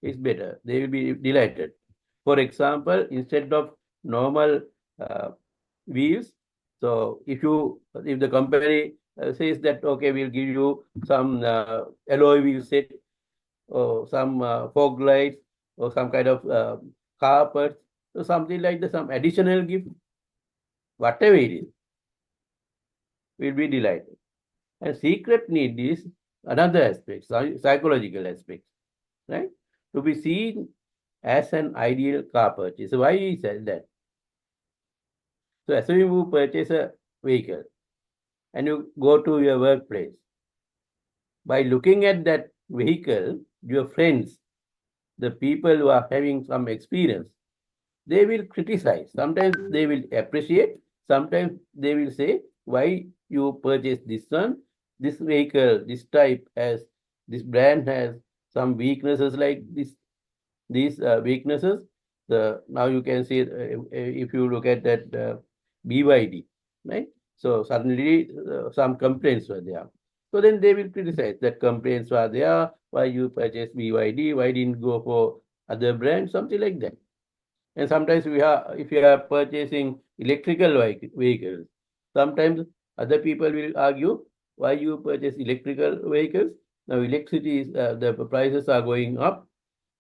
is better. They will be delighted. For example, instead of normal wheels, so if the company says that okay, we'll give you some alloy wheel set or some fog lights or some kind of carpet, so something like that, some additional gift, whatever it is, will be delighted. And secret need is another aspect, psychological aspect, right? To be seen as an ideal car purchase. So why he said that? So as you purchase a vehicle and you go to your workplace, by looking at that vehicle, your friends, the people who are having some experience, they will criticize. Sometimes they will appreciate. Sometimes they will say, why you purchase this one, this vehicle, this type has, this brand has some weaknesses like this, these weaknesses. Now you can see if you look at that BYD, right? So suddenly some complaints were there. So then they will criticize that complaints were there. Why you purchase BYD? Why didn't go for other brands? Something like that. And sometimes if you are purchasing electrical vehicles, sometimes other people will argue why you purchase electrical vehicles. Now electricity is the prices are going up.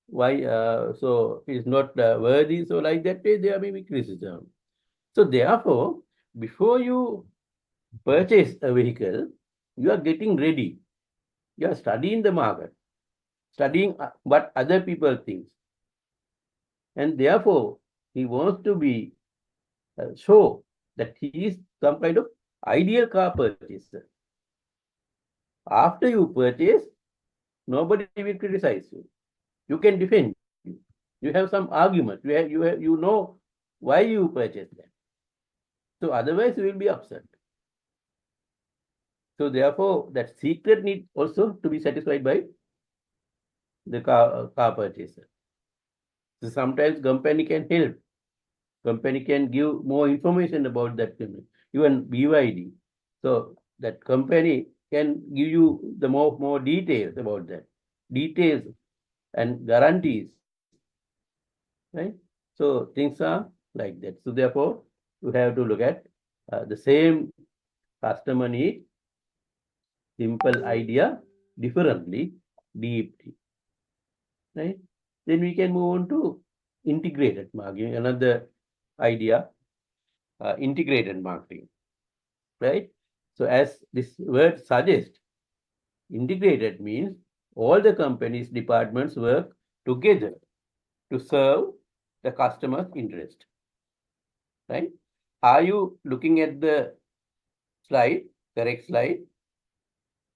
Why? So it's not worthy. So like that way there may be criticism. So therefore, before you purchase a vehicle, you are getting ready. You are studying the market, studying what other people think, and therefore he wants to be show that he is some kind of ideal car purchaser. After you purchase, nobody will criticize you. You can defend you. You have some argument. You know why you purchased that. So otherwise you will be upset. So therefore, that secret need also to be satisfied by the car purchaser. So sometimes company can help. Company can give more information about that company. Even BYD. So that company can give you the more details about that. Details and guarantees. Right? So things are like that. So therefore, you have to look at the same customer need, simple idea, differently, deeply. Right? Then we can move on to integrated marketing, another idea, integrated marketing, right? So as this word suggests, integrated means all the company's departments work together to serve the customer's interest, right? Are you looking at the slide, correct slide?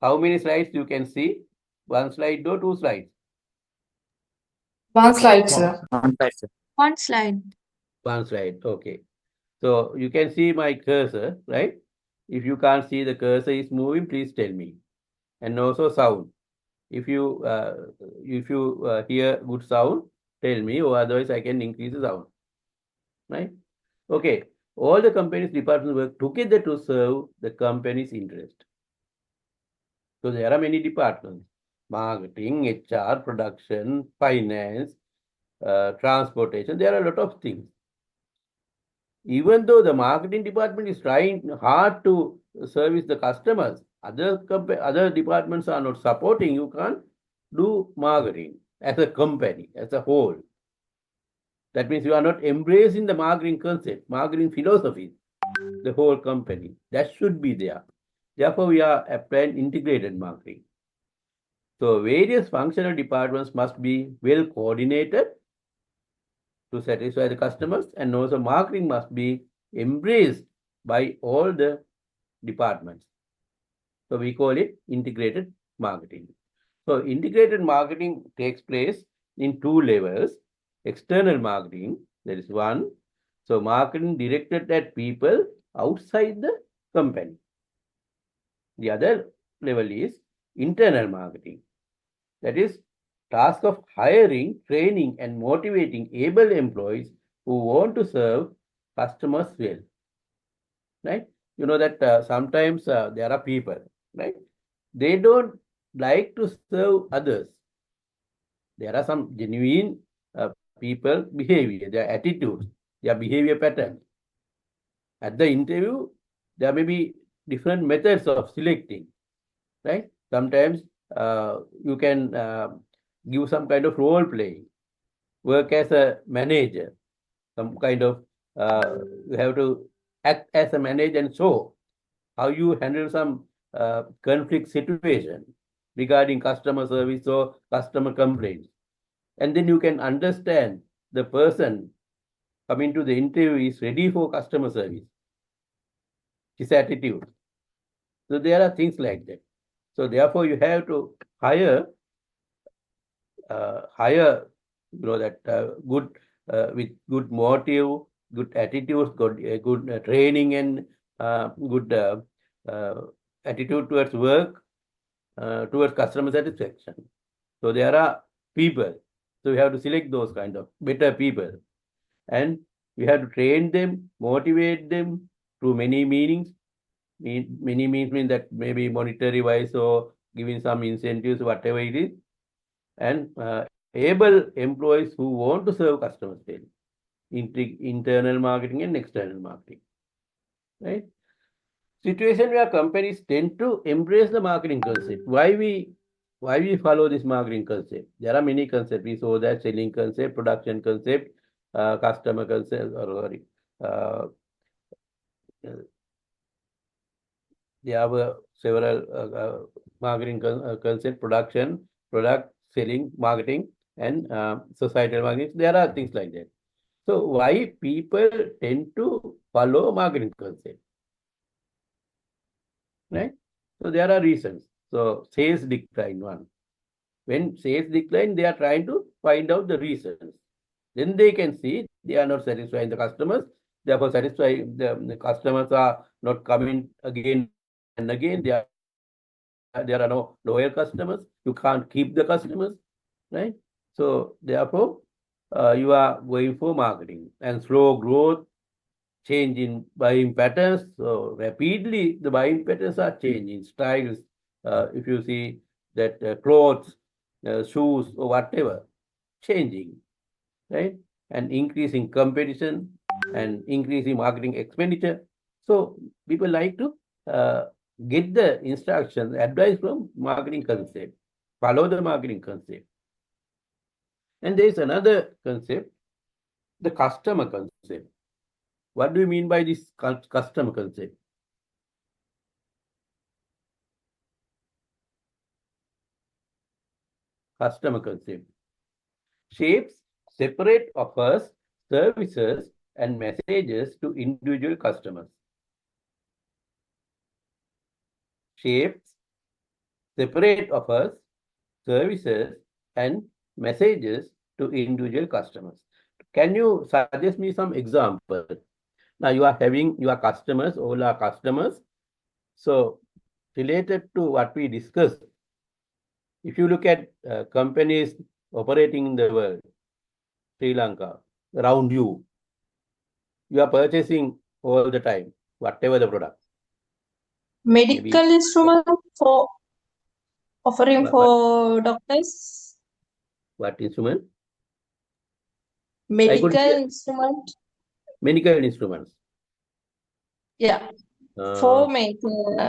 How many slides you can see? One slide or two slides? One slide, sir. On that, sir. One slide. One slide, okay. So you can see my cursor, right? If you can't see the cursor is moving, please tell me. And also sound. If you hear good sound, tell me, or otherwise I can increase the sound. Right? Okay. All the company's departments work together to serve the company's interest. So there are many departments: marketing, HR, production, finance, transportation. There are a lot of things. Even though the marketing department is trying hard to service the customers, other departments are not supporting. You can't do marketing as a company, as a whole. That means you are not embracing the marketing concept, marketing philosophy, the whole company. That should be there. Therefore, we are applying integrated marketing. So various functional departments must be well coordinated to satisfy the customers, and also marketing must be embraced by all the departments. So we call it integrated marketing. So integrated marketing takes place in two levels. External marketing, there is one. So marketing directed at people outside the company. The other level is internal marketing. That is task of hiring, training, and motivating able employees who want to serve customers well. Right? You know that sometimes there are people, right? They don't like to serve others. there are some genuine people behavior, their attitudes, their behavior pattern. At the interview, there may be different methods of selecting, right? Sometimes you can give some kind of role playing, work as a manager, some kind of you have to act as a manager and show how you handle some conflict situation regarding customer service or customer complaints. And then you can understand the person coming to the interview is ready for customer service, his attitude. So there are things like that. So therefore, you have to hire that good with good motive, good attitudes, good training, and good attitude towards work, towards customer satisfaction. So there are people. So we have to select those kind of better people, and we have to train them, motivate them through many meanings. Many means mean that maybe monetary wise or giving some incentives, whatever it is, and able employees who want to serve customers daily. Internal marketing and external marketing, right? Situation where companies tend to embrace the marketing concept. Why we follow this marketing concept? There are many concepts. We saw that selling concept, production concept, customer concept, or uh, there were several marketing concept, production, product, selling, marketing, and societal marketing. There are things like that. So why people tend to follow marketing concept, right? So there are reasons. So sales decline one. When sales decline, they are trying to find out the reasons. Then they can see they are not satisfying the customers. Therefore, the customers are not coming again and again. There are no loyal customers. You can't keep the customers, right? So therefore, you are going for marketing and slow growth, change in buying patterns. So rapidly, the buying patterns are changing. Styles, if you see that clothes, shoes, or whatever, changing, right? And increasing competition and increasing marketing expenditure. So people like to get the instructions, advice from marketing concept, follow the marketing concept. And there is another concept, the customer concept. What do you mean by this customer concept? Customer concept shapes separate offers, services, and messages to individual customers. Shapes separate offers, services, and messages to individual customers. Can you suggest me some example? Now you are having your customers, all our customers. So related to what we discussed, if you look at companies operating in the world, Sri Lanka, around you, you are purchasing all the time, whatever the product. Medical Maybe instrument for offering for doctors. what instrument? I couldn't Medical hear. instrument. Medical instruments. Yeah. Uh, For medical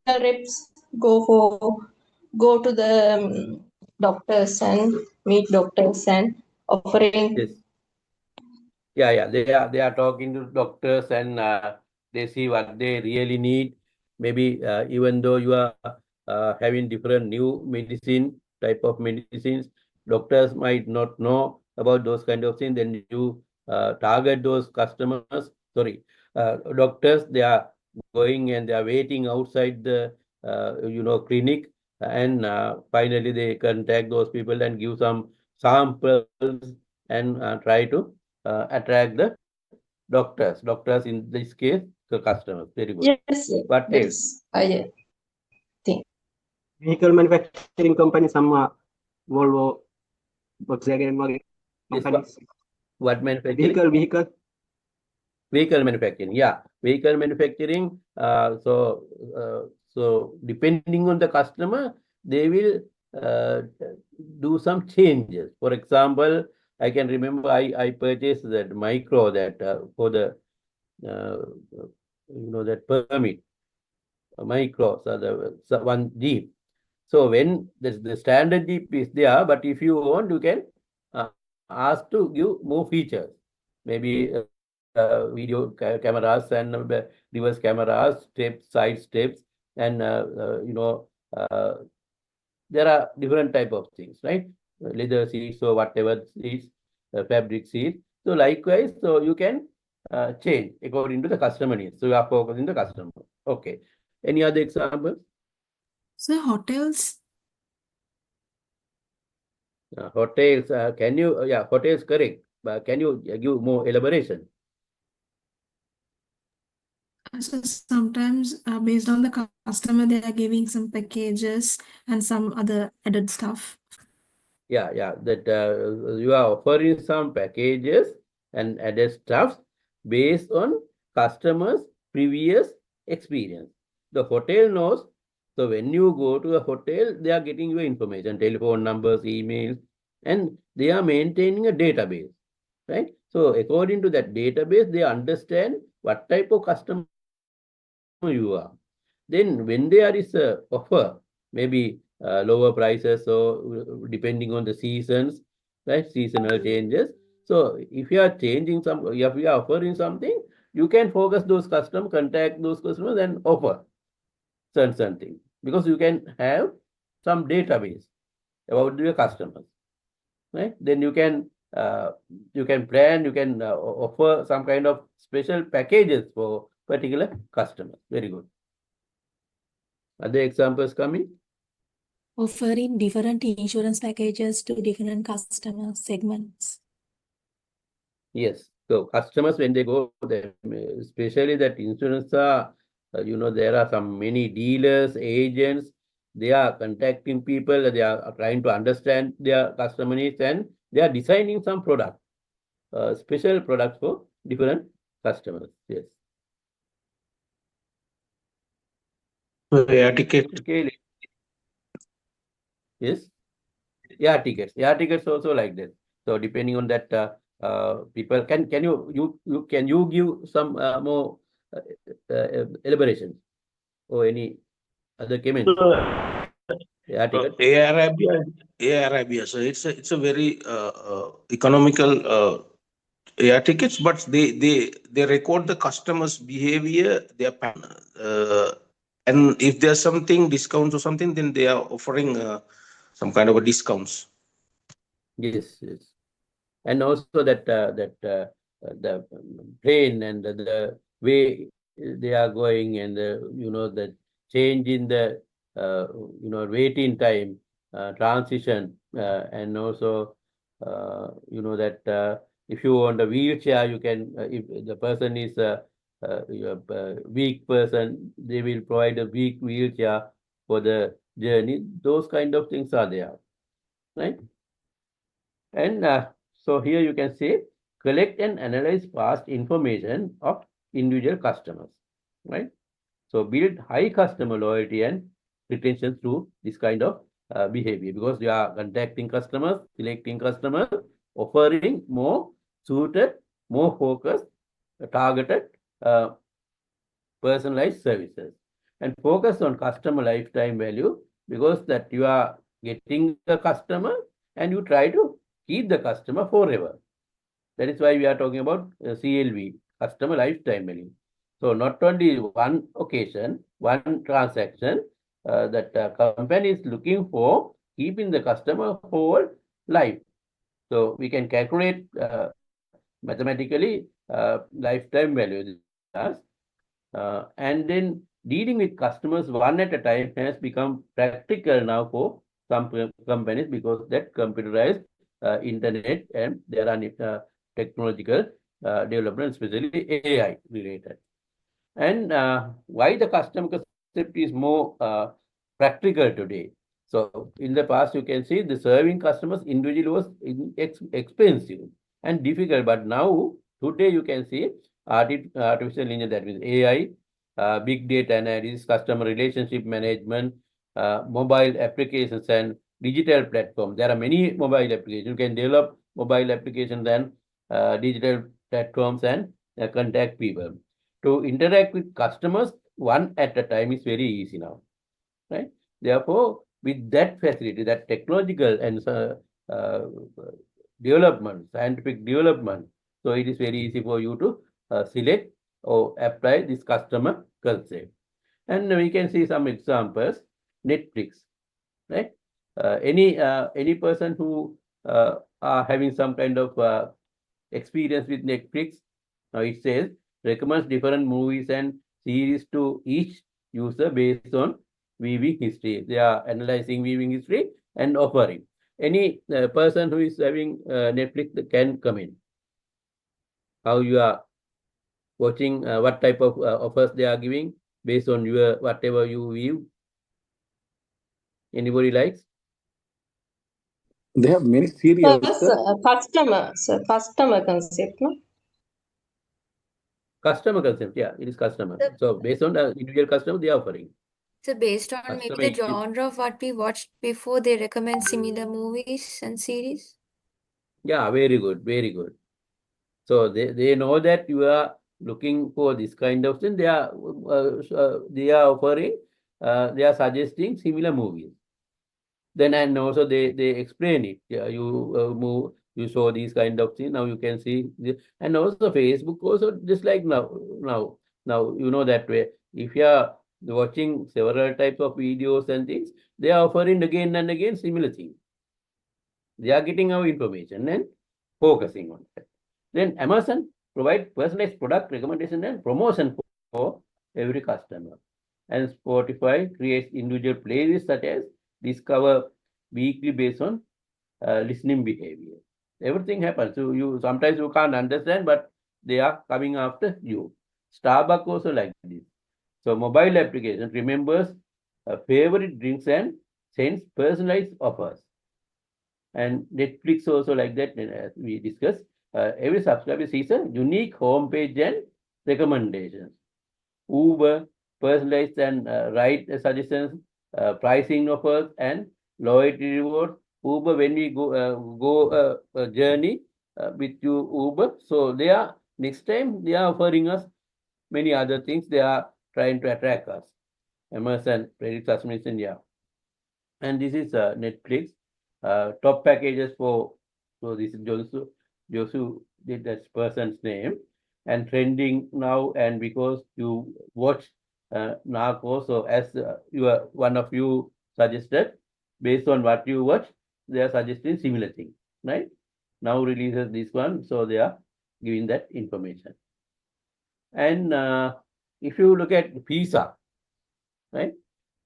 reps go to the doctors and meet doctors and offering. yes. Yeah. They are talking to doctors and they see what they really need. Maybe even though you are having different new medicine type of medicines, doctors might not know about those kind of things. Then you target those customers. Sorry, doctors. They are going and they are waiting outside the clinic, and finally they contact those people and give some samples and try to attract the doctors. Doctors in this case, the customers. Very good. Yes, What else? that's I think. Vehicle manufacturing company sama Volvo, Volkswagen Yes. companies. What manufacturing? Vehicle. Vehicle manufacturing. Yeah, vehicle manufacturing. So depending on the customer, they will do some changes. For example, I can remember I purchased that micro that for the that permit micro, so one Jeep. So when the standard Jeep is there, but if you want, you can ask to give more features, maybe video cameras and reverse cameras, steps, side steps, and uh, there are different type of things, right? Leather seats or whatever seats, fabric seats. So likewise, so you can change according to the customer needs. So you are focusing the customer. Okay. Any other examples? So hotels. Hotels, can you, yeah, hotels, correct. But can you give more elaboration? So sometimes based on the customer, they are giving some packages and some other added stuff. Yeah, that you are offering some packages and added stuffs based on customers' previous experience. The hotel knows, so when you go to a hotel, they are getting your information, telephone numbers, emails, and they are maintaining a database, right? So according to that database, they understand what type of customer you are. Then when there is a offer, maybe lower prices, so depending on the seasons, right? Seasonal changes. So if you are changing some, if you are offering something, you can focus those customers, contact those customers and offer certain things, because you can have some database about your customers, right? Then you can plan, you can offer some kind of special packages for particular customers. Very good. Other examples coming? Offering different insurance packages to different customer segments. Yes. So customers, when they go there, especially that insurance are, there are some many dealers, agents, they are contacting people, they are trying to understand their customer needs, and they are designing some product, special products for different customers. Yes. Air ticket. Okay. Yes. Yeah, tickets also like that. So depending on that, people can you give some more elaboration or any other comments? Yeah, ticket. Air Arabia, Air Arabia. So it's a very economical air tickets, but they record the customer's behavior, their pattern, and if there's something discounts or something, then they are offering some kind of a discounts. Yes. And also that the train and the way they are going, and the change in the waiting time, transition, and also that if you want a wheelchair, you can, if the person is a weak person, they will provide a weak wheelchair for the journey. Those kind of things are there, right? And so here you can say collect and analyze past information of individual customers, right? So build high customer loyalty and retention through this kind of behavior, because you are contacting customers, selecting customers, offering more suited, more focused, targeted, personalized services, and focus on customer lifetime value, because that you are getting the customer and you try to keep the customer forever. That is why we are talking about CLV, customer lifetime value. So not only one occasion, one transaction, that company is looking for keeping the customer whole life. So we can calculate mathematically lifetime value. And then dealing with customers one at a time has become practical now for some companies, because that computerized internet, and there are technological development, especially AI related. And why the customer concept is more practical today. So in the past, you can see the serving customers individually was expensive and difficult, but now today you can see artificial intelligence, that means AI, big data analysis, customer relationship management, mobile applications, and digital platform. There are many mobile applications. You can develop mobile applications and digital platforms and contact people. To interact with customers one at a time is very easy now, right? Therefore, with that facility, that technological and development, scientific development, so it is very easy for you to select or apply this customer concept. And we can see some examples. Netflix, right? Any person who are having some kind of experience with Netflix, now it says recommends different movies and series to each user based on viewing history. They are analyzing viewing history and offering. Any person who is having Netflix can come in. How you are watching, what type of offers they are giving based on your whatever you view. Anybody likes? They have many serials. Customer concept, no? Customer concept, yeah, it is customer. So based on the individual customer, they are offering. So based on Customer maybe the genre of what we watched before, they recommend similar movies and series. Yeah, very good, very good. So they know that you are looking for this kind of thing. They are offering, they are suggesting similar movies. Then and also they explain it. Yeah, you saw these kind of things. Now you can see this. And also Facebook also just like now you know that way. If you are watching several types of videos and things, they are offering again and again similar things. They are getting our information and focusing on that. Then Amazon provide personalized product recommendation and promotion for every customer. And Spotify creates individual playlists such as Discover weekly based on listening behavior. Everything happens. So you sometimes you can't understand, but they are coming after you. Starbucks also like this. So mobile application remembers favorite drinks and sends personalized offers. And Netflix also like that, as we discussed. Every subscriber sees a unique homepage and recommendations. Uber, personalized and ride suggestions, pricing offers, and loyalty rewards. Uber, when we go a journey with you Uber, so they are next time they are offering us many other things. They are trying to attract us. Amazon, credit customers in India. And this is Netflix. Top packages for, so this is Josu did that person's name, and trending now, and because you watch Narcos, so as one of you suggested, based on what you watch, they are suggesting similar thing, right? Now releases this one, so they are giving that information. And if you look at pizza, right?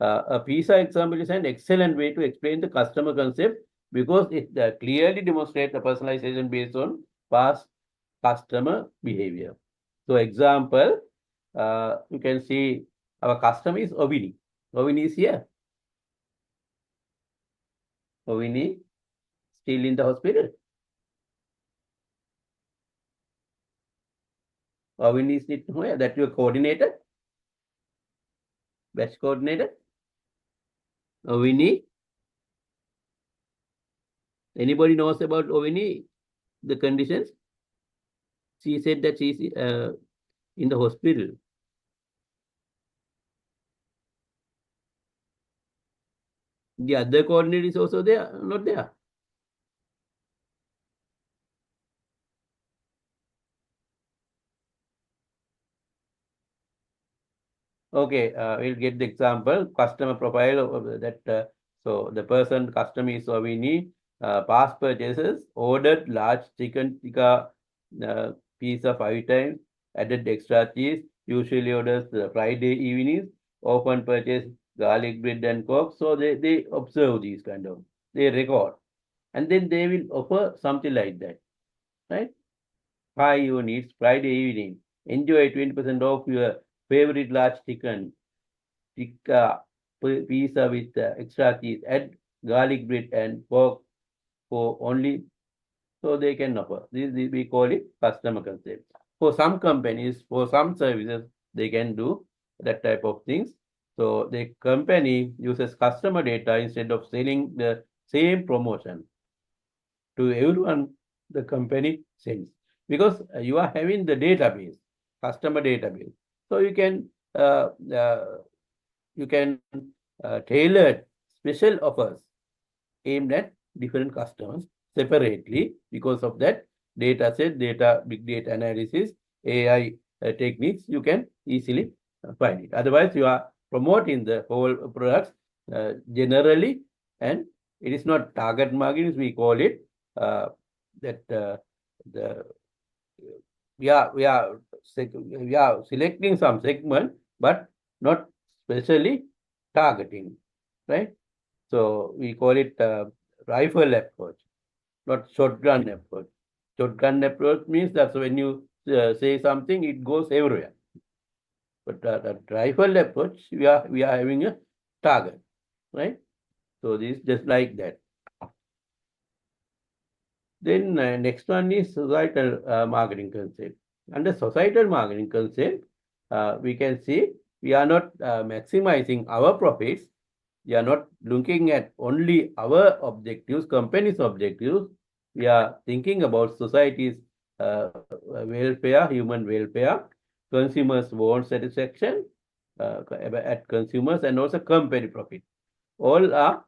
A pizza example is an excellent way to explain the customer concept because it clearly demonstrates the personalization based on past customer behavior. So example, you can see our customer is Ovini. Ovini is here. Ovini still in the hospital. Ovini is it where? That your coordinator? Batch coordinator? Ovini? Anybody knows about Ovini? The conditions? She said that she's in the hospital. The other coordinator is also there, not there. Okay, we'll get the example. Customer profile of that. So the person customer is Ovini. Past purchases, ordered large chicken tikka pizza 5 times, added extra cheese, usually orders Friday evenings, often purchase garlic bread and coke. So they observe these kind of, they record. And then they will offer something like that, right? 5 units, Friday evening. Enjoy 20% off your favorite large chicken tikka pizza with extra cheese. Add garlic bread and pork for only, so they can offer. This we call it customer concept. For some companies, for some services, they can do that type of things. So the company uses customer data instead of selling the same promotion to everyone the company sends, because you are having the database, customer database. So you can tailor special offers aimed at different customers separately. Because of that data set, big data analysis, AI techniques, you can easily find it. Otherwise, you are promoting the whole products generally, and it is not target marketing, we call it. We are selecting some segment, but not specially targeting, right? So we call it rifle approach, not shotgun approach. Shotgun approach means that when you say something, it goes everywhere. But the rifle approach, we are having a target, right? So this is just like that. Then next one is societal marketing concept. Under societal marketing concept, we can see we are not maximizing our profits. We are not looking at only our objectives, company's objectives. We are thinking about society's welfare, human welfare, consumers' want satisfaction at consumers, and also company profit. All are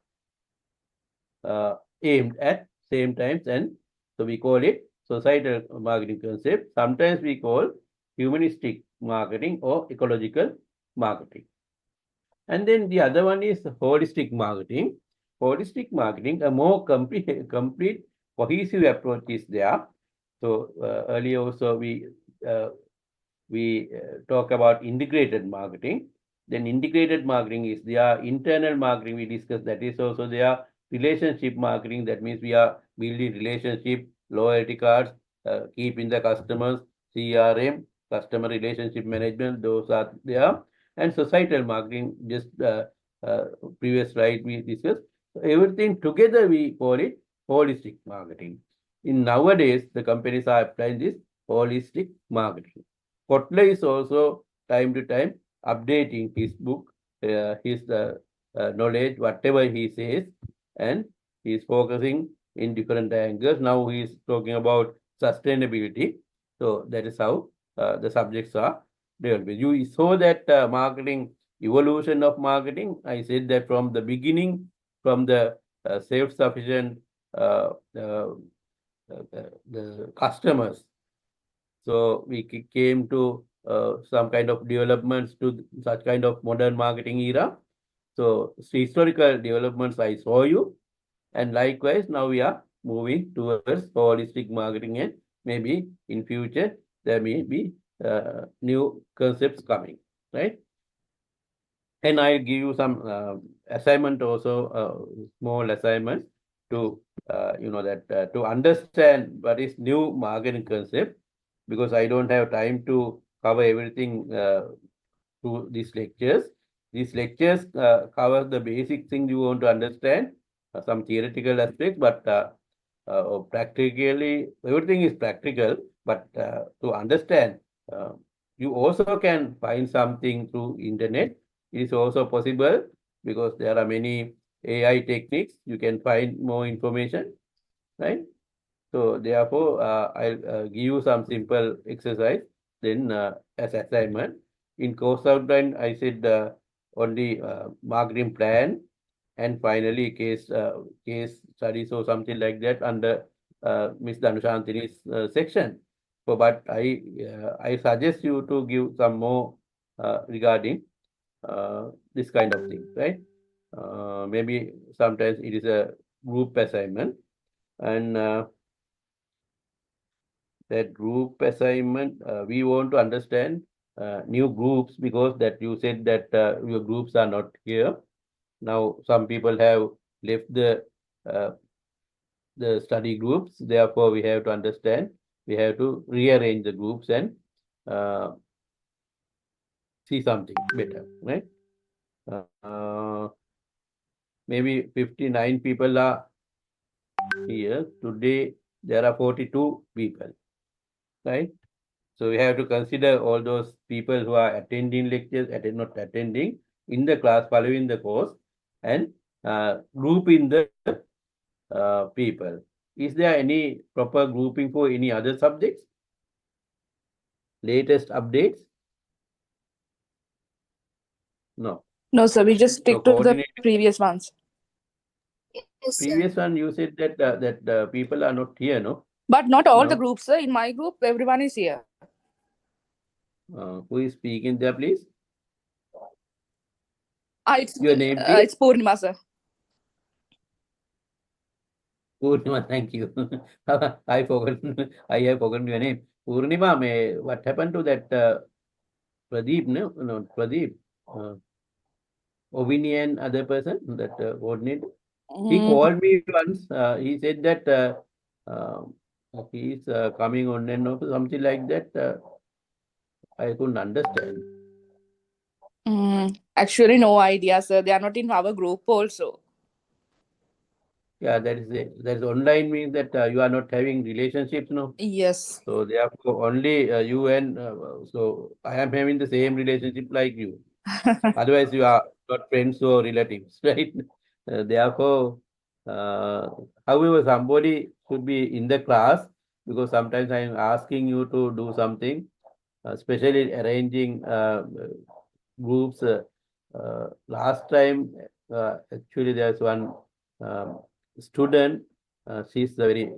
aimed at same times, and so we call it societal marketing concept. Sometimes we call humanistic marketing or ecological marketing. And then the other one is holistic marketing. Holistic marketing, a more complete cohesive approach is there. So earlier also we talk about integrated marketing. Then integrated marketing is their internal marketing we discussed. That is also their relationship marketing. That means we are building relationship, loyalty cards, keeping the customers, CRM, customer relationship management. Those are there. And societal marketing, just previous slide we discussed. So everything together we call it holistic marketing. In nowadays, the companies are applying this holistic marketing. Kotler is also time to time updating his book, his knowledge, whatever he says, and he is focusing in different angles. Now he is talking about sustainability. So that is how the subjects are dealt with. You saw that marketing, evolution of marketing. I said that from the beginning, from the self-sufficient the customers. So we came to some kind of developments to such kind of modern marketing era. So historical developments I saw you, and likewise now we are moving towards holistic marketing, and maybe in future there may be new concepts coming, right? And I'll give you some assignment also, small assignment to to understand what is new marketing concept, because I don't have time to cover everything through these lectures. These lectures cover the basic things you want to understand, some theoretical aspects, but practically everything is practical. But to understand, you also can find something through internet. It is also possible because there are many AI techniques. You can find more information, right? So therefore, I'll give you some simple exercise. Then as assignment, in course outline, I said only marketing plan, and finally case studies or something like that under Ms. Dhanushantini's section. So, but I suggest you to give some more regarding this kind of thing, right? Maybe sometimes it is a group assignment, and that group assignment, we want to understand new groups, because that you said that your groups are not here. Now some people have left the study groups. Therefore, we have to understand. We have to rearrange the groups and see something better, right? Maybe 59 people are here. Today, there are 42 people, right? So we have to consider all those people who are attending lectures, not attending in the class, following the course, and group in the people. Is there any proper grouping for any other subjects? Latest updates? No. No, sir, we just So stick to the coordinated. previous ones. Yes, sir. Previous one you said that people are not here, no? But not all the No. groups, sir. In my group, everyone is here. Who is speaking there, please? It's Your name, please? it's Purnima, sir. Purnima, thank you. I have forgotten your name. Purnima, what happened to that Pradeep? No, Pradeep. Ovini and other person that coordinator. He called me once. He said that he is coming on and off, something like that. I couldn't understand. Actually, no idea, sir. They are not in our group also. Yeah, that is it. That is online means that you are not having relationships, no? Yes. So therefore, only you and so I am having the same relationship like you. Otherwise, you are not friends or relatives, right? Therefore, however, somebody should be in the class because sometimes I am asking you to do something, especially arranging groups. Last time, actually, there's one student. She's very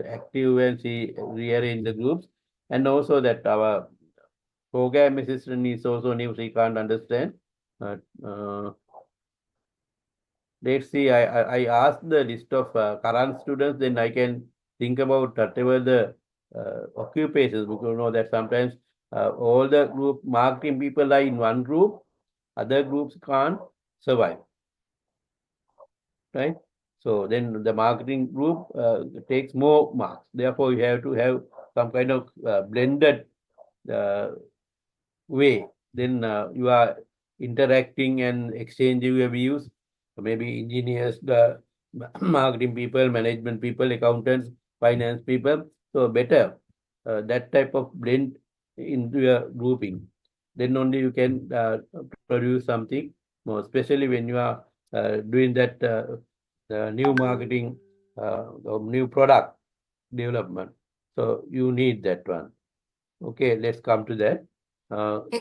active and she rearranged the groups, and also that our program assistant is also new. She can't understand. Let's see. I asked the list of current students. Then I can think about whatever the occupations because you know that sometimes all the group marketing people are in one group, other groups can't survive, right? So then the marketing group takes more marks. Therefore, you have to have some kind of blended way. Then you are interacting and exchanging your views. Maybe engineers, the marketing people, management people, accountants, finance people. So better that type of blend into your grouping. Then only you can produce something more, especially when you are doing that new marketing or new product development. So you need that one. Okay, let's come to that.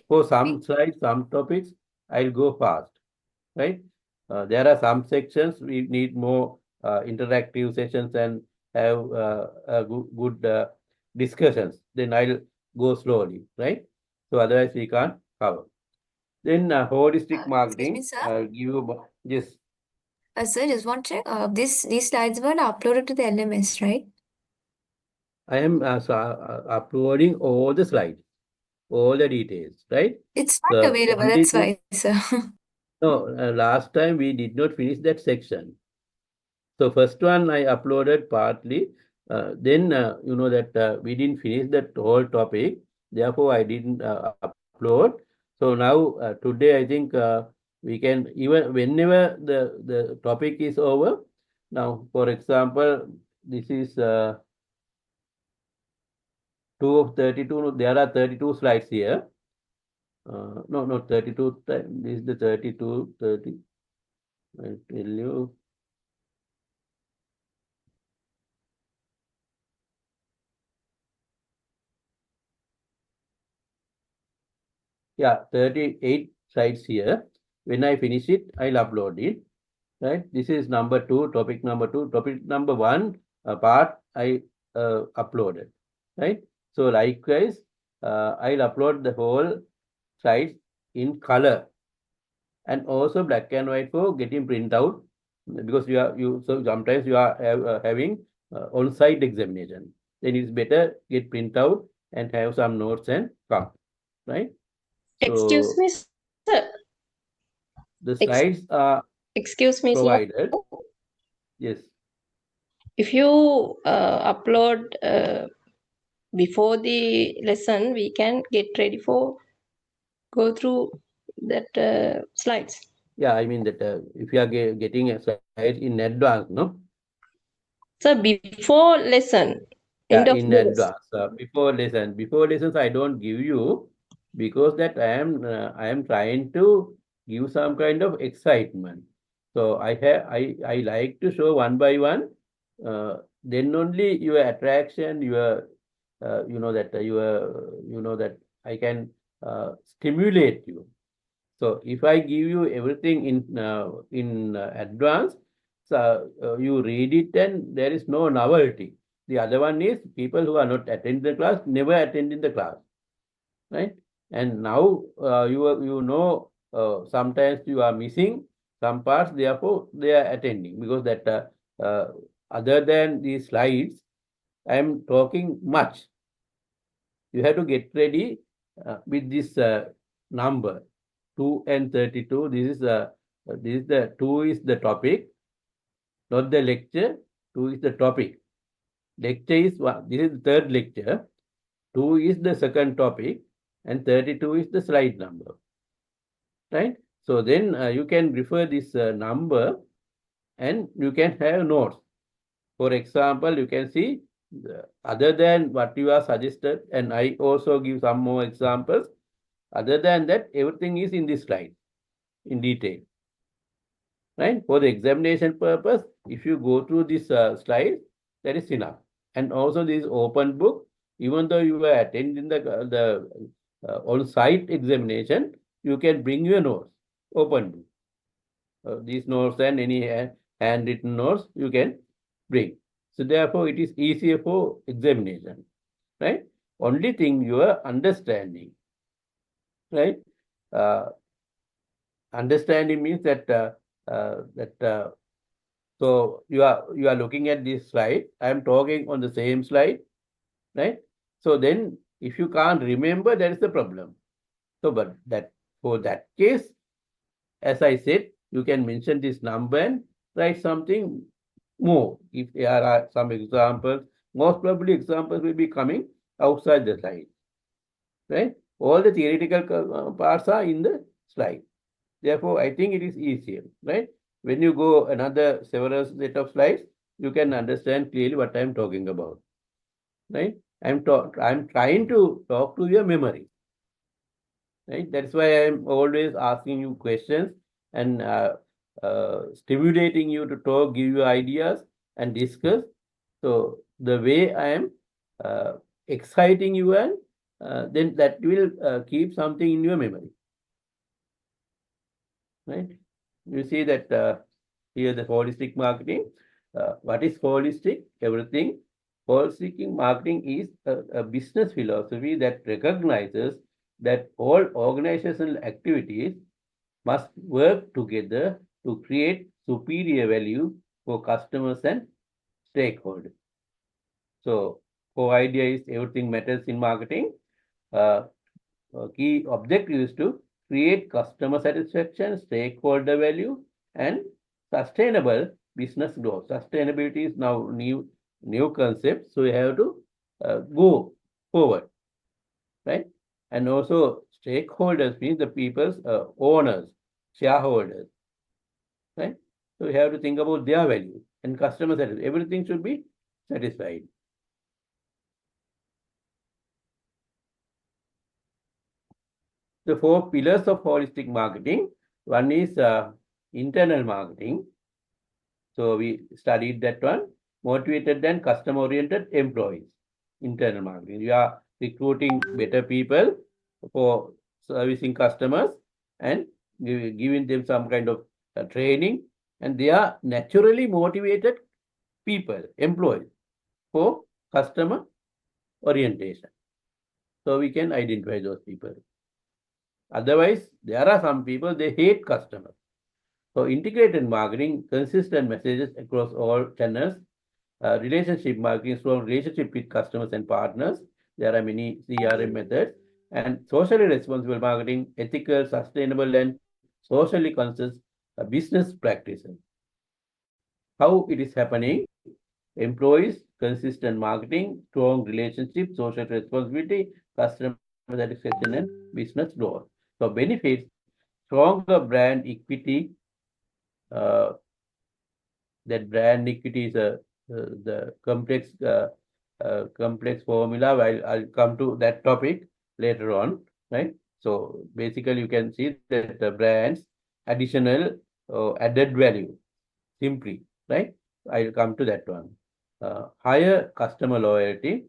For some slides, some topics, I'll go fast, right? There are some sections we need more interactive sessions and have good discussions. Then I'll go slowly, right? So otherwise we can't cover. Then holistic marketing, sir. give you yes. Sir, just want to check. These slides were uploaded to the LMS, right? I am uploading all the slides, all the details, right? It's not The available. only That's thing, why, sir. no, last time we did not finish that section. So first one I uploaded partly. Then you know that we didn't finish that whole topic. Therefore, I didn't upload. So now today I think we can even whenever the topic is over. Now, for example, this is 2 of 32. There are 32 slides here. No, not 32. This is the 32, 30. I tell you. Yeah, 38 slides here. When I finish it, I'll upload it. Right. This is number 2, topic number 2. Topic number 1 part I uploaded. Right. So likewise, I'll upload the whole slides in color and also black and white for getting print out because so sometimes you are having on-site examination. Then it's better get print out and have some notes and come. Right. Excuse So me, sir. the slides are Excuse me, sir. provided. Yes. If you upload before the lesson, we can get ready for go through that slides. Yeah, I mean that if you are getting a slide in advance, no? So before lesson, Yeah, end of in the lesson. advance. Before lessons, I don't give you because that I am trying to give some kind of excitement. So I like to show one by one then only your attraction, your that I can stimulate you. So if I give you everything in advance, so you read it and there is no novelty. The other one is people who are not attending the class, never attending the class, right? And now sometimes you are missing some parts, therefore they are attending because that other than these slides, I am talking much. You have to get ready with this number 2 and 32. This is the 2 is the topic, not the lecture. 2 is the topic. Lecture is one. This is the third lecture. 2 is the second topic, and 32 is the slide number. Right? So then you can refer this number and you can have notes. For example, you can see other than what you are suggested, and I also give some more examples. Other than that, everything is in this slide in detail. Right? For the examination purpose, if you go through this slide, that is enough. And also this open book, even though you are attending the on-site examination, you can bring your notes, open book. These notes and any handwritten notes you can bring. So therefore, it is easier for examination, right? Only thing you are understanding, right? Understanding means that so you are looking at this slide. I am talking on the same slide, right? So then, if you can't remember, there is a problem. So, but that for that case, as I said, you can mention this number and write something more. If there are some examples, most probably examples will be coming outside the slide, right? All the theoretical parts are in the slide. Therefore, I think it is easier, right? When you go another several set of slides, you can understand clearly what I am talking about, right? I'm trying to talk to your memory, right? That's why I'm always asking you questions and stimulating you to talk, give you ideas and discuss. So the way I am exciting you and then that will keep something in your memory, right? You see that here the holistic marketing. What is holistic? Everything. Holistic marketing is a business philosophy that recognizes that all organizational activities must work together to create superior value for customers and stakeholders. So, core idea is everything matters in marketing. Key objective is to create customer satisfaction, stakeholder value, and sustainable business growth. Sustainability is now new concept, so you have to go forward, right? And also stakeholders means the people's owners, shareholders, right? So you have to think about their value and customer satisfaction. Everything should be satisfied. The 4 pillars of holistic marketing. One is internal marketing. So we studied that one. Motivated and customer-oriented employees. Internal marketing. We are recruiting better people for servicing customers and giving them some kind of training. And they are naturally motivated people, employees for customer orientation. So we can identify those people. Otherwise, there are some people, they hate customers. So integrated marketing, consistent messages across all channels, relationship marketing, strong relationship with customers and partners. There are many CRM methods, and socially responsible marketing, ethical, sustainable, and socially conscious business practices. How it is happening? Employees, consistent marketing, strong relationship, social responsibility, customer satisfaction, and business growth. So benefits, stronger brand equity. That brand equity is the complex formula. I'll come to that topic later on, right? So basically, you can see that the brands additional added value simply, right? I'll come to that one. higher customer loyalty,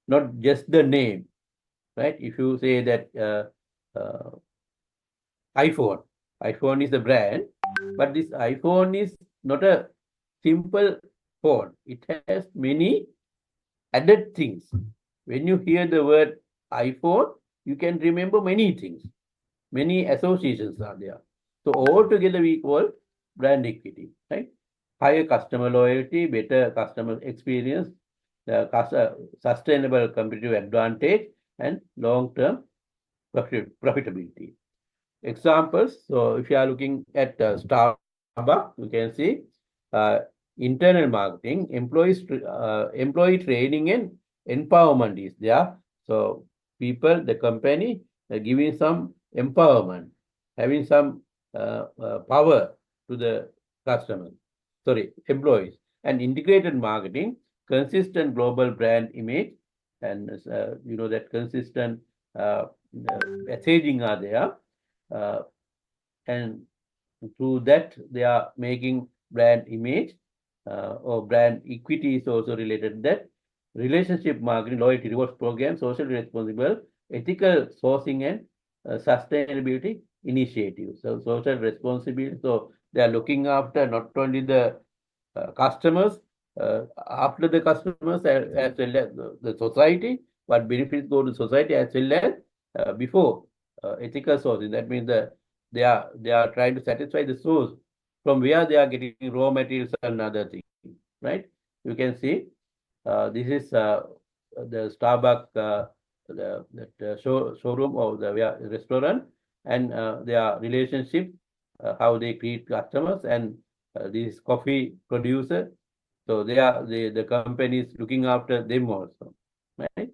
not just the name, right? If you say that iPhone is the brand, but this iPhone is not a simple phone. It has many added things. When you hear the word iPhone, you can remember many things. Many associations are there. So altogether we call brand equity, right? Higher customer loyalty, better customer experience, sustainable competitive advantage, and long-term profitability. Examples, so if you are looking at Starbucks, you can see uh, internal marketing, employee training and empowerment is there. So people, the company, giving some empowerment, having some power to the customers, employees. And integrated marketing, consistent global brand image, and that consistent messaging are there. And through that they are making brand image or brand equity is also related to that. Relationship marketing, loyalty rewards program, socially responsible, ethical sourcing and sustainability initiatives. So social responsibility, so they are looking after not only the customers, after the customers as well as the society, what benefits go to society as well as before ethical sourcing. That means that they are trying to satisfy the source from where they are getting raw materials and other things, right? You can see this is the Starbucks showroom or the restaurant, and their relationship, how they treat customers, and this coffee producer. So they are the company is looking after them also, right?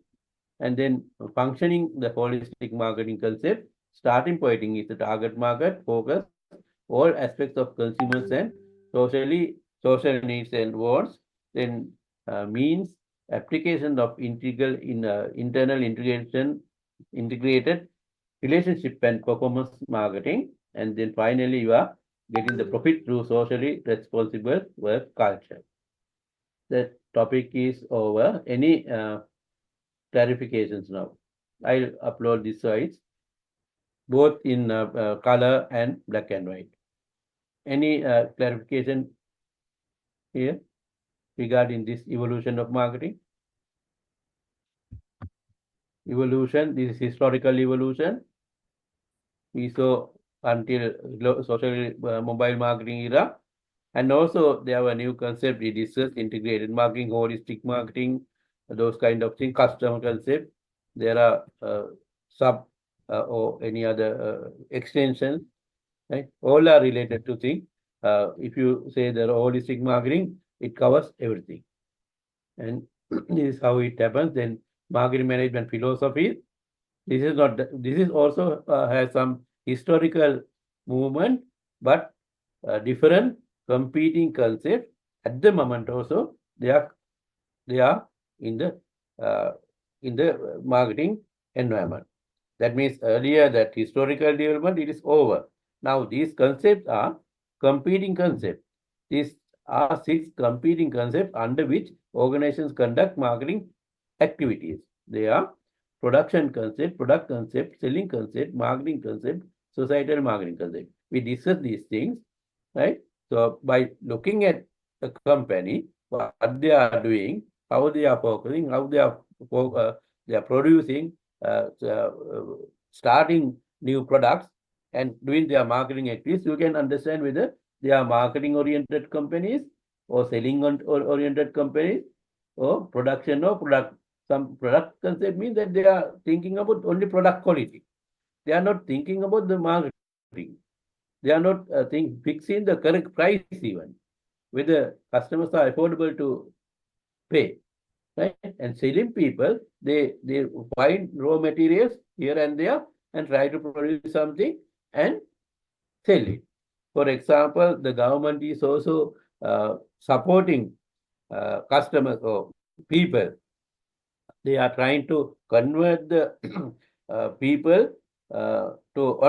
And then functioning the holistic marketing concept, starting pointing is the target market, focus all aspects of consumers and social needs and wants. Then means application of internal integrated relationship and performance marketing. And then finally you are getting the profit through socially responsible work culture. The topic is over. Any clarifications now? I'll upload these slides both in color and black and white. Any clarification here regarding this evolution of marketing? Evolution, this is historical evolution. We saw until social mobile marketing era. And also there were new concept we discussed, integrated marketing, holistic marketing, those kind of things, customer concept. There are sub or any other extensions, right? All are related to things. If you say the holistic marketing, it covers everything. And this is how it happens. Then marketing management philosophy. This is not. This is also has some historical movement, but different competing concepts at the moment. Also, they are in the marketing environment. That means earlier that historical development, it is over. Now these concepts are competing concepts. These are 6 competing concepts under which organizations conduct marketing activities. They are production concept, product concept, selling concept, marketing concept, societal marketing concept. We discuss these things, right? So by looking at a company, what they are doing, how they are focusing, how they are producing, starting new products and doing their marketing activities, you can understand whether they are marketing oriented companies or selling oriented companies or production or product. Some product concept means that they are thinking about only product quality. They are not thinking about the marketing. They are not fixing the correct price even, whether customers are affordable to pay, right? And selling people, they find raw materials here and there and try to produce something and sell it. For example, the government is also supporting customers or people. They are trying to convert the people to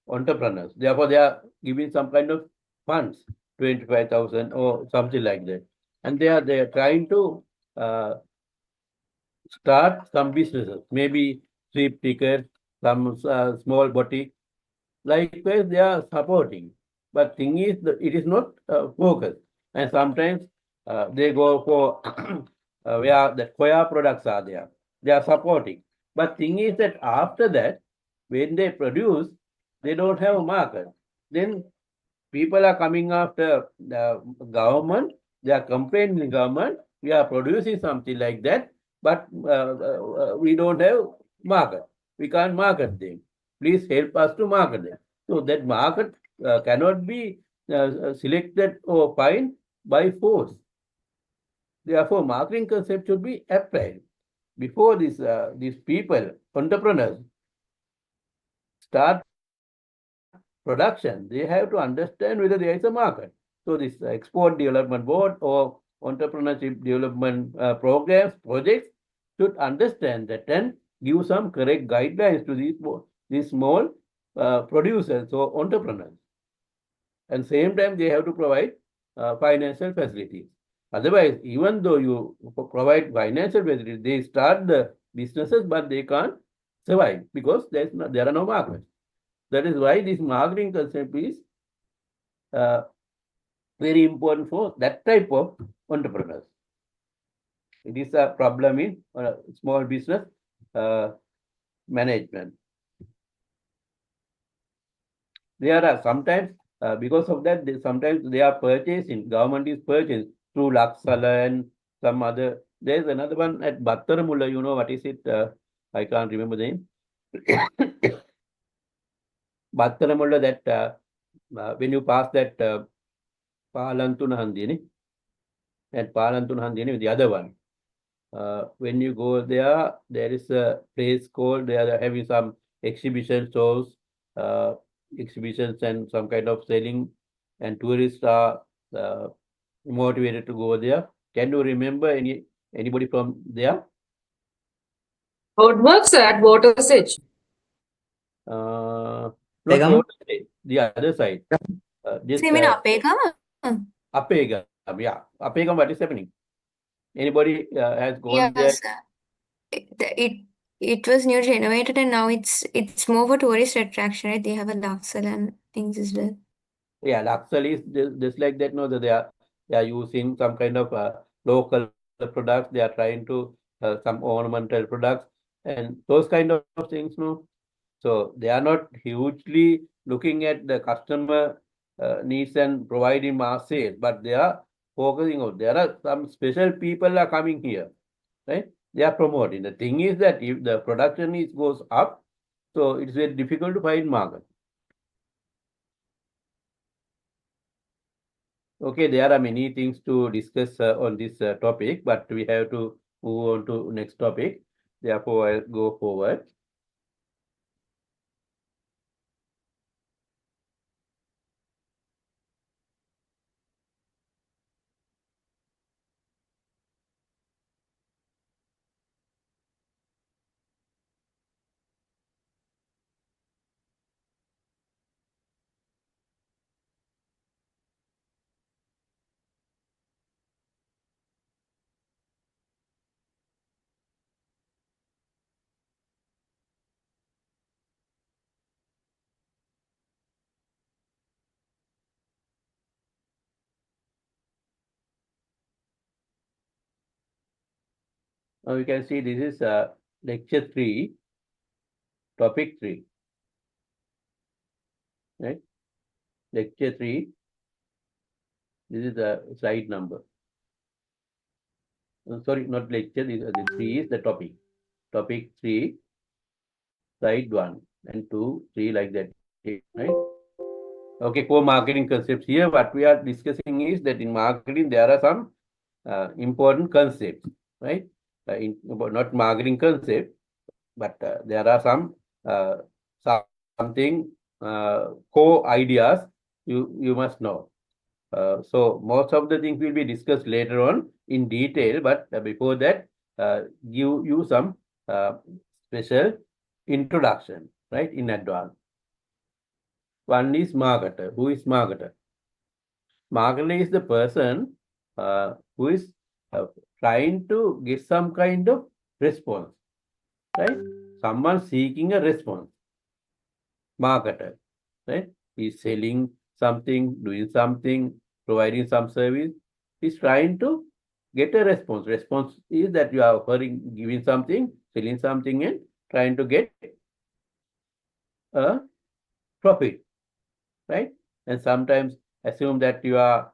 entrepreneurs. Therefore, they are giving some kind of funds, 25,000 or something like that. and they are trying to start some businesses, maybe cheap tickets, some small boutique. Likewise, they are supporting. But thing is, it is not focused. And sometimes they go for where the Koya products are there. They are supporting. But thing is that after that, when they produce, they don't have a market. Then people are coming after the government. They are complaining the government. We are producing something like that, but we don't have market. We can't market them. Please help us to market them. So that market cannot be selected or find by force. Therefore, marketing concept should be applied before these people, entrepreneurs, start production. They have to understand whether there is a market. So this export development board or entrepreneurship development programs, projects should understand that and give some correct guidelines to these small producers or entrepreneurs. And same time, they have to provide financial facilities. Otherwise, even though you provide financial facilities, they start the businesses, but they can't survive because there are no markets. That is why this marketing concept is very important for that type of entrepreneurs. It is a problem in small business management. There are sometimes, because of that, sometimes they are purchasing, government is purchasing through Laksala and some other. There's another one at Battaramulla, you know, what is it? I can't remember the name. Battaramulla, that when you pass that Palantuna Handini, and Palantuna Handini, the other one. When you go there, there is a place called, they are having some exhibition shows, exhibitions and some kind of selling, and tourists are motivated to go there. Can you remember anybody from there? Roadworks at Water's Edge. Not Pegam? Road, the other side. This, So you mean Apegam? Apegam, yeah. Apegam, what is happening? Anybody has gone there? Yes, it was new renovated and now it's more for tourist attraction, right? They have a Laksal and things as well. Yeah, Laksal is just like that. No, that they are using some kind of local products. They are trying to some ornamental products and those kind of things. No, so they are not hugely looking at the customer needs and providing mass sales, but they are focusing on. There are some special people are coming here, right? They are promoting. The thing is that if the production goes up, so it's very difficult to find market. Okay, there are many things to discuss on this topic, but we have to move on to next topic. Therefore, I'll go forward. Now you can see this is lecture 3, topic 3, right? Lecture 3. This is the slide number. Sorry, not lecture. The 3 is the topic. Topic 3, slide 1 and 2, 3 like that, right? Okay, core marketing concepts. Here, what we are discussing is that in marketing there are some important concepts, right? Not marketing concept, but there are some something core ideas you must know. So most of the things will be discussed later on in detail, but before that, give you some special introduction, right, in advance. One is marketer. Who is marketer? Marketer is the person who is trying to get some kind of response, right? Someone seeking a response. Marketer, right? He's selling something, doing something, providing some service. He's trying to get a response. Response is that you are offering, giving something, selling something, and trying to get a profit, right? And sometimes assume that you are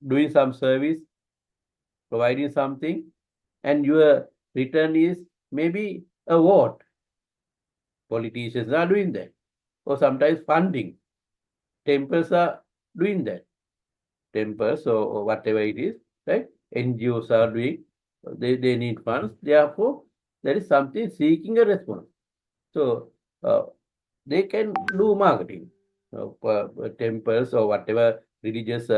doing some service, providing something, and your return is maybe a vote. Politicians are doing that, or sometimes funding. Temples are doing that. Temples or whatever it is, right? NGOs are doing. They need funds. Therefore, there is something seeking a response. So they can do marketing. Temples or whatever religious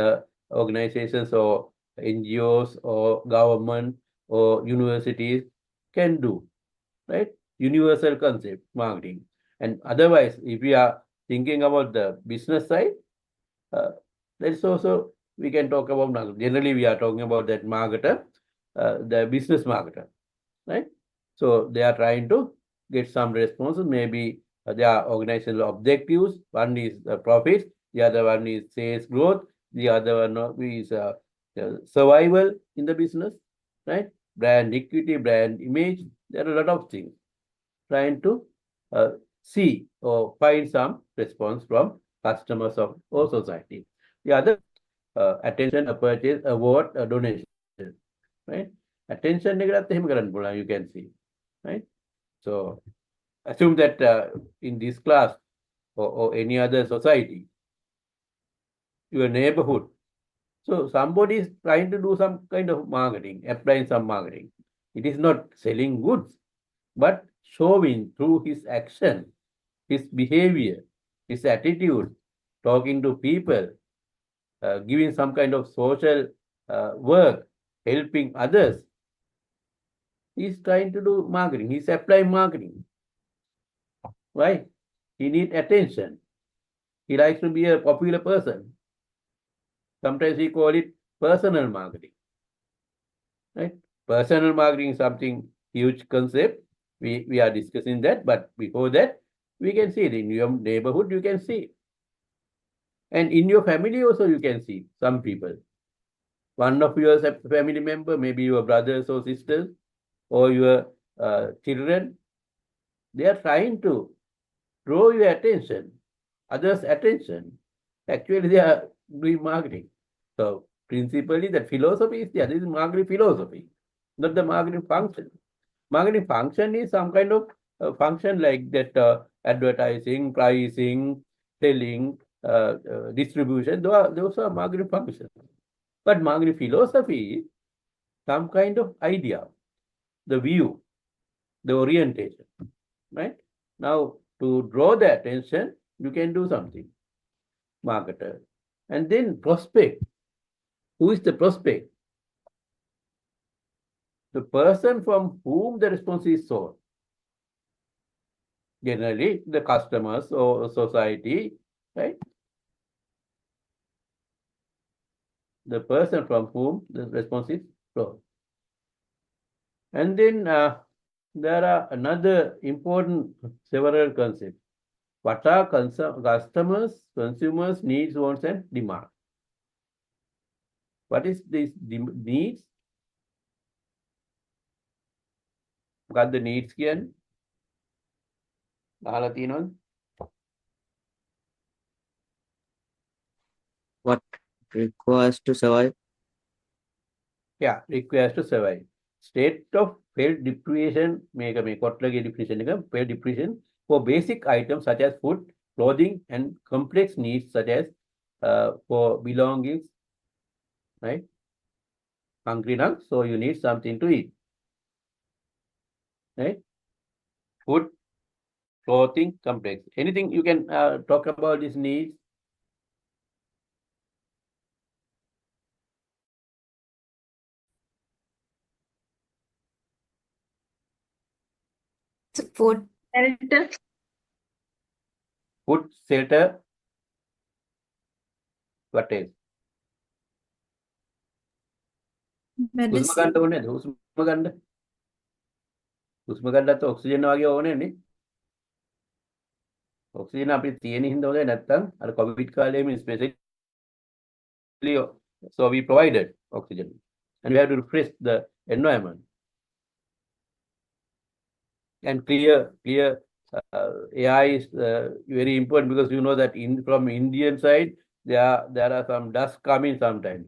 organizations or NGOs or government or universities can do, right? Universal concept marketing. And otherwise, if we are thinking about the business side, that's also we can talk about marketing. Generally, we are talking about that marketer, the business marketer, right? So they are trying to get some responses. Maybe their organizational objectives. One is profits. The other one is sales growth. The other one is survival in the business, right? Brand equity, brand image. There are a lot of things trying to see or find some response from customers of or society. The other attention, a purchase, a vote, a donation, right? Attention you can see, right? So assume that in this class or any other society, your neighborhood, so somebody is trying to do some kind of marketing, applying some marketing. It is not selling goods, but showing through his action, his behavior, his attitude, talking to people, giving some kind of social work, helping others. He's trying to do marketing. He's applying marketing. Why? He needs attention. He likes to be a popular person. Sometimes we call it personal marketing. Right? Personal marketing is something huge concept. We are discussing that, but before that, we can see it in your neighborhood, you can see. And in your family also you can see some people. One of your family member, maybe your brothers or sisters, or your children, they are trying to draw your attention, others' attention. Actually, they are doing marketing. So principally, the philosophy is there. This is marketing philosophy, not the marketing function. Marketing function is some kind of function like that: advertising, pricing, selling, distribution. Those are marketing functions. But marketing philosophy is some kind of idea, the view, the orientation, right? Now, to draw the attention, you can do something, marketer. And then prospect. Who is the prospect? The person from whom the response is sought. Generally, the customers or society, right? The person from whom the response is sought. And then there are another important several concepts. What are customers, consumers' needs, wants, and demand? What is this needs? Got the needs here? What requires to survive? Yeah, requires to survive. State of failed depreciation, make a definition, failed depreciation for basic items such as food, clothing, and complex needs such as for belongings, right? Hungry now, so you need something to eat, right? Food, clothing, complex. Anything you can talk about these needs? Support. Food, shelter, what else? හුස්ම medicine. ගන්න ඕනේ නේද? හුස්ම ගන්නත් oxygen වගේ ඕනේ නේ. Oxygen අපිට තියෙන හින්දා හොඳයි නැත්තම් අර Covid කාලේම especially so we provided oxygen and we have to refresh the environment and clear AI is very important because you know that from Indian side there are some dust coming sometimes.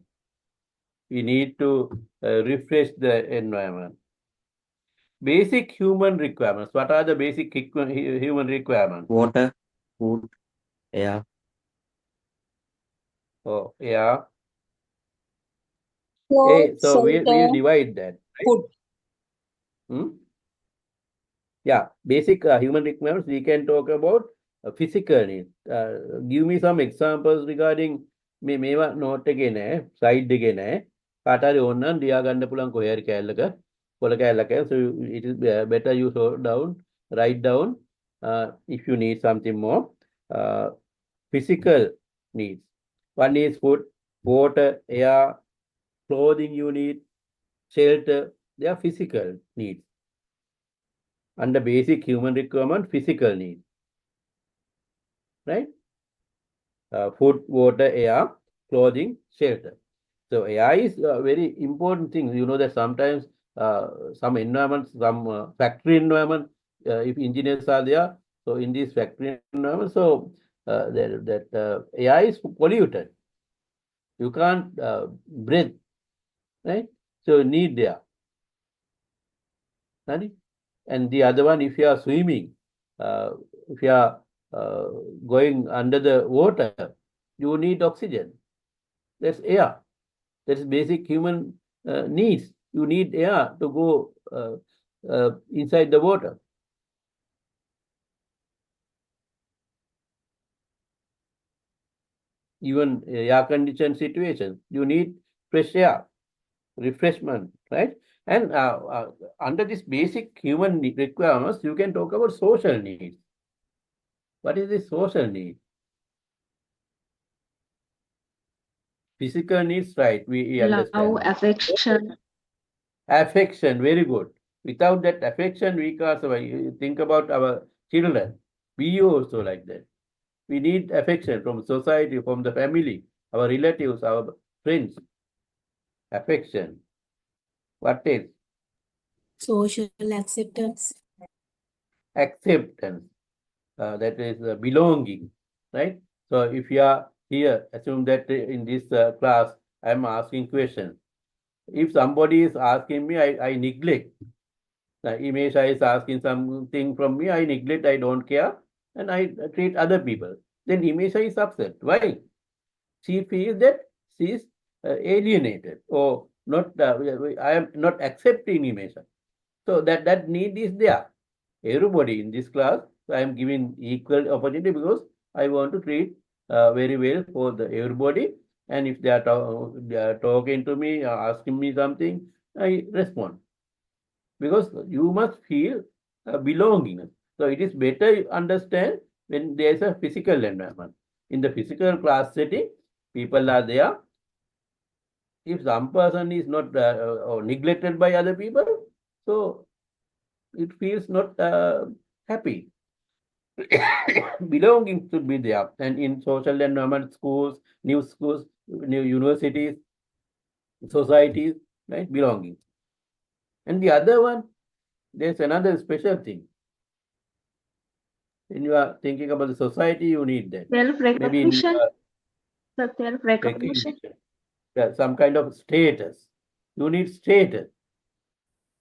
We need to refresh the environment. Basic human requirements. What are the basic human requirements? Water, food, air. Oh, yeah. Clothes, So we'll shelter, divide that. Right? food. Yeah, basic human requirements. We can talk about physical needs. Give me some examples regarding මේවා note එකේ නෑ, slide එකේ නෑ. කාට හරි ඕන නම් ලියා ගන්න පුළුවන් කොහේ හරි කැලලක, පොළ කැලලක. So it is better you write down if you need something more. Physical needs. One is food, water, air, clothing you need, shelter. They are physical needs. Under basic human requirement, physical need, right? Food, water, air, clothing, shelter. So air is a very important thing. You know that sometimes some environments, some factory environment, if engineers are there, so in this factory environment, so that air is polluted. You can't breathe, right? So you need air. Right? And the other one, if you are swimming, if you are going under the water, you need oxygen. That's air. That's basic human needs. You need air to go inside the water. Even air conditioned situations, you need fresh air, refreshment, right? And under this basic human requirements, you can talk about social needs. What is this social need? Physical needs, right? We understand. Love, affection. Affection, very good. Without that affection, we can't survive. You think about our children. We also like that. We need affection from society, from the family, our relatives, our friends. Affection. What is? Social acceptance. Acceptance. That is belonging, right? So if you are here, assume that in this class, I am asking questions. If somebody is asking me, I neglect. Imesha is asking something from me, I neglect, I don't care, and I treat other people. Then Imesha is upset. Why? She feels that she is alienated or not. I am not accepting Imesha. So that need is there. Everybody in this class, I am giving equal opportunity because I want to treat very well for everybody. And if they are talking to me, asking me something, I respond. Because you must feel belonging. So it is better you understand when there is a physical environment. In the physical class setting, people are there. If some person is not or neglected by other people, so it feels not happy. Belonging should be there. And in social environment, schools, new universities, societies, right? Belonging. And the other one, there's another special thing. When you are thinking about the society, you need that. Self-recognition. Maybe Self-recognition. Yeah, some kind of status. You need status,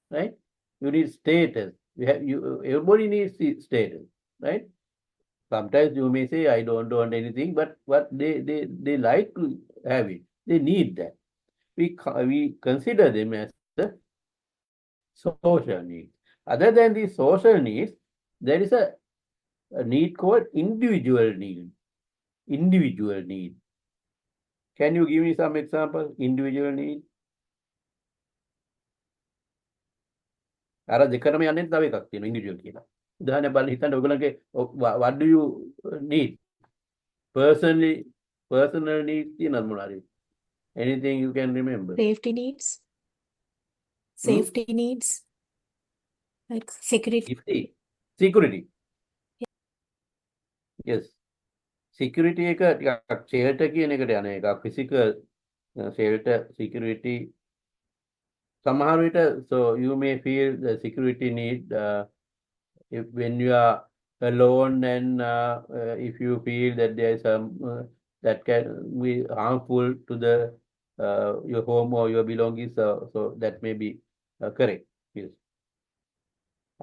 right? You need status. Everybody needs status, right? Sometimes you may say, I don't want anything, but they like to have it. They need that. We consider them as the social needs. Other than these social needs, there is a need called individual need. Individual need. Can you give me some example? Individual need. අර දෙකම යන්නේ තව එකක් තියෙනවා individual කියලා. උදාහරණයක් බලන්න හිතන්න ඔයගොල්ලන්ගේ what do you need? Personal needs තියෙනවද මොනවාරි? Anything you can remember? Safety needs. Safety needs, like security. Safety. Security. Yes. Security එක ටිකක් shelter කියන එකට යන එකක්. Physical shelter security. සමහර විට so you may feel the security need when you are alone and if you feel that there is some that can be harmful to the your home or your belongings, so that may be correct. Yes.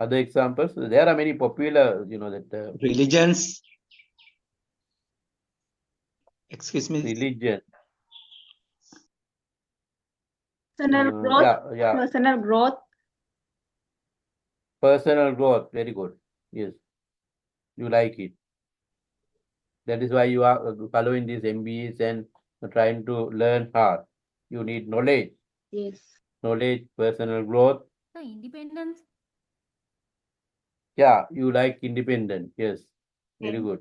Other examples, there are many popular, that Religions. Excuse me. religion. Personal growth. Yeah. Personal growth. Personal growth, very good. Yes, you like it. That is why you are following these MBS and trying to learn hard. You need knowledge. Yes. Knowledge, personal growth. So independence. Yeah, you like independent. Yes, very good.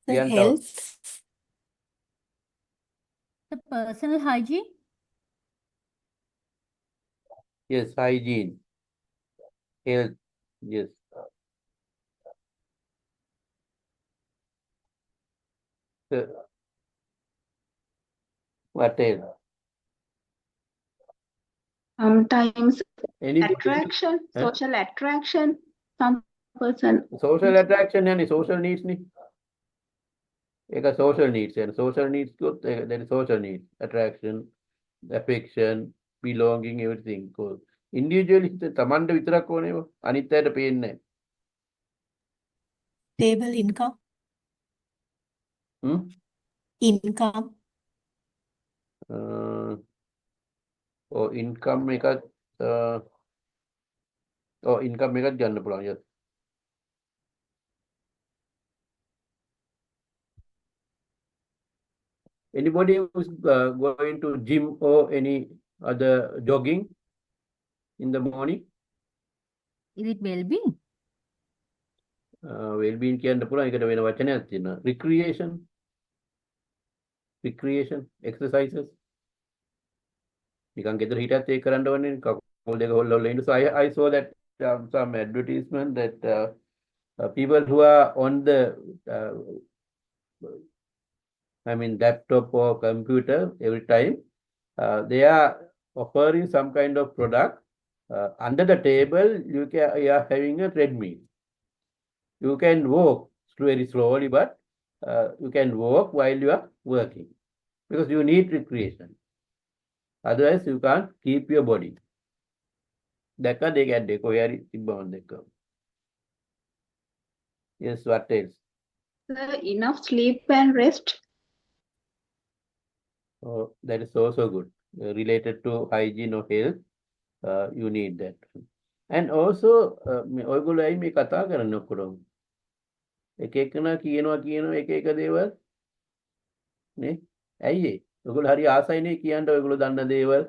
The Priyanka. health. The personal hygiene. Yes, hygiene. Health. Yes. What else? Sometimes Anybody? attraction, Huh? social attraction. Some person. Social attraction and social needs ni. Eka social needs and social needs good. That is social needs. Attraction, affection, belonging, everything. Cool. Individually තමන්ට විතරක් ඕනේ අනිත් අයට පේන්නේ නැහැ. Stable income. Income. income එකත් income එකත් ගන්න පුළුවන්. Yes. Anybody who's going to gym or any other jogging in the morning? Is it well-being? Well-being කියන්න පුළුවන්. ඒකට වෙන වචනයක් තියෙනවා. Recreation, exercises. නිකන් ගෙදර හිටියත් ඒක කරන්න ඕනේ. කකුල් දෙක හොල්ලලා ඉන්න. So I saw that some advertisement that people who are on the laptop or computer every time, they are offering some kind of product. Under the table, you are having a treadmill. You can walk very slowly, but you can walk while you are working because you need recreation. Otherwise, you can't keep your body. දැක්කද ඒක add එක ඔය හරි තිබ්බම දැක්ක. Yes, what else? Enough sleep and rest. Oh, that is also good. Related to hygiene or health, you need that. And also, ඔයගොල්ලෝ ඇයි මේ කතා කරන්නේ ඔක්කොම? එක එකනා කියනවා එක එක දේවල් නේ? ඇයි ඒ? ඔයගොල්ලෝ හරි ආසයිනේ කියන්න ඔයගොල්ලෝ දන්න දේවල්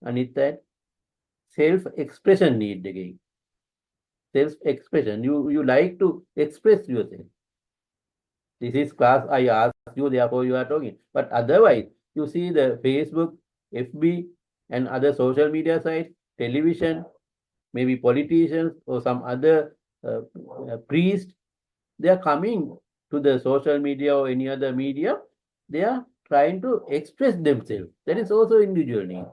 අනිත් අය self expression need again. Self expression. You like to express yourself. This is class I asked you, therefore you are talking. But otherwise, you see the Facebook, FB, and other social media sites, television, maybe politicians or some other priest, they are coming to the social media or any other media. They are trying to express themselves. That is also individual need.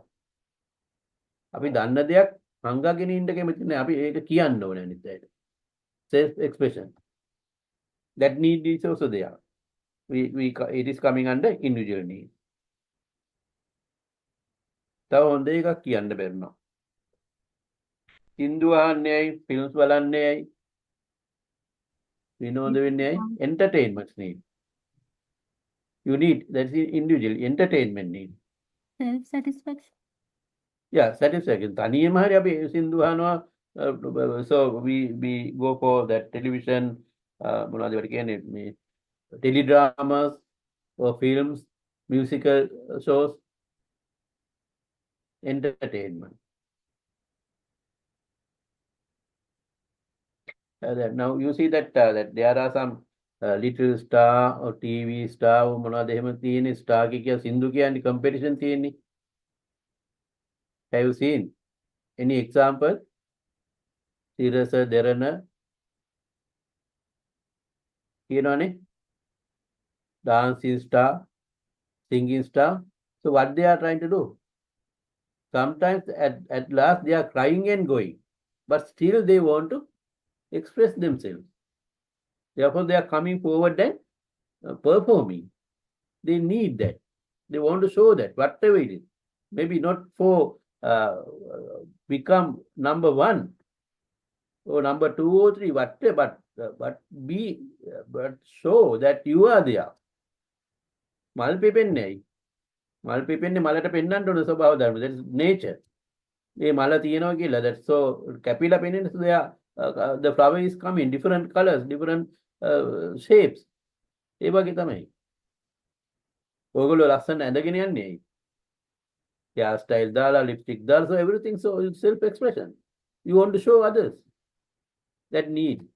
අපි දන්න දෙයක් හංගගෙන ඉන්න කැමති නැහැ. අපි ඒක කියන්න ඕනේ අනිත් අයට. Self expression. That need is also there. It is coming under individual need. තව හොඳ එකක් කියන්න බැරිනවා. සින්දු අහන්නේ ඇයි? ෆිල්ම්ස් බලන්නේ ඇයි? විනෝද වෙන්නේ ඇයි? Entertainment need. You need, that's individual entertainment need. Self-satisfaction. Yeah, satisfaction. තනියම හරි අපි සින්දු අහනවා. So we go for that television, මොනවද ඒවට කියන්නේ මේ teledramas or films, musical shows, entertainment. Now you see that that there are some little star or TV star or මොනවද එහෙම තියෙන star කිය සින්දු කියන්නේ competition තියෙන්නේ. Have you seen any example? Sirasa Derana කියනවනේ dancing star, singing star. So what they are trying to do? Sometimes at last they are crying and going, but still they want to express themselves. Therefore, they are coming forward and performing. They need that. They want to show that, whatever it is. Maybe not for become number one or number 2 or 3, whatever, but show that you are there. මල් පිපෙන්නේ මල් පිපෙන්නේ මලට පෙන්වන්න ඕන ස්වභාව ධර්ම. That is nature. මේ මල තියෙනවා කියලා. That's so කැපිලා පෙනෙන so the flower is coming different colors, different shapes. ඒ වගේ තමයි. ඔයගොල්ලෝ ලස්සන ඇඳගෙන යන්නේ. Hair style දාලා lipstick දාලා so everything so self expression. You want to show others that need,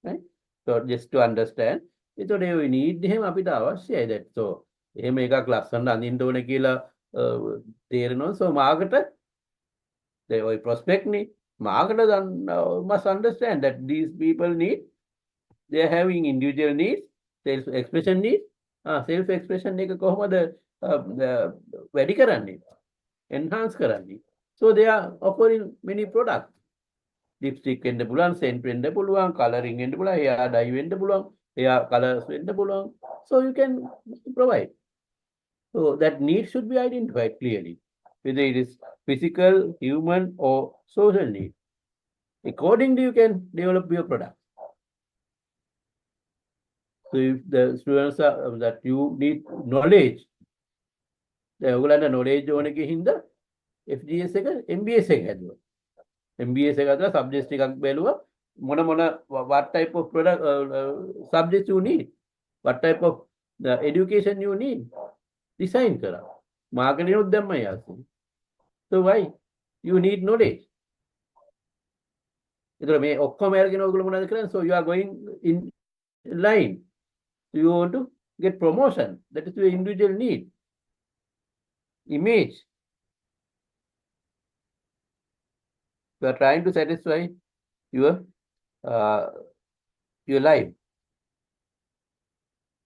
right? So just to understand, ඒතකොට ඒ need එහෙම අපිට අවශ්‍යයි that. So එහෙම එකක් ලස්සන අඳින්න ඕනේ කියලා තේරෙනවා. So මාකට ඔය prospect නේ මාකට must understand that these people need, they are having individual needs, self expression needs. Self expression එක කොහොමද වැඩි කරන්නේ, enhance කරන්නේ? So they are offering many products. Lipstick වෙන්න පුළුවන්, scent වෙන්න පුළුවන්, coloring වෙන්න පුළුවන්, hair dye වෙන්න පුළුවන්, hair colors වෙන්න පුළුවන්. So you can provide. So that need should be identified clearly, whether it is physical, human, or social need. Accordingly, you can develop your product. So if the students are that you need knowledge, the ඔයගොල්ලන්ට knowledge ඕන එකේ හින්දා FGS එක MBS එක හැදුවා. MBS එක හදලා subjects ටිකක් බැලුවා මොන what type of product subjects you need, what type of the education you need, design කරා. marketing උත් දැම්මයි ආසි. So why you need knowledge? ඒතර මේ ඔක්කොම අරගෙන ඔයගොල්ලෝ මොනවද කරන්නේ? So you are going in line. You want to get promotion. That is your individual need. Image. You are trying to satisfy your life.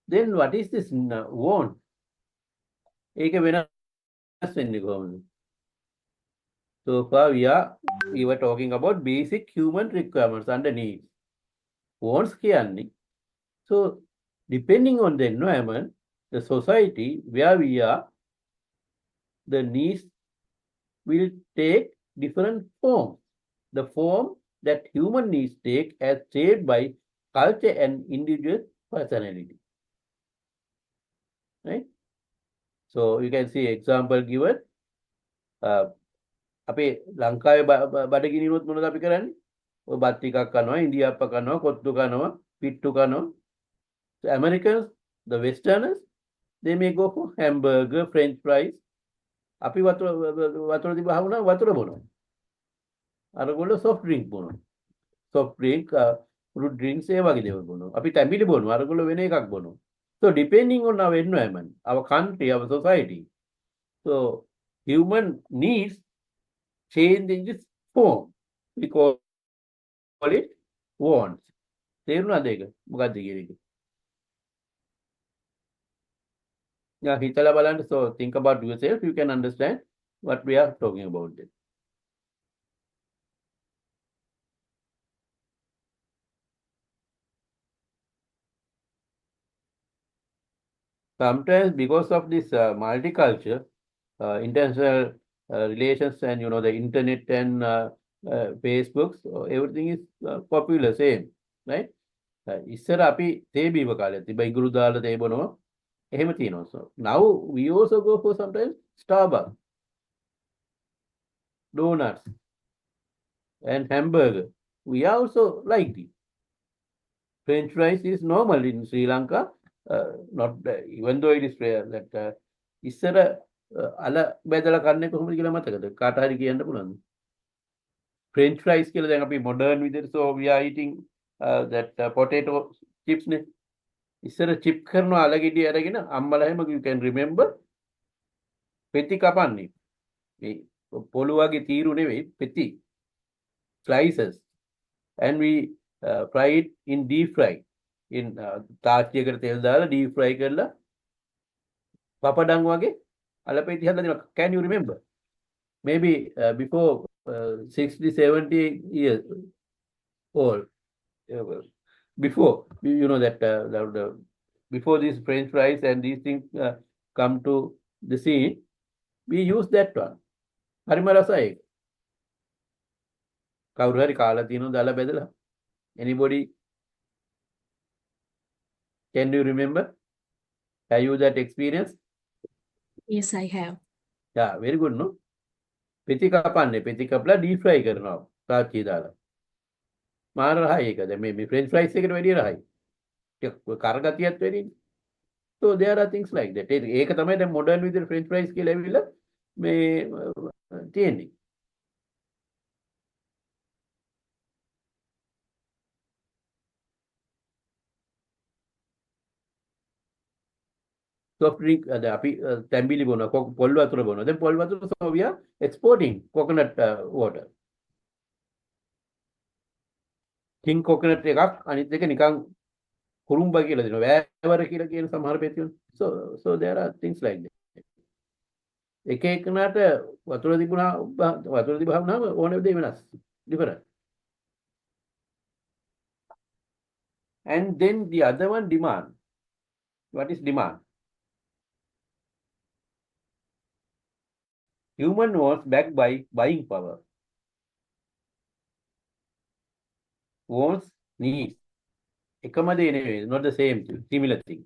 Then what is this want? ඒක වෙනස් වෙන්නේ කොහොමද? So far we were talking about basic human requirements under needs. Wants කියන්නේ. So depending on the environment, the society where we are, the needs will take different forms. The form that human needs take as shaped by culture and individual personality. Right? So you can see example given. අපේ ලංකාවේ බඩගිනිනොත් මොනවද අපි කරන්නේ? ඔය බත් ටිකක් කනවා, ඉන්දියාප්ප කනවා, කොත්තු කනවා, පිට්ටු කනවා. So Americans, the Westerners, they may go for hamburger, French fries. අපි වතුර තිබහම වුණා වතුර බොනවා. අරගොල්ලෝ soft drink බොනවා. Soft drink, fruit drinks ඒ වගේ දේවල් බොනවා. අපි තැඹිලි බොනවා. අරගොල්ලෝ වෙන එකක් බොනවා. So depending on our environment, our country, our society, so human needs change in this form. We call it wants. තේරුණාද ඒක? මොකක්ද කියන එක? Yeah, හිතලා බලන්න. So think about yourself. You can understand what we are talking about this. Sometimes because of this multicultural, international relations and the internet and Facebook, so everything is popular, same, right? ඉස්සර අපි තේ බීම කාලේ තිබ්බ ඉඟුරු දාලා තේ බොනවා. එහෙම තියෙනවා. So now we also go for sometimes Starbucks, donuts, and hamburger. We are also like it. French fries is normal in Sri Lanka. Not even though it is rare that ඉස්සර අල බෙදලා කන්නේ කොහොමද කියලා මතකද? කාට හරි කියන්න පුළුවන්ද? French fries කියලා දැන් අපි modern විදිහට so we are eating that potato chips ne. ඉස්සර chip කරනවා අලගෙඩි අරගෙන අම්මලා හැම you can remember පෙති කපන්නේ. මේ පොළු වගේ තීරු නෙවෙයි පෙති slices and we fry it in deep fry in තාච්චියකට තෙල් දාලා deep fry කරලා පපඩම් වගේ අලපෙති හදලා දෙනවා. Can you remember? Maybe before 60 70 years old. Before you know that before these French fries and these things come to the scene, we use that one. හරිම රසයි. කවුරු හරි කාලා තියෙනවද දාලා බෙදලා? Anybody? Can you remember? Have you that experience? Yes, I have. Yeah, very good, no? පෙති කපන්නේ පෙති කපලා deep fry කරනවා තාච්චිය දාලා. මාර රහයි ඒක. දැන් මේ French fries එකට වැඩිය රහයි. කරගතියත් වැඩි. So there are things like that. ඒක තමයි දැන් modern විදිහට French fries කියලා ඇවිල්ලා මේ තියෙන්නේ. soft drink අපි තැඹිලි බොනවා පොල් වතුර බොනවා. දැන් පොල් වතුර so we are exporting coconut water. king coconut එකක් අනිත් එක නිකන් කුරුම්බා කියලා දෙනවා. වෑවර කියලා කියන සමහර පෙති වෙනවා. So there are things like that. එක එකනට වතුර තිබුණාම ඕන දේ වෙනස්. Different. And then the other one, demand. What is demand? Human wants backed by buying power. Wants, needs. එකම දේ නෙවෙයි, not the same thing, similar thing.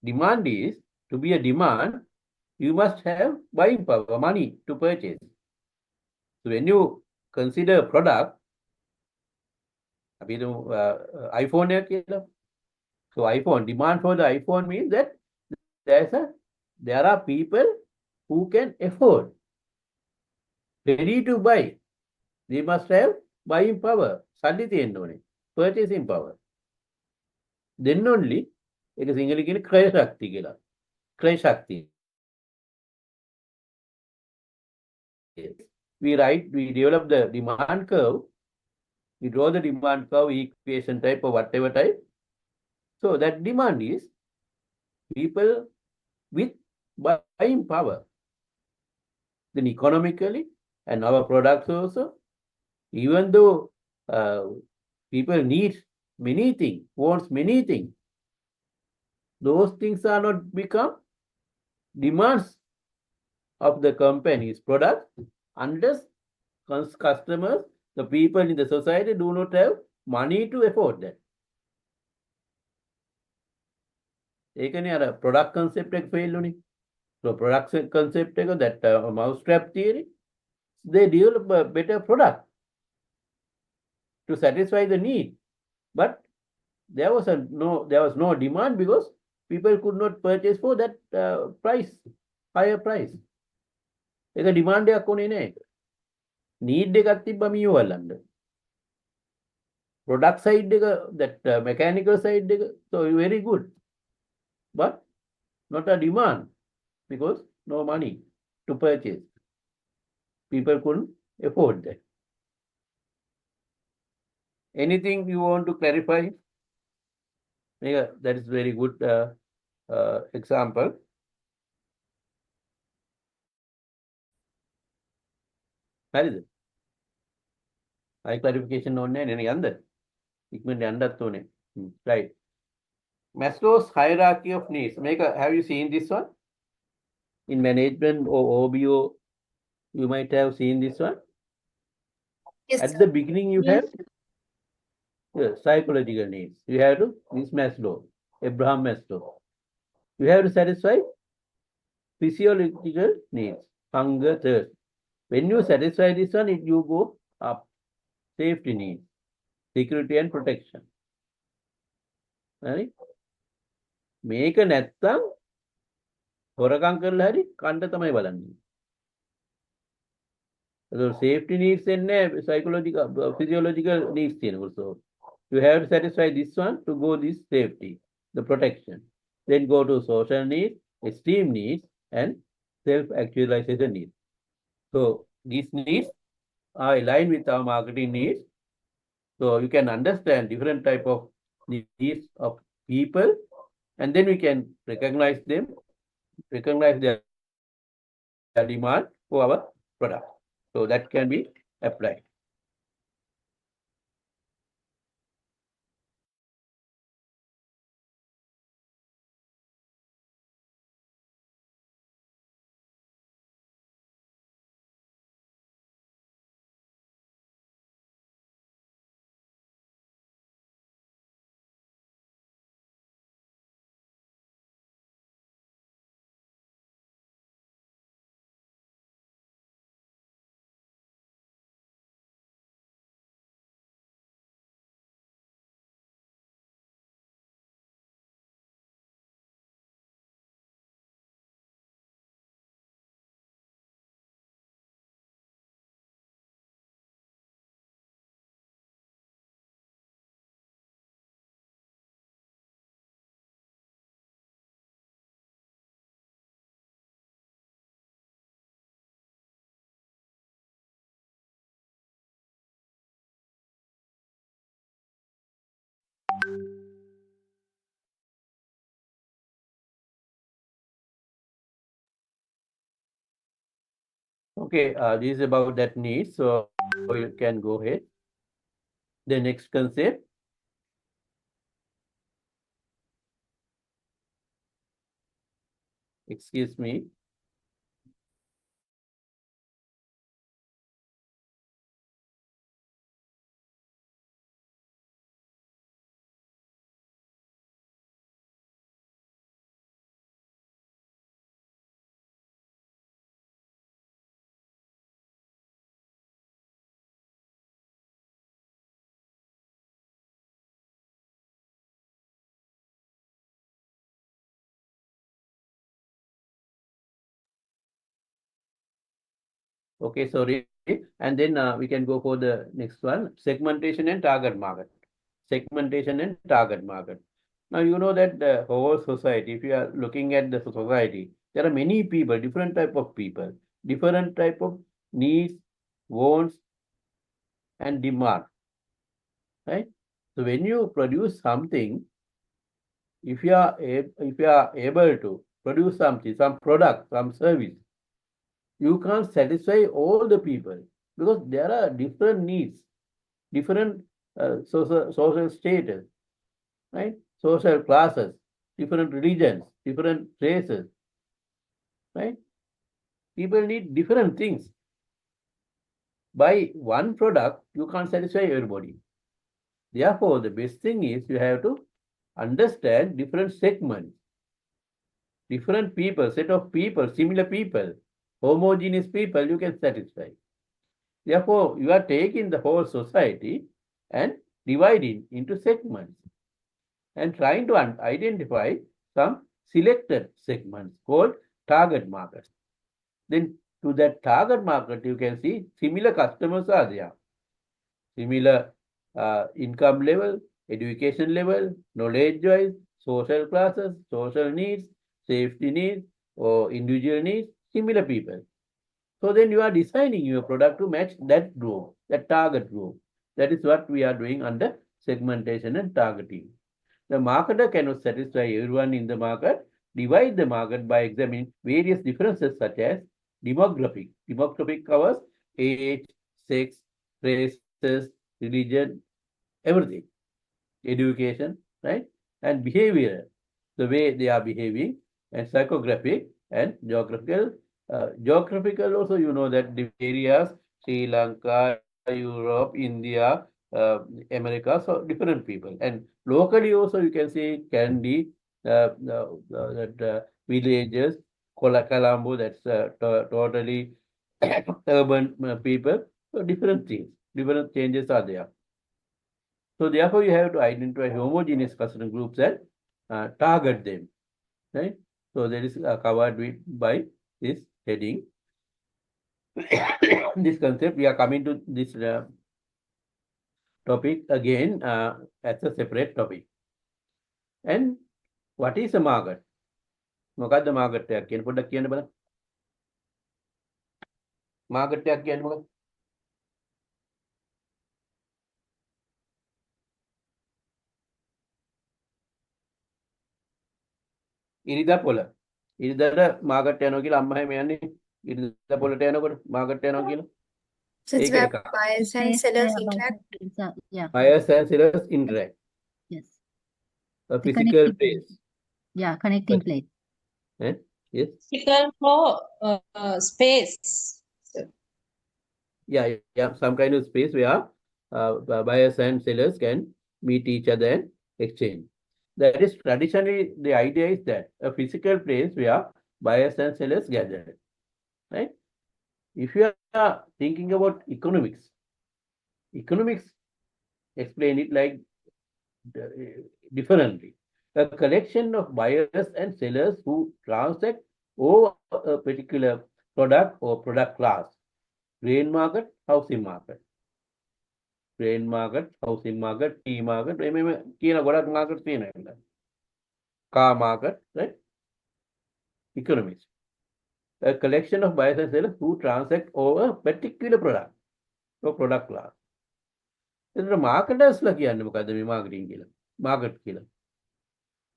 Demand is, to be a demand, you must have buying power, money to purchase. So when you consider a product, අපි iPhone එක කියලා. So iPhone, demand for the iPhone means that there are people who can afford, ready to buy. They must have buying power, සල්ලි තියෙන්න ඕනේ, purchasing power. Then only ඒක සිංහලෙන් කියන්නේ ක්‍රය ශක්තිය කියලා. ක්‍රය ශක්තිය. We develop the demand curve. We draw the demand curve equation type or whatever type. So that demand is people with buying power. Then economically and our products also, even though people need many things, wants many things, those things are not become demands of the company's product unless customers, the people in the society do not have money to afford that. ඒකනේ අර product concept එක fail උනේ. So product concept එක, that mousetrap theory, they develop a better product to satisfy the need. But there was no demand because people could not purchase for that price, higher price. ඒක demand එකක් උනේ නෑ ඒක. Need එකක් තිබ්බ මීවලන්න. Product side එක, that mechanical side එක, so very good. But not a demand because no money to purchase. People couldn't afford that. Anything you want to clarify? Yeah, that is very good example. හරිද? high clarification ඕනේ නේ යන්න. ඉක්මනට යන්නත් ඕනේ. Right. Maslow's hierarchy of needs. Have you seen this one? In management or OBO, you might have seen this one. Yes, At sir. the beginning, you have psychological needs. You have to, this Maslow, Abraham Maslow. You have to satisfy physiological needs, hunger, thirst. When you satisfy this one, you go up. Safety needs, security and protection. Right? මේක නැත්තම් හොරකම් කරලා හරි කන්න තමයි බලන්නේ. So safety needs and psychological, physiological needs තියෙනවා. So You have to satisfy this one to go this safety, the protection. Then go to social needs, esteem needs, and self-actualization needs. So these needs are aligned with our marketing needs. So you can understand different type of needs of people, and then we can recognize them, recognize their demand for our product. So that can be applied. Okay, this is about that need. So you can go ahead. The next concept. Excuse me. Okay, sorry. And then we can go for the next one, segmentation and target market. Segmentation and target market. Now, you know that the whole society, if you are looking at the society, there are many people, different type of people, different type of needs, wants, and demand, right? So when you produce something, if you are able to produce something, some product, some service, you can't satisfy all the people because there are different needs, different social status, right? Social classes, different religions, different races, right? People need different things. By one product, you can't satisfy everybody. Therefore, the best thing is you have to understand different segments, different people, set of people, similar people, homogeneous people you can satisfy. Therefore, you are taking the whole society and dividing into segments and trying to identify some selected segments called target markets. Then to that target market, you can see similar customers are there. Similar income level, education level, knowledge-wise, social classes, social needs, safety needs, or individual needs, similar people. So then you are designing your product to match that group, that target group. That is what we are doing under segmentation and targeting. The marketer cannot satisfy everyone in the market. Divide the market by examining various differences such as demographic. Demographic covers age, sex, races, religion, everything. Education, right? And behavior, the way they are behaving, and psychographic and geographical. Geographical also, you know that the areas, Sri Lanka, Europe, India, America, so different people. And locally also you can see Kandy, villages, Colombo, that's totally urban people. So different things, different changes are there. So therefore, you have to identify homogeneous customer groups and target them, right? So that is covered by this heading. This concept, we are coming to this topic again as a separate topic. And what is a market? මොකද්ද market එකක් කියන පොඩ්ඩක් කියන්න බලන්න. market එකක් කියන්නේ මොකක්ද? ඉරිදා පොළ. ඉරිදාට market යනවා කියලා අම්මා හැම යන්නේ. ඉරිදා පොළට යනකොට market යනවා කියලා. So it's ඒක where එකක්. buyers and Yes, sellers yeah, interact. yeah. Buyers and sellers interact. Yes. A The physical connecting place. Yeah, connecting place. Eh? Yes. Physical for space. So, Yeah, some kind of space where buyers and sellers can meet each other and exchange. That is traditionally the idea is that a physical place where buyers and sellers gather. Right? If you are thinking about economics explain it like differently. A collection of buyers and sellers who transact over a particular product or product class. Grain market, housing market. Grain market, housing market, tea market, කියන ගොඩක් market තියෙනවා. Car market, right? Economics. A collection of buyers and sellers who transact over a particular product or product class. එතකොට marketers ලා කියන්නේ මොකද්ද මේ marketing කියලා? Market කියලා.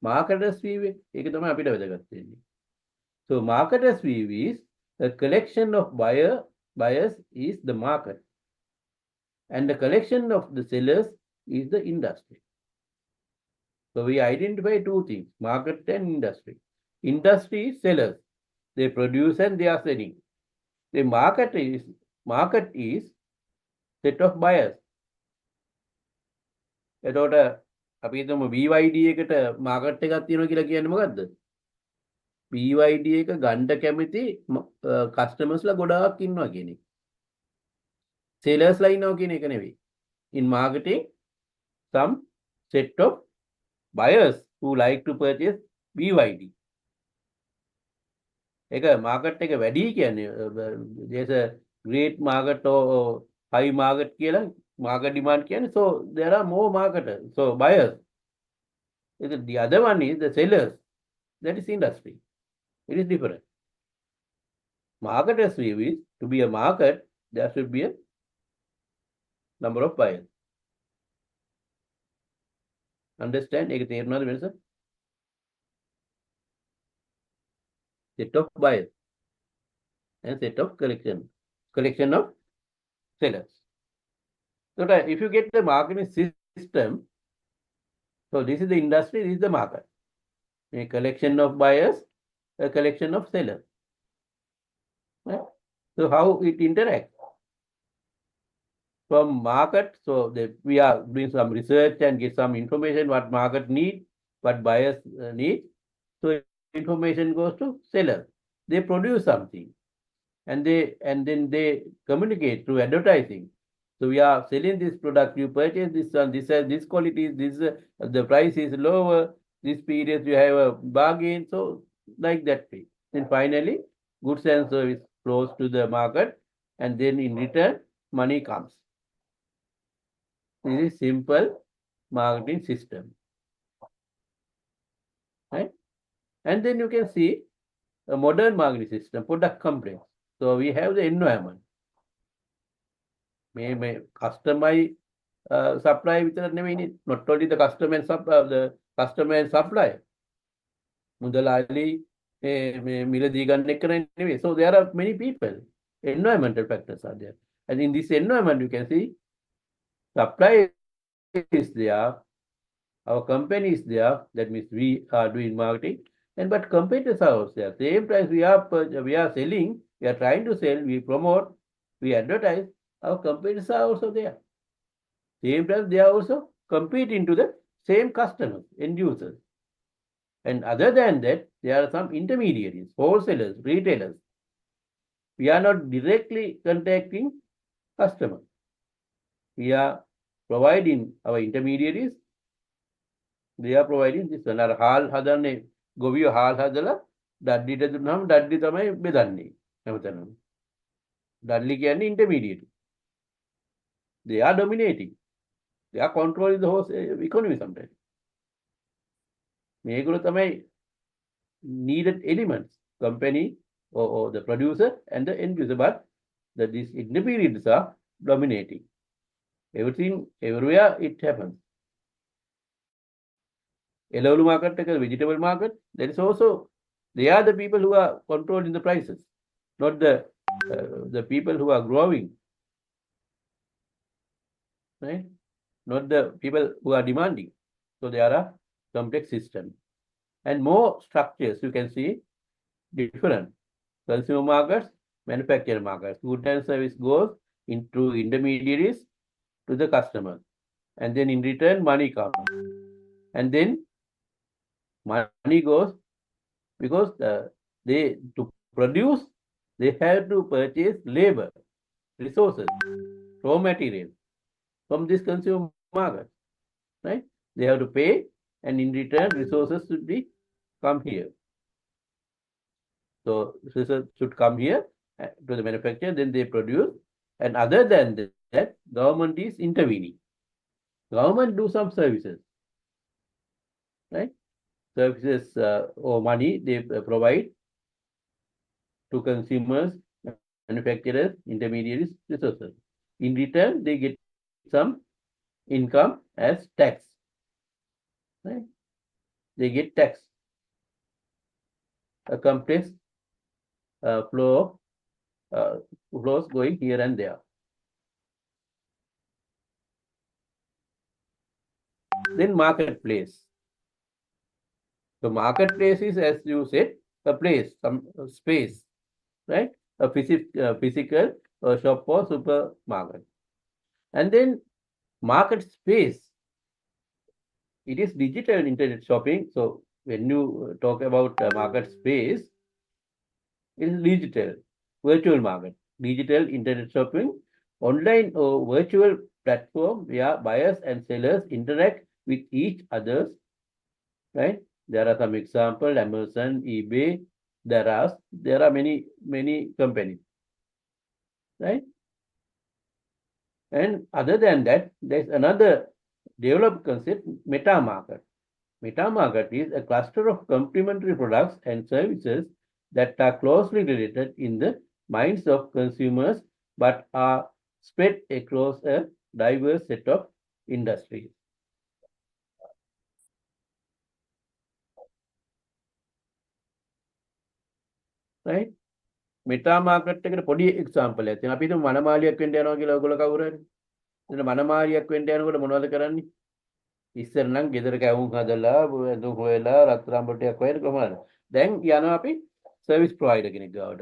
Marketers view ඒක තමයි අපිට වැදගත් වෙන්නේ. So marketers view is a collection of buyers is the market. And the collection of the sellers is the industry. So we identify two things, market and industry. Industry is sellers. They produce and they are selling. The market is set of buyers. එතකොට අපි හිතමු BYD එකට market එකක් තියෙනවා කියලා කියන්නේ මොකද්ද? BYD එක ගන්න කැමති customers ලා ගොඩාක් ඉන්නවා කියන එක. Sellers ලා ඉන්නවා කියන එක නෙවෙයි. In marketing, some set of buyers who like to purchase BYD. ඒක market එක වැඩි කියන්නේ there's a great market or high market කියලා market demand කියන්නේ. So there are more marketers, so buyers. The other one is the sellers. That is industry. It is different. Marketers view is to be a market, there should be a number of buyers. Understand? ඒක තේරුණාද වෙනස? Set of buyers and set of collection of sellers. So that if you get the marketing system, so this is the industry, this is the market. A collection of buyers, a collection of sellers. Right? So how it interacts? From market, so we are doing some research and get some information what market need, what buyers need. So information goes to sellers. They produce something and then they communicate through advertising. So we are selling this product, you purchase this one, this has this quality, this the price is lower, this period you have a bargain, so like that way. Then finally goods and service flows to the market and then in return money comes. This is simple marketing system. Right? And then you can see a modern marketing system, product complex. So we have the environment. May customer supply විතර නෙවෙයි, not only the customer and supply. මුදලාලි මිලදී ගන්න එක නෙවෙයි. So there are many people. Environmental factors are there. And in this environment you can see supply is there, our company is there, that means we are doing marketing, and but competitors are also there. Same price we are selling, we are trying to sell, we promote, we advertise, our competitors are also there. Same price they are also competing to the same customers, end users. And other than that, there are some intermediaries, wholesalers, retailers. We are not directly contacting customers. We are providing our intermediaries. They are providing this one. හාල් හදන්නේ ගොවියෝ හාල් හදලා ඩඩ්ලිට දුන්නාම Dudley තමයි බෙදන්නේ හැමතැනම. Dudley කියන්නේ intermediate. They are dominating. They are controlling the whole economy sometimes. මේගොල්ලෝ තමයි needed elements, company or the producer and the end user, but these intermediaries are dominating. Everything, everywhere it happens. Elolu market, vegetable market, there is also, they are the people who are controlling the prices, not the people who are growing, right? Not the people who are demanding. So there are complex systems and more structures. You can see different consumer markets, manufacturing markets. Goods and service goes into intermediaries to the customer, and then in return money comes, and then money goes because they to produce they have to purchase labor, resources, raw material from this consumer market, right? They have to pay, and in return resources should be come here. So resources should come here to the manufacturer, then they produce, and other than that, government is intervening. Government do some services, right? Services or money they provide to consumers, manufacturers, intermediaries, resources. In return, they get some income as tax, right? They get tax. A complex flows going here and there. Then marketplace. So marketplace is, as you said, a place, some space, right? A physical shop or supermarket. And then market space, it is digital internet shopping. So when you talk about market space, it is digital, virtual market, digital internet shopping, online or virtual platform where buyers and sellers interact with each others, right? There are some examples, Amazon, eBay, there are many companies, right? And other than that, there's another developed concept, meta market. Meta market is a cluster of complementary products and services that are closely related in the minds of consumers but are spread across a diverse set of industries. Right? Meta market එකට පොඩි example එකක් තියෙනවා. අපි හිතමු මනමාලියක් වෙන්න යනවා කියලා ඔයගොල්ලෝ කවුරු හරි. එතන මනමාලියක් වෙන්න යනකොට මොනවද කරන්නේ? ඉස්සර නම් ගෙදර කැවුම් හදලා ඇඳුම් හොයලා රත්තරන් බොටයක් හොයලා කොහමද? දැන් යනවා අපි service provider කෙනෙක් ගාවට.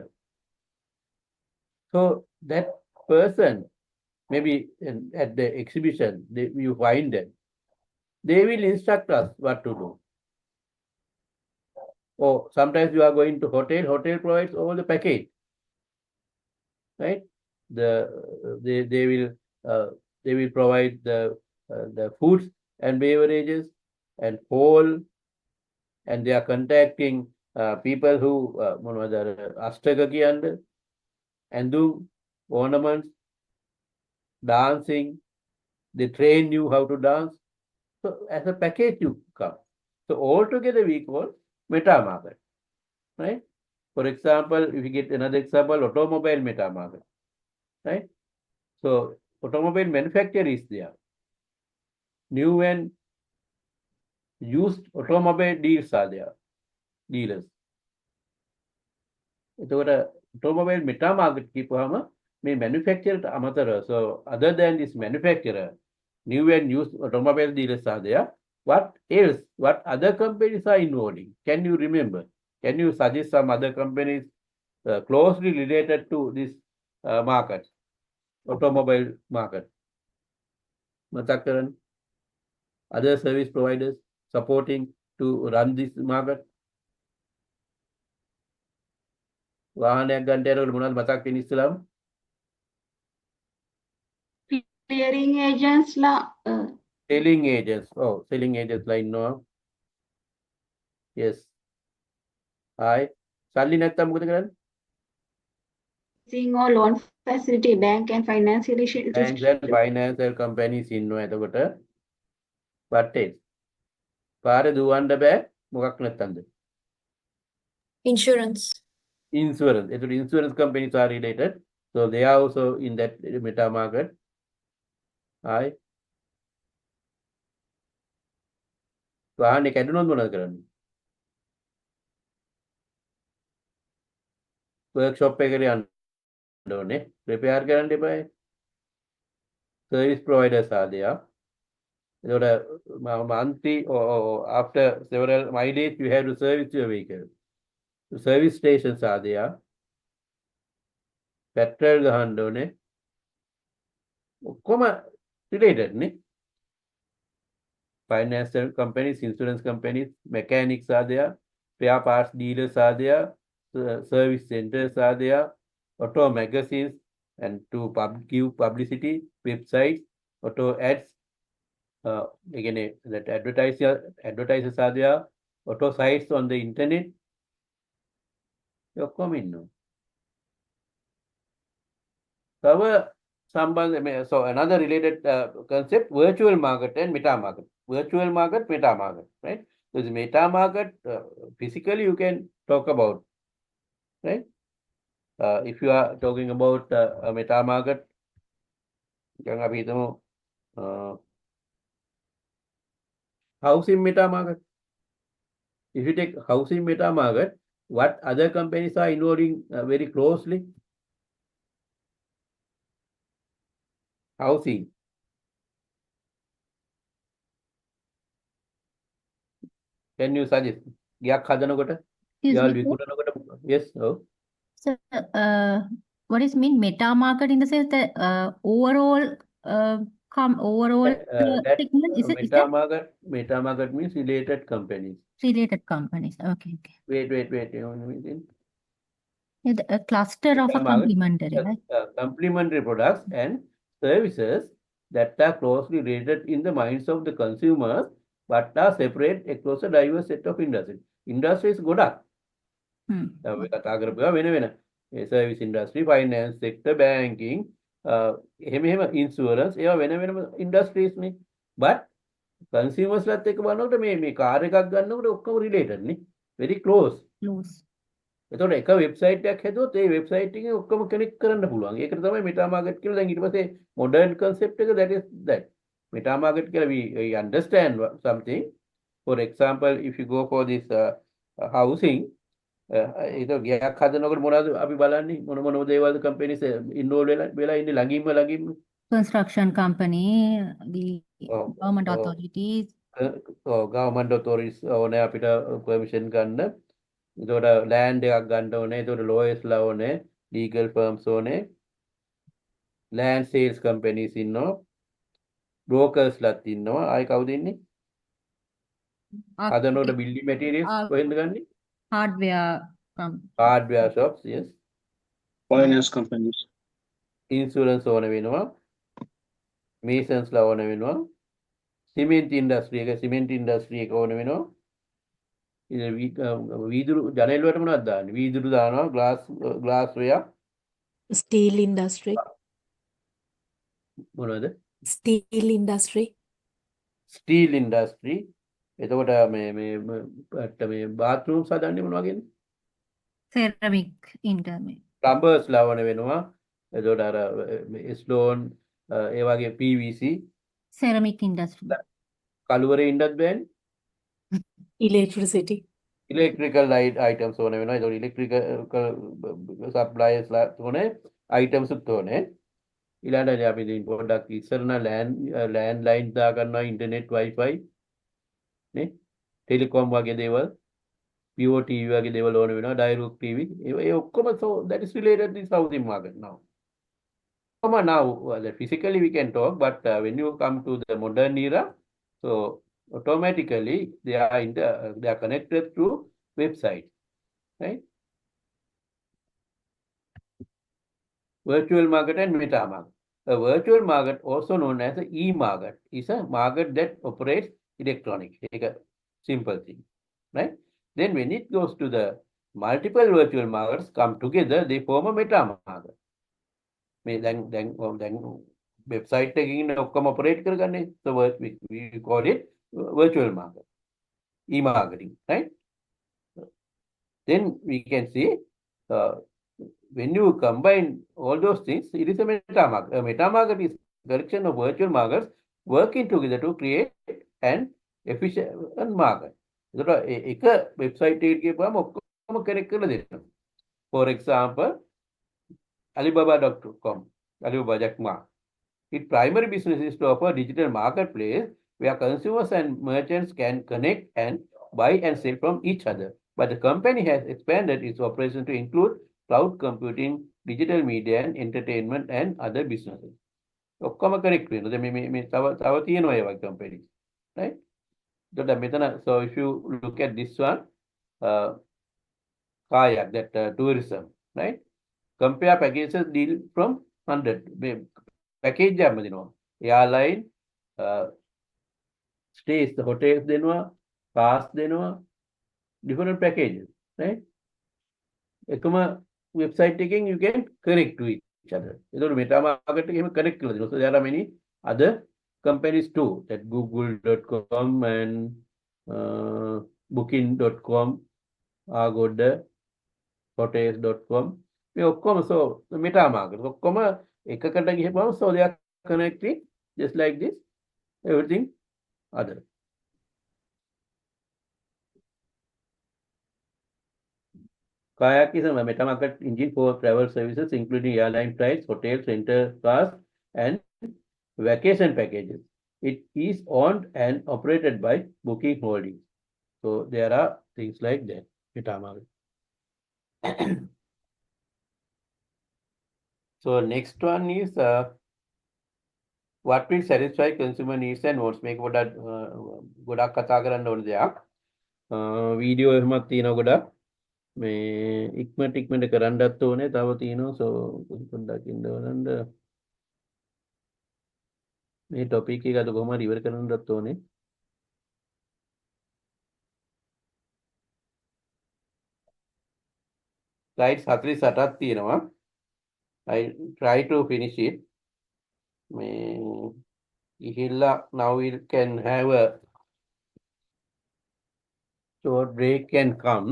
So that person, maybe at the exhibition, you find them. They will instruct us what to do. Or sometimes you are going to hotel provides all the package, right? They will provide the foods and beverages and whole, and they are contacting people who Astaka kiyanda, andum, ornaments, dancing. They train you how to dance. So as a package you come. So altogether we call meta market, right? For example, if you get another example, automobile meta market, right? So automobile manufacturer is there. New and used automobile deals are there, dealers. එතකොට automobile meta market කියපුවාම මේ manufacturer අමතරව, so other than this manufacturer, new and used automobile dealers are there. What else? What other companies are involving? Can you remember? Can you suggest some other companies closely related to this market, automobile market? Matakaran, other service providers supporting to run this market? වාහනයක් ගන්න යනකොට මොනවද මතක් වෙන්නේ ඉස්සලම? Clearing agents la Selling agents. Oh, selling agents line no. Yes. Hi. සල්ලි නැත්තම් මොකද කරන්නේ? leasing or loan facility, bank and financial Banks and institutions. financial companies ඉන්නවා. එතකොට what else? පාර දුවන්න බෑ මොකක් නැත්තන්ද? Insurance. Insurance. එතකොට insurance companies are related. So they are also in that meta market. Hi. වාහනේ කැඩුනොත් මොනවද කරන්නේ? workshop එකට යන්න ඕනේ. repair කරන්න එපායි. Service providers are there. Monthly or after several mileage, you have to service your vehicle. The service stations are there. Petrol ගහන්න ඕනේ. ඔක්කොම related නේ. Financial companies, insurance companies, mechanics are there, spare parts dealers are there, service centers are there, auto magazines and to give publicity, websites, auto ads, again that advertisers are there, auto sites on the internet. ඔක්කොම ඉන්නවා. So another related concept, virtual market and meta market. Virtual market, meta market, right? So the meta market, physically you can talk about, right? If you are talking about a meta market, housing meta market. If you take housing meta market, what other companies are involving very closely? Housing. Can you suggest? ගයක් හදනකොට යාල් විකුණනකොට yes oh. So what is mean meta market in the sense that overall that segment is meta market means related companies. related companies. Okay. Wait. A cluster of a complementary, right? Complementary products and services that are closely related in the minds of the consumers but are separate across a diverse set of industries. Industries ගොඩක්. අපි කතා කරපුවා වෙන service industry, finance sector, banking, එහෙම insurance ඒවා වෙන industries නේ. But consumers ලත් එක්ක බලනකොට මේ කාර් එකක් ගන්නකොට ඔක්කොම related නේ. Very close. එතකොට එක වෙබ්සයිට් එකක් හැදුවොත් ඒ වෙබ්සයිට් එකේ ඔක්කොම කනෙක්ට් කරන්න පුළුවන්. ඒකට තමයි මෙටා මාකට් කියලා. දැන් ඊට පස්සේ modern concept එක that is that. Meta market කියලා we understand something. For example, if you go for this housing, ඒක ගයක් හදනකොට මොනවද අපි බලන්නේ මොන දේවල්ද companies involved වෙලා ඉන්නේ ළඟින්ම Construction company, the government authorities. Government authorities ඕනේ අපිට permission ගන්න. එතකොට land එකක් ගන්න ඕනේ. එතකොට lawyers ලා ඕනේ, legal firms ඕනේ. Land sales companies ඉන්නවා. Brokers ලත් ඉන්නවා. ආයි කවුද ඉන්නේ? හදනකොට building materials කොහෙන්ද ගන්නේ? Hardware shops, yes. Finance companies. Insurance ඕන වෙනවා. Masons ලා ඕන වෙනවා. Cement industry එක ඕන වෙනවා. වීදුරු ජනෙල් වලට මොනවද දාන්නේ? වීදුරු දානවා, glass ware. Steel industry. මොනවද? Steel industry. Steel industry. එතකොට මේ bathrooms හදන්නේ මොන වගේද? Ceramic internet. Plumbers ලා වන වෙනවා. එතකොට අර stone ඒ වගේ PVC. Ceramic industry. කළුවරේ ඉන්නත් බෑනේ. Electricity. Electrical items ඕන වෙනවා. ඒතකොට electrical suppliers ලා ඕනේ, items උත් ඕනේ. ඊළඟට අපි ඉතින් පොඩ්ඩක් ඉස්සරන land line දා ගන්නවා, internet wifi නේ, telecom වගේ දේවල්, Vivo TV වගේ දේවල් ඕන වෙනවා, direct TV ඒ ඔක්කොම so that is related to the housing market now. Now physically we can talk, but when you come to the modern era, so automatically they are connected through websites, right? Virtual market and meta market. A virtual market, also known as an e-market, is a market that operates electronically. Like a simple thing, right? Then when it goes to the multiple virtual markets come together, they form a meta market. Then website taking come operate kargane. So we call it virtual market, e-marketing, right? Then we can see when you combine all those things, it is a meta market. A meta market is a collection of virtual markets working together to create an efficient market. एक website के पास ඔක්කොම connect කරලා දෙනවා. For example, Alibaba.com, Alibaba Jack Ma. Its primary business is to offer digital marketplace where consumers and merchants can connect and buy and sell from each other. But the company has expanded its operation to include cloud computing, digital media and entertainment and other businesses. ඔක්කොම connect වෙනවා. මේ තව තියෙනවා ඒ වගේ companies, right? So if you look at this one, kayak, that tourism, right? Compare packages deal from 100 package එකක් දෙනවා. Airline, stays, the hotels දෙනවා, cars දෙනවා, different packages, right? එකම website එකකින් you can connect to each other. ඒතකොට meta market එකෙම connect කරලා දෙනවා. So there are many other companies too, that google.com and booking.com, agoda, hotels.com. මේ ඔක්කොම so meta market ඔක්කොම එකකට ගිහපුවම so they are connecting just like this, everything other. Kayak is a meta market engine for travel services including airline flights, hotels, rental cars and vacation packages. It is owned and operated by Booking Holdings. So there are things like that, meta market. So next one is what will satisfy consumer needs and wants. මේක පොඩ්ඩක් ගොඩක් කතා කරන්න ඕන දෙයක්. Video එහෙමත් තියෙනවා ගොඩක්. මේ ඉක්මනට කරන්නත් ඕනේ. තව තියෙනවා. So පොඩ්ඩක් ඉන්න ඕනන්ද. මේ ටොපික් එක අද කොහොම හරි ඉවර කරන්නත් ඕනේ. Slides 48ක් තියෙනවා. I try to finish it. Now we can have a short break can come.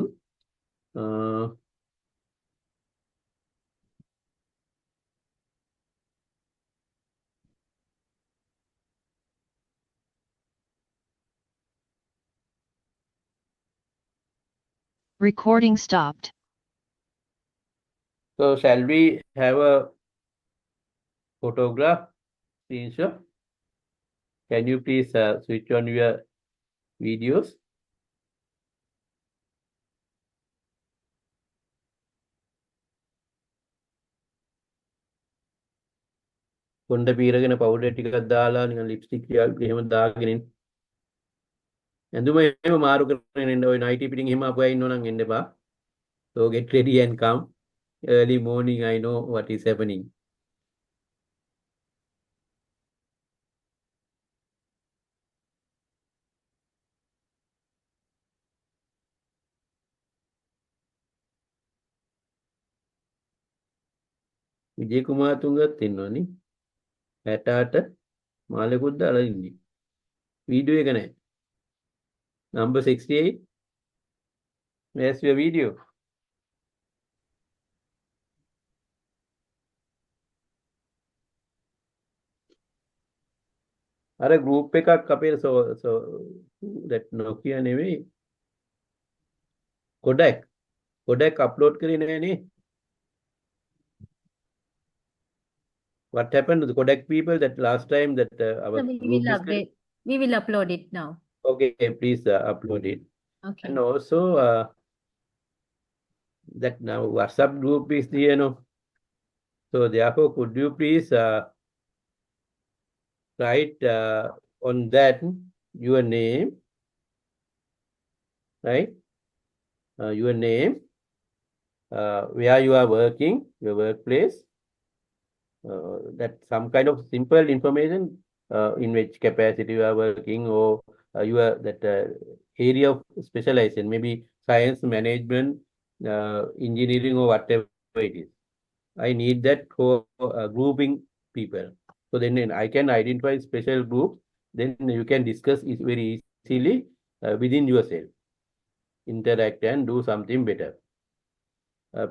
Recording stopped. So shall we have a photograph screenshot? Can you please switch on your videos? කොණ්ඩ පීරගෙන powder ටිකක් දාලා නිකන් lipstick ටිකක් එහෙම දාගෙන ඇඳුම එහෙම මාරු කරගෙන ඉන්න ඔය නයිටි පිටින් එහෙම අපුවා ඉන්නවනම් එන්න එපා. So get ready and come early morning. I know what is happening. Vije කුමාරතුංගත් ඉන්නවනේ. 68 මාළෙකුත් දාලා ඉන්නේ. වීඩියෝ එක නැහැ. Number 68. Where's your video? අර group එකක් අපේ so that Nokia නෙවෙයි. Kodak upload කරේ නෑනේ. What happened to the Kodak people that last time that our So group discussed? we will upload it now. Okay, please upload it. Okay. And also that now WhatsApp group is there, so therefore could you please write on that your name, right? Your name, where you are working, your workplace, that some kind of simple information in which capacity you are working, or your that area of specialization, maybe science management, engineering or whatever it is. I need that for grouping people. So then I can identify special groups. Then you can discuss it very easily within yourself. Interact and do something better.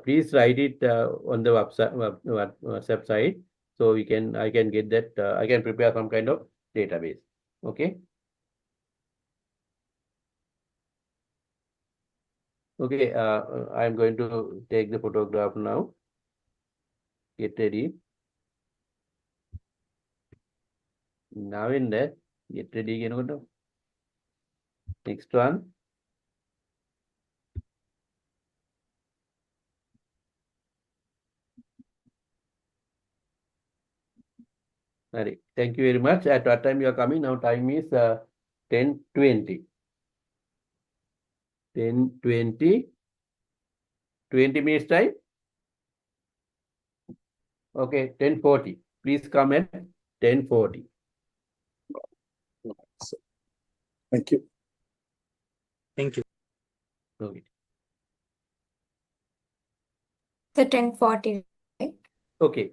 Please write it on the WhatsApp site, so I can get that. I can prepare some kind of database. Okay. Okay. I'm going to take the photograph now. Get ready. Now in there, get ready. Next one. All right. Thank you very much. At what time you are coming? Now time is 10:20. 10:20. 20 minutes time. Okay, 10:40. Please come at 10:40. Thank you. Thank you. Okay. So 10:40, right? Okay.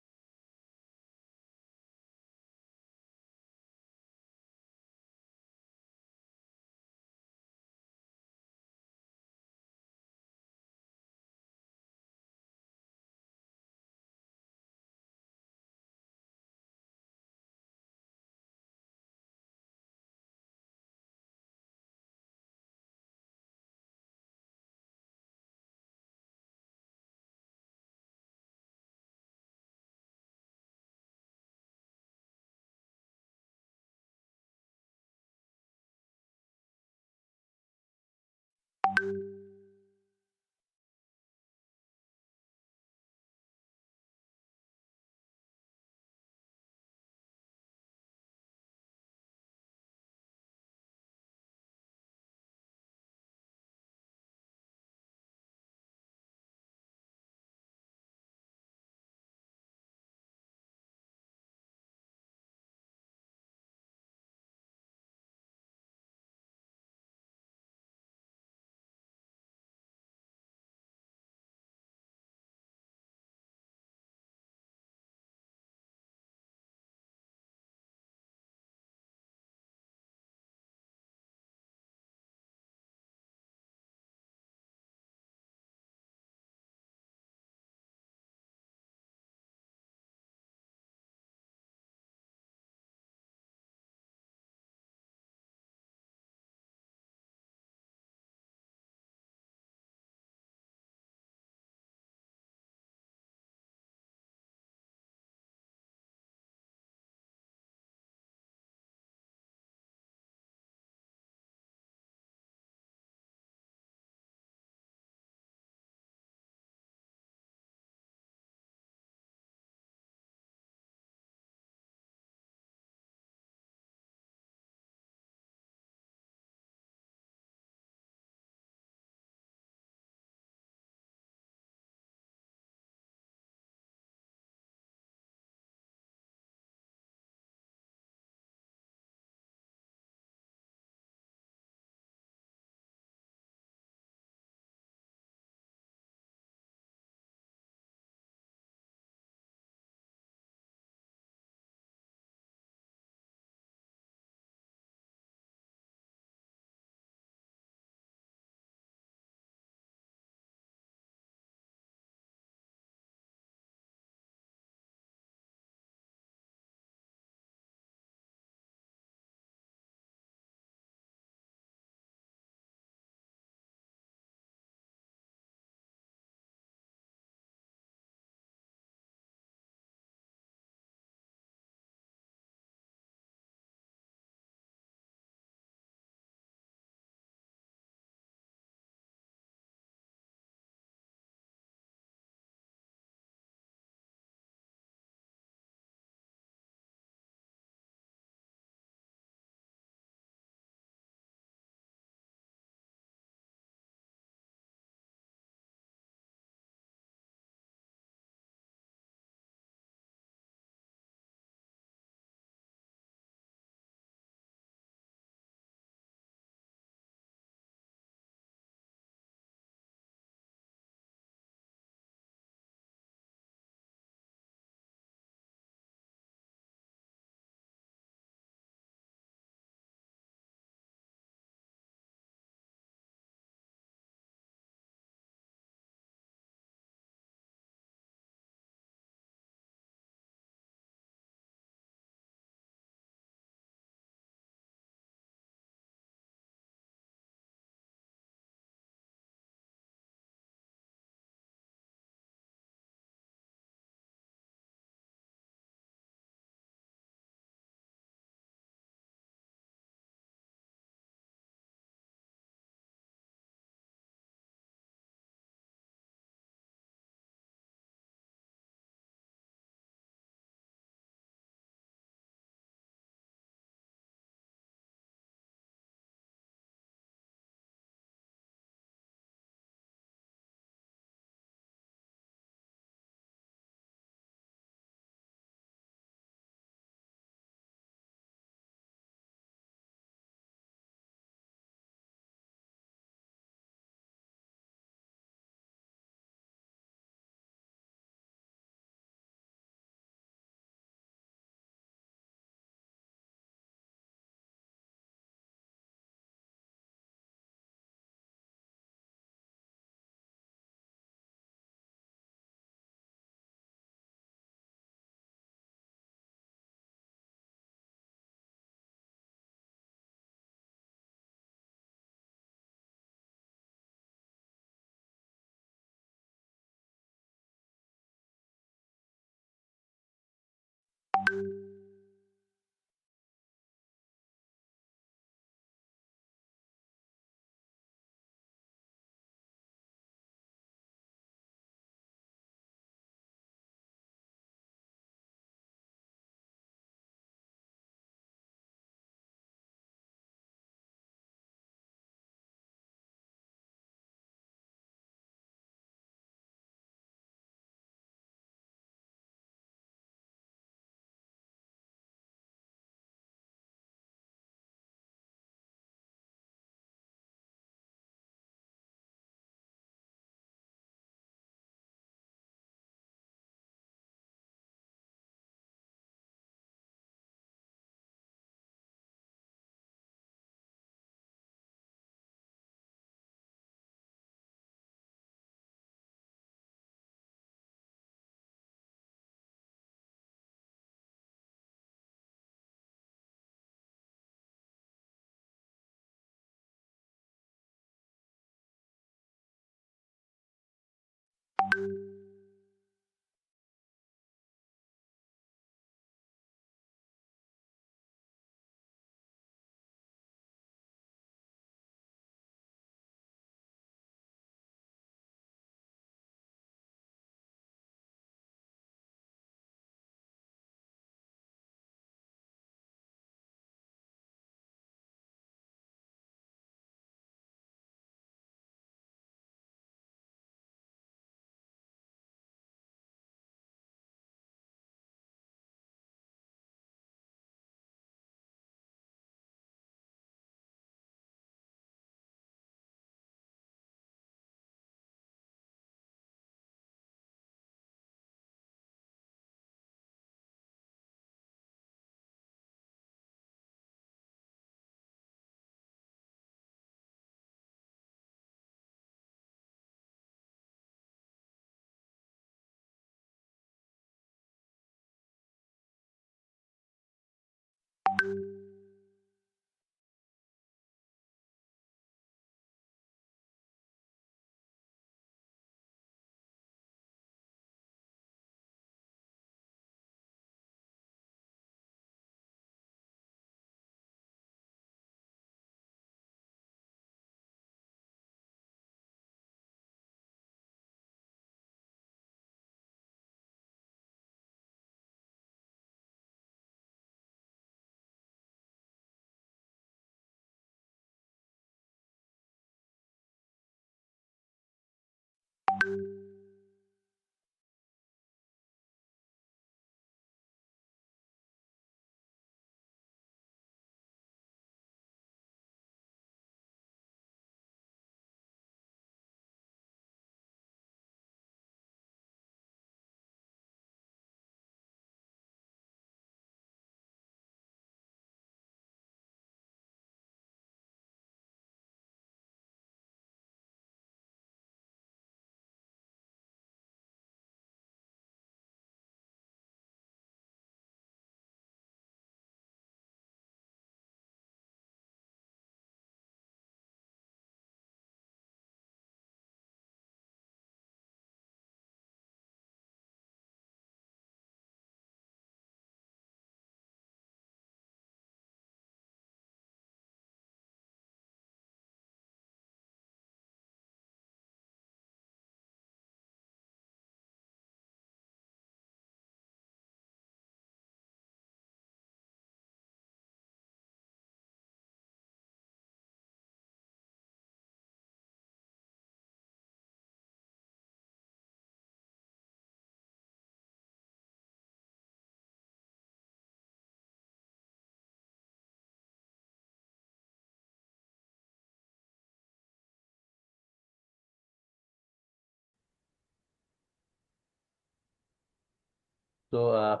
So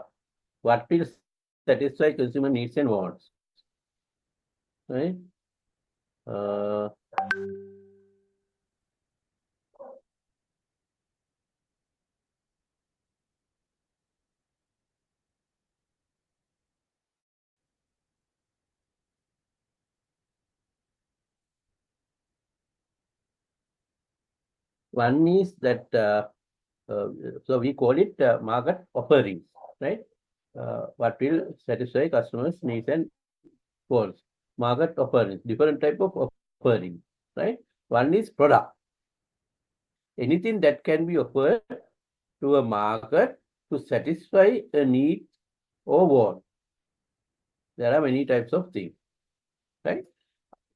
what will satisfy consumer needs and wants? Right? Uh, One is that so we call it market offerings, right? What will satisfy customers' needs and wants? Market offerings, different type of offerings, right? One is product. Anything that can be offered to a market to satisfy a need or want. There are many types of things, right?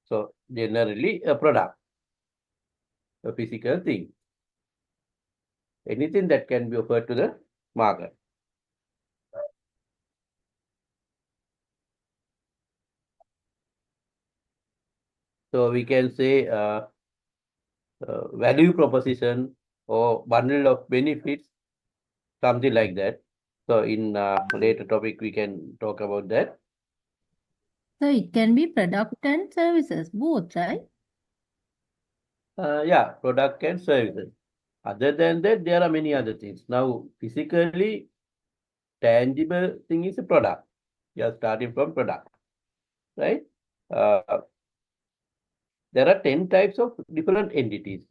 So generally a product, a physical thing. Anything that can be offered to the market. So we can say value proposition or bundle of benefits, something like that. So in later topic, we can talk about that. So it can be product and services, both, right? Yeah, product and services. Other than that, there are many other things. Now, physically tangible thing is a product. We are starting from product, right? There are 10 types of different entities.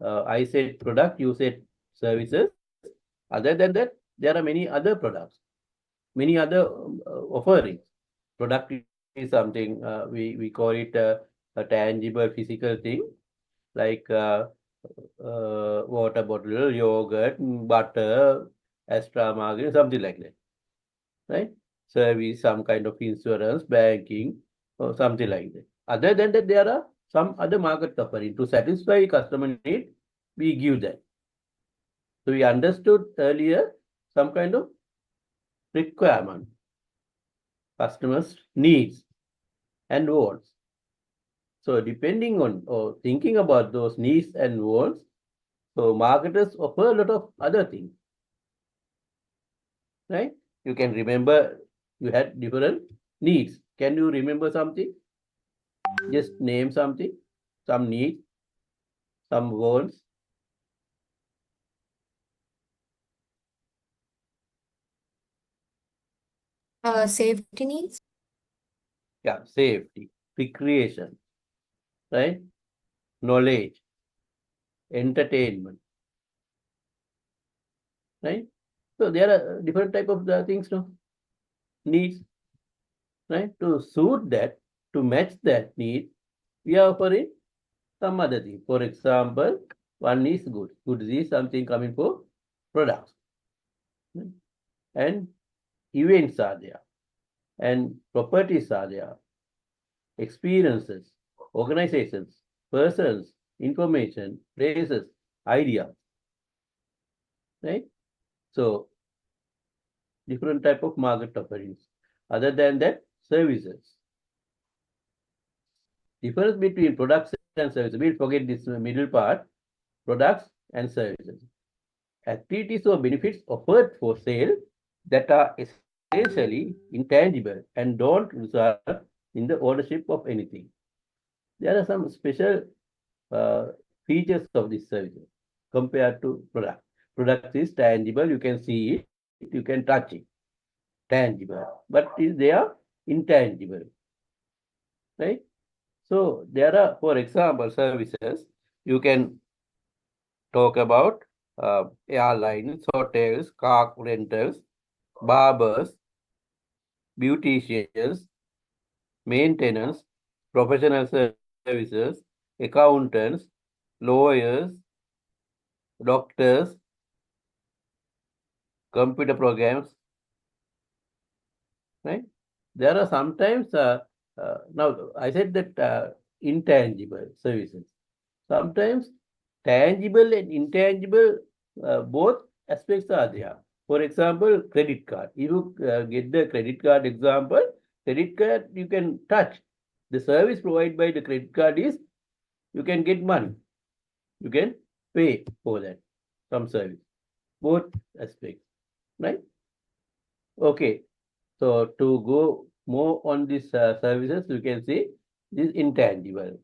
I said product, you said services. Other than that, there are many other products, many other offerings. Product is something we call it a tangible physical thing, like water bottle, yogurt, butter, extra margarine, something like that, right? Service, some kind of insurance, banking, or something like that. Other than that, there are some other market offering to satisfy customer need. We give that. So we understood earlier some kind of requirement, customers' needs and wants. So depending on or thinking about those needs and wants, so marketers offer a lot of other things, right? You can remember you had different needs. Can you remember something? Just name something, some needs, some wants. Safety needs. Yeah, safety, recreation, right? Knowledge, entertainment, right? So there are different type of things, no? Needs, right? To suit that, to match that need, we are offering some other thing. For example, one is goods. Goods is something coming for products. And events are there. And properties are there. Experiences, organizations, persons, information, places, ideas. Right? So different type of market offerings. Other than that, services. Difference between products and services. We'll forget this middle part. Products and services. Activities or benefits offered for sale that are essentially intangible and don't result in the ownership of anything. There are some special features of this service compared to product. Product is tangible, you can see it, you can touch it, tangible, but they are intangible, right? So there are, for example, services, you can talk about airlines, hotels, car rentals, barbers, beauticians, maintenance, professional services, accountants, lawyers, doctors, computer programs, right? There are sometimes, now I said that intangible services. Sometimes tangible and intangible, both aspects are there. For example, credit card. If you get the credit card example, credit card you can touch. The service provided by the credit card is you can get money. You can pay for that, some service. Both aspects, right? Okay, so to go more on these services, you can see this intangible.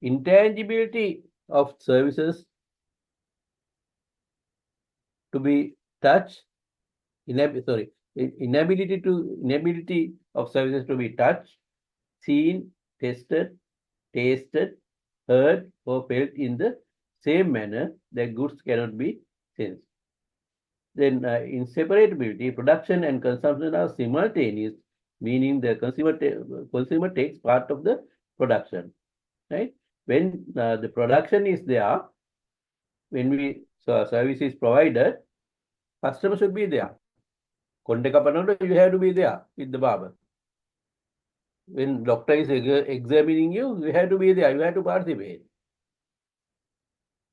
Intangibility of services to be touched, inability of services to be touched, seen, tested, tasted, heard, or felt in the same manner that goods cannot be sensed. Then inseparability, production and consumption are simultaneous, meaning the consumer takes part of the production, right? When the production is there, when service is provided, customer should be there. You have to be there with the barber. When doctor is examining you, you have to be there, you have to participate,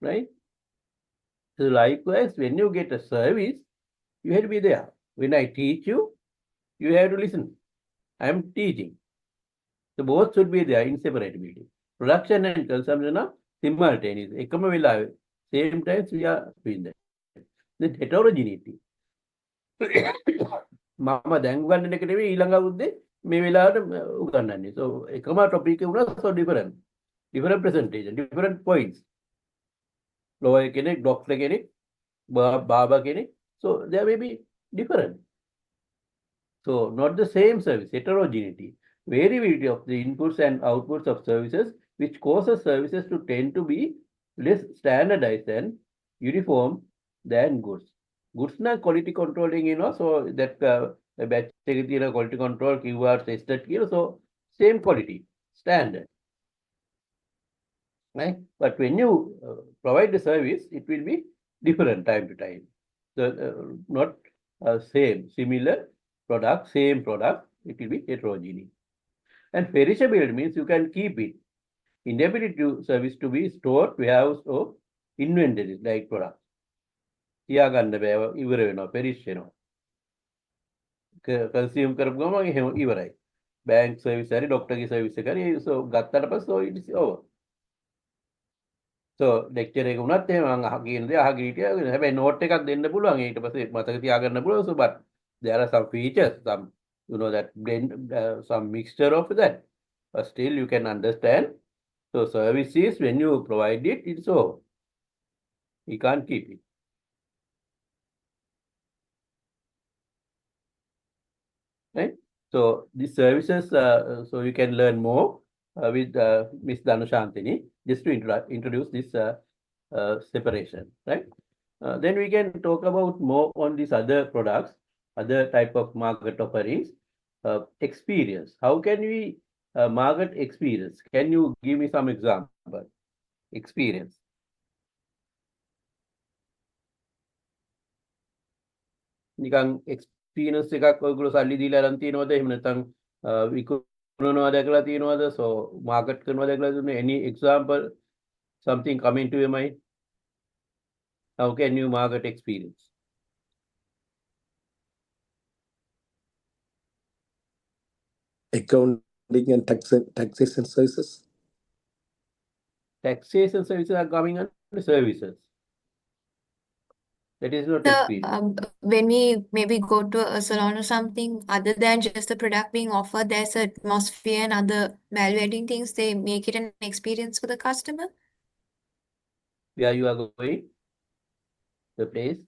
right? So likewise, when you get a service, you have to be there. When I teach you, you have to listen. I am teaching. So both should be there, inseparability. Production and consumption are simultaneous. Same times we are doing that. Then heterogeneity. මම දැන් උගන්නන එක නෙවෙයි ඊළඟ අවුරුද්දේ මේ වෙලාවට උගන්නන්නේ. So එකම topic එක වුණා so different. Different presentation, different points. Lawyer කෙනෙක්, doctor කෙනෙක්, barber කෙනෙක්. So there may be different. So not the same service, heterogeneity. Variability of the inputs and outputs of services, which causes services to tend to be less standardized and uniform than goods. Goods na quality controlling, so that batch quality control keywords tested, so same quality, standard. Right? But when you provide the service, it will be different time to time. So not same, similar product, same product, it will be heterogeneous. And perishability means you can keep it. Inability to service to be stored, warehouse or inventory like products. තියාගන්න බෑ ඉවර වෙනවා පෙරිෂ් වෙනවා consume කරපු ගමන් එහෙම ඉවරයි bank service හරි ડોක්ටර්ගේ සර්විස් එක හරි so ගත්තට පස්සේ so it is over so lecture එක උනත් එහෙම මම අහගෙන දේ අහගෙන හිටියා හැබැයි note එකක් දෙන්න පුළුවන් ඊට පස්සේ මතක තියාගන්න පුළුවන් so but there are some features some that blend some mixture of that but still you can understand so services when you provide it it's over you can't keep it. Right? So these services, so you can learn more with Ms. Dhanushantini, just to introduce this separation, right? Then we can talk about more on these other products, other type of market offerings. Experience. How can we market experience? Can you give me some example? Experience. නිකන් experience එකක් ඔයගොල්ලෝ සල්ලි දීලා අරන් තියනවද එහෙම නැත්නම් විකුණනවා දැකලා තියනවද so market කරනවා දැකලා තියනවද any example something coming to your mind how can you market experience Accounting and taxation services. Taxation services are coming under services. That is not experience. When we maybe go to a salon or something, other than just the product being offered, there's an atmosphere and other value-adding things. They make it an experience for the customer. Where you are going? The place?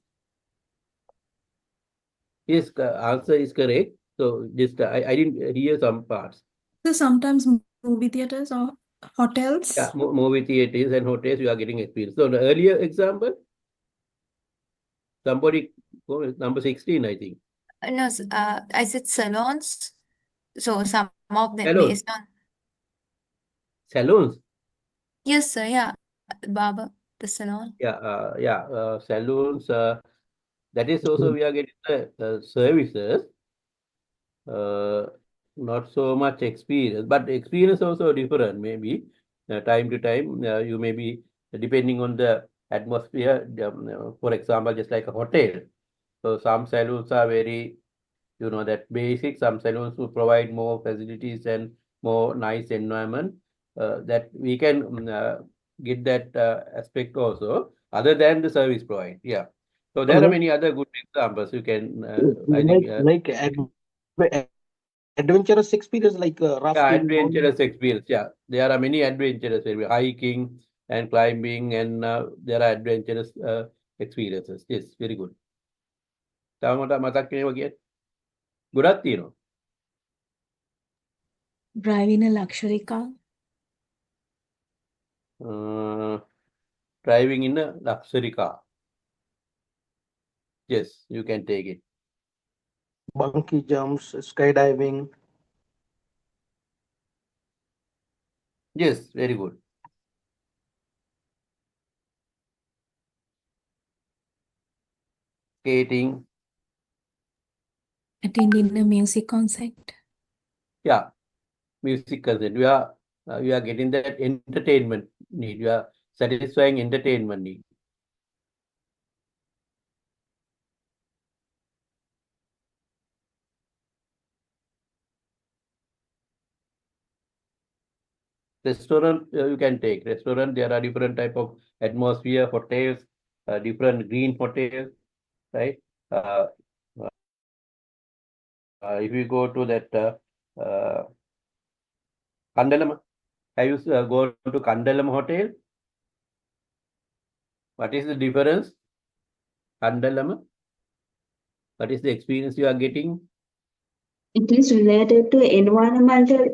Yes, answer is correct. So just I didn't hear some parts. So sometimes movie theaters or hotels. Yeah, movie theaters and hotels you are getting experience. So the earlier example, somebody number 16, I think. No, I said salons. So some of them Salons. based on. Salons. Yes, sir. Yeah, barber, the salon. Yeah, salons. That is also we are getting the services. Not so much experience, but experience also different. Maybe time to time you may be depending on the atmosphere. For example, just like a hotel. So some salons are very, that basic. Some salons will provide more facilities and more nice environment. That we can get that aspect also, other than the service provide. Yeah. So So there are many other good examples you can, I think, adventurous experience like yeah, rafting. adventurous experience. Yeah, there are many adventurous hiking and climbing, and there are adventurous experiences. Yes, very good. තව මට මතක් වෙනවා කියන්නේ ගොඩක් තියෙනවා. Driving a luxury car. Driving in a luxury car. Yes, you can take it. Bungee jumps, skydiving. Yes, very good. Skating. Attending a music concert. Yeah, music concert. You are getting that entertainment need. You are satisfying entertainment need. Restaurant, you can take. Restaurant, there are different type of atmosphere, hotels, different green hotels, right? If you go to that Kandalam, have you gone to Kandalam Hotel? What is the difference? Kandalam, what is the experience you are getting? It is related to environmental.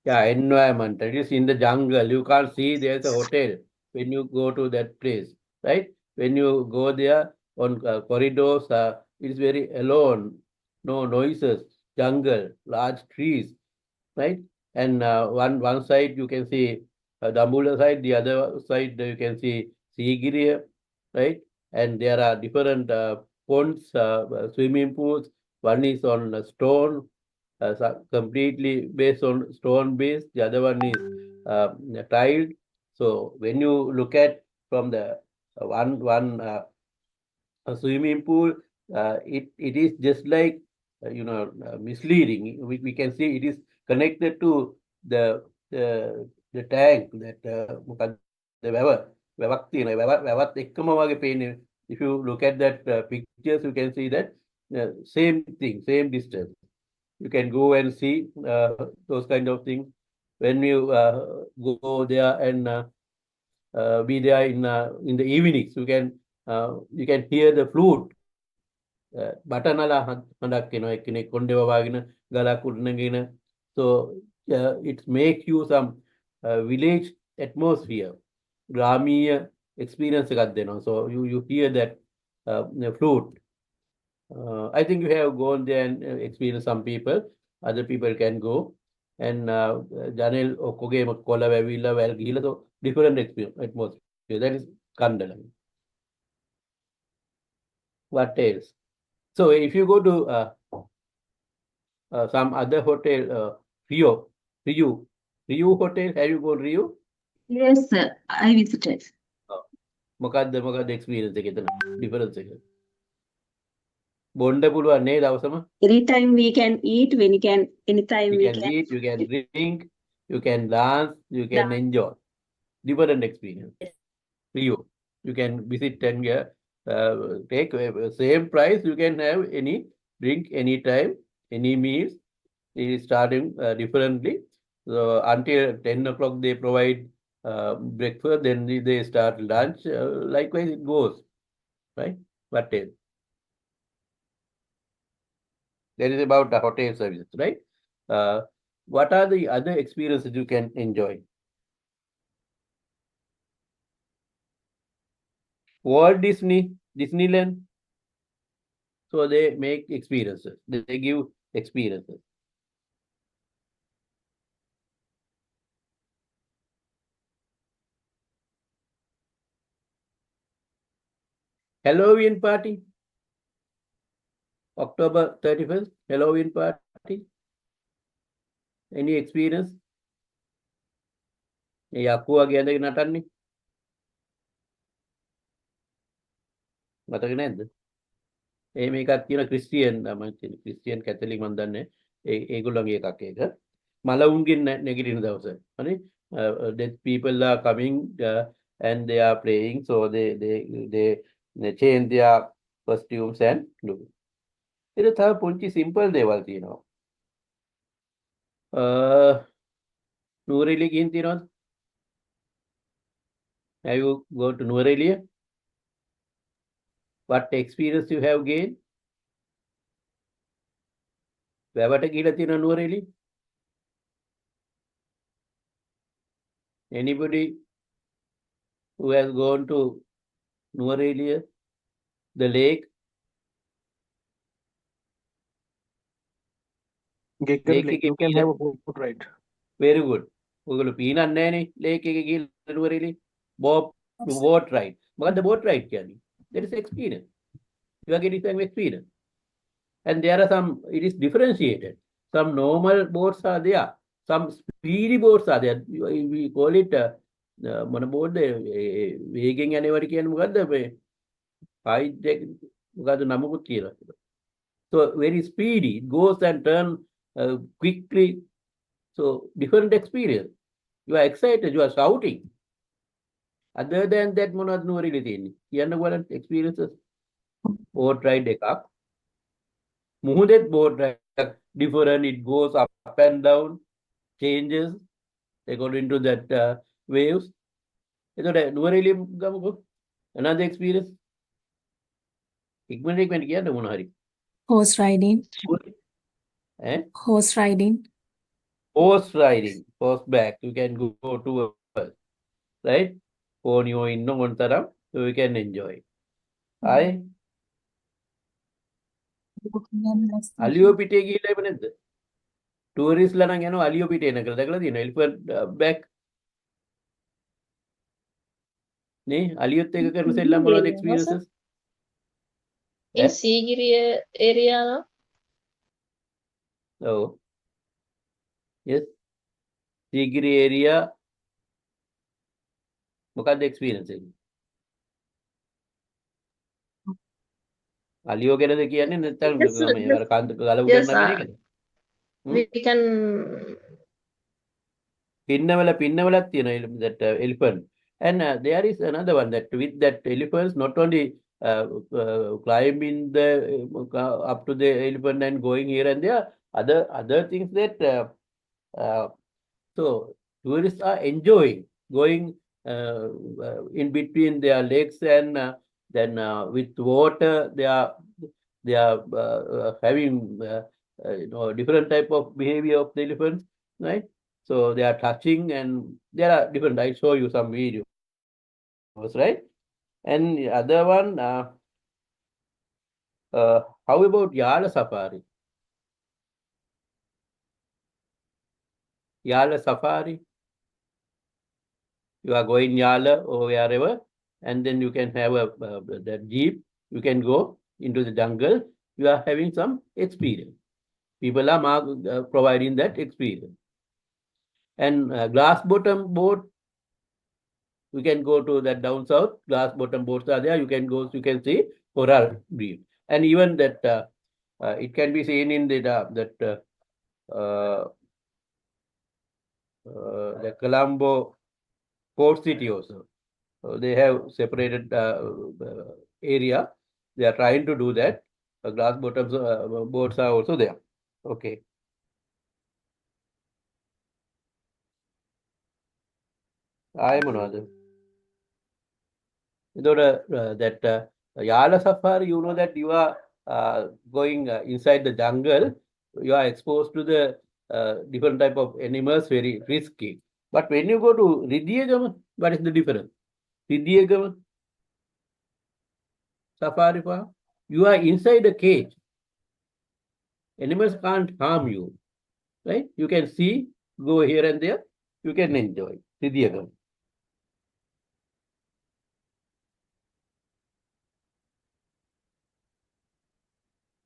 Yeah, environment. It is in the jungle. You can't see there's a hotel when you go to that place, right? When you go there on corridors, it is very alone, no noises, jungle, large trees, right? And one side you can see Dambula side, the other side you can see Sigiriya, right? And there are different ponds, swimming pools. One is on stone, completely based on stone base. The other one is tiled. So when you look at from the one a swimming pool, it is just like misleading. We can see it is connected to the tank that the වැවක් තියෙන වැවත් එක්කම වගේ පේන්නේ. If you look at that pictures, you can see that same thing, same distance. You can go and see those kind of things. When you go there and be there in the evenings, you can hear the flute. බටනලා හඬක් එනවා එක්කෙනෙක් කොණ්ඩේ වවාගෙන ගලක් උඩනගෙන. So it makes you some village atmosphere, ග්‍රාමීය experience එකක් දෙනවා. So you hear that flute. I think you have gone there and experienced some people. Other people can go. And Janel ඔක්කොගේම කොළ වැවිලා වැල් ගිහිලා, so different experience atmosphere. That is Kandalam. What else? So if you go to some other hotel, Rio Hotel, have you gone Rio? Yes, sir. I visited. මොකක්ද experience එක එතන difference එක? බොණ්ඩ පුළුවන් නේද දවසම? Anytime we can eat, anytime You we can eat, you can drink, you can dance, you can enjoy. Different experience. Rio, you can visit and take same price. You can have any drink anytime, any meals. It is starting differently. So until 10 o'clock they provide breakfast, then they start lunch. Likewise it goes, right? But that is about the hotel services, right? What are the other experiences you can enjoy? Walt Disneyland. So they make experiences. They give experiences. Halloween party. October 31st, Halloween party. Any experience? යක්කු වගේ ඇඳගෙන නටන්නේ. මතක නැද්ද? එහෙම එකක් තියෙන Christian Christian Catholic මන් දන්නේ. ඒගොල්ලන්ගේ එකක් ඒක. මලවුන්ගෙන් නැගිටින දවස. හරි? Dead people are coming and they are praying, so they change their costumes and look. It is a punchi simple දේවල් තියෙනවා. නුවරඑළිය ගිහින් තියෙනවද? Have you go to Nuwara Eliya? What experience you have gained? වැවට ගිහිලා තියෙන Nuwara Eliya? Anybody who has gone to Nuwara Eliya, the lake? You can have a boat ride. Very good. ඔයගොල්ලෝ පීනන්නේ නැහනේ lake එකේ ගිහිල්ලා නුවරඑළිය. Boat ride. මොකද්ද boat ride කියන්නේ? That is experience. You are getting some experience. And there are some, it is differentiated. Some normal boats are there. Some speedy boats are there. We call it මොන boat වේගෙන් යනවට කියන්නේ මොකද්ද මේ high deck මොකද්ද නමකුත් කියලා. So very speedy, it goes and turn quickly. So different experience. You are excited, you are shouting. Other than that මොනවද නුවරඑළිය තියෙන්නේ? කියන්න බලන්න experiences. Boat ride එකක්. මුහුදෙත් boat ride different, it goes up and down, changes according to that waves. එතකොට Nuwara Eliya ගමුකෝ. Another experience. ඉක්මනට කියන්න මොන හරි. Horse riding. Eh? Horse riding. Horse riding, horseback, you can go to right? Pony in one taram, so you can enjoy. I අලියෝ පිටේ ගිහිල්ලා ඉව නැද්ද? ටූරිස්ට්ලා නම් යනවා අලියෝ පිටේ නකලා දැකලා තියෙනවා එලිෆන්ට් බෑක් නේ අලියොත් එක කරන සෙල්ලම් මොනවද experiences? In Sigiri area, no? Oh. Yes. Sigiri area. මොකක්ද experience එක? අලියෝ ගැනද කියන්නේ නැත්නම් මේ අර කන්ද ගලව ගන්න අපේ එකද? We can පින්නවලක් තියෙනවා that elephant. And there is another one that with that elephants not only climbing the up to the elephant and going here and there, other things that so tourists are enjoying going in between their legs and then with water they are having different type of behavior of the elephants, right? So they are touching and there are different. I show you some videos, right? And the other one, how about Yala Safari? Yala Safari. You are going Yala or wherever, and then you can have that jeep. You can go into the jungle. You are having some experience. People are providing that experience. And glass bottom boat, you can go to that down south. Glass bottom boats are there. You can go. You can see coral reef, and even that it can be seen in the Colombo port city also. They have separated area. They are trying to do that. Glass bottom boats are also there. Okay. I මොනවද? That Yala Safari, you know that you are going inside the jungle, you are exposed to the different type of animals, very risky. But when you go to Ridiyagama, what is the difference? Ridiyagama Safari Park, you are inside a cage. Animals can't harm you, right? You can see, go here and there, you can enjoy Ridiyagama.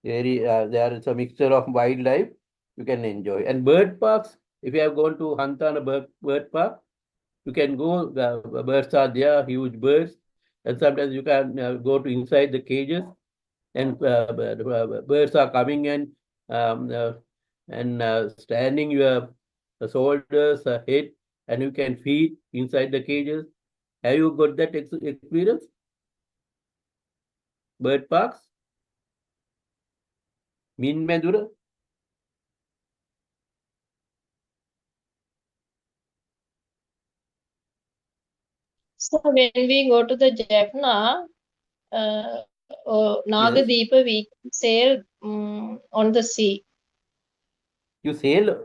There is a mixture of wildlife you can enjoy. And bird parks, if you have gone to Hantana bird park, you can go, the birds are there, huge birds. And sometimes you can go to inside the cages and birds are coming and standing your shoulders, head, and you can feed inside the cages. Have you got that experience? bird parks, Min Medura. So when we go to the Jaffna or Nagadeepa, we sail on the sea. You sail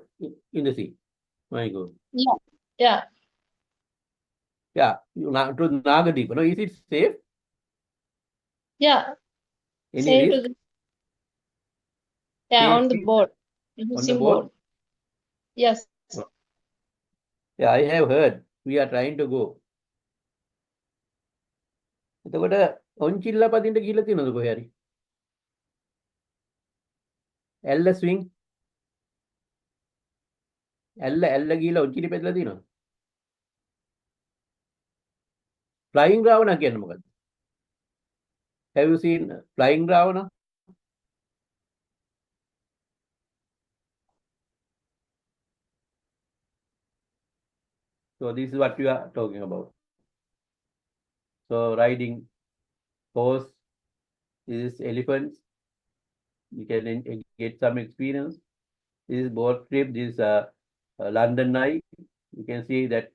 in the sea. My God. Yeah. Yeah. Yeah. To Nagadeepa. No, is it safe? Yeah. Any Sail risk? to the on the Safety boat. on the Using boat? boat. Yes. Yeah, I have heard. We are trying to go. එතකොට ඔන්චිල්ලා පදින්න කියලා තියෙනවද කොහේ හරි? ඇල්ල swing ඇල්ල ගිහලා ඔන්චිලි පැදලා තියෙනවද? Flying Ravana කියන්නේ මොකද්ද? Have you seen Flying Ravana? So this is what we are talking about. So riding horse, this is elephants. You can get some experience. This is boat trip. This is London Eye. You can see that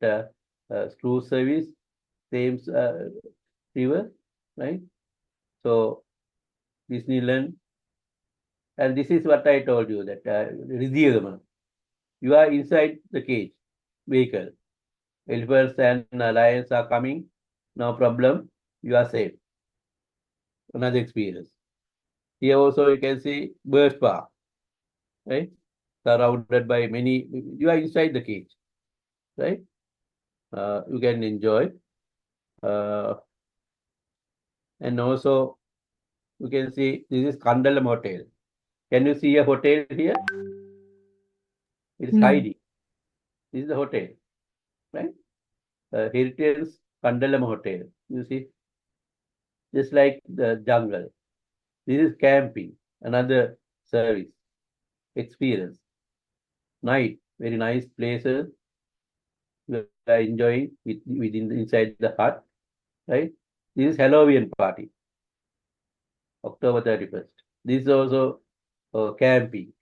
cruise service, Thames River, right? So Disneyland. And this is what I told you that you are inside the cage vehicle. Elephants and lions are coming. No problem. You are safe. Another experience. Here also you can see bird park, right? Surrounded by many. You are inside the cage, right? You can enjoy. And also you can see this is Kandalam Hotel. Can you see a hotel here? It is hiding. This is the hotel, right? Heritage Kandalam Hotel. You see, just like the jungle. This is camping, another service, experience. Night, very nice places. You are enjoying inside the hut, right? This is Halloween party, October 31st. This is also camping,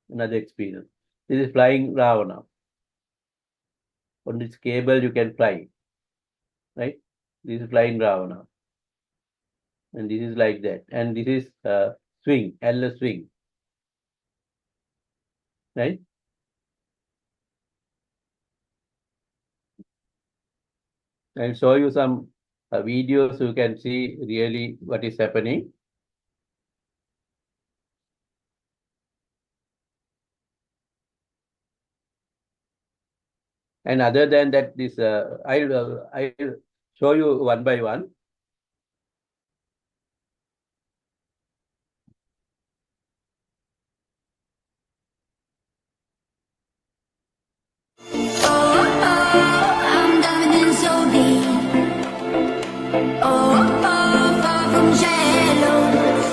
another experience. This is Flying Ravana. On this cable you can fly, right? This is Flying Ravana. And this is like that. And this is swing, endless swing, right? I'll show you some videos so you can see really what is happening. And other than that, this I'll show you one by one. I'm diving in so deep. Far from shallows.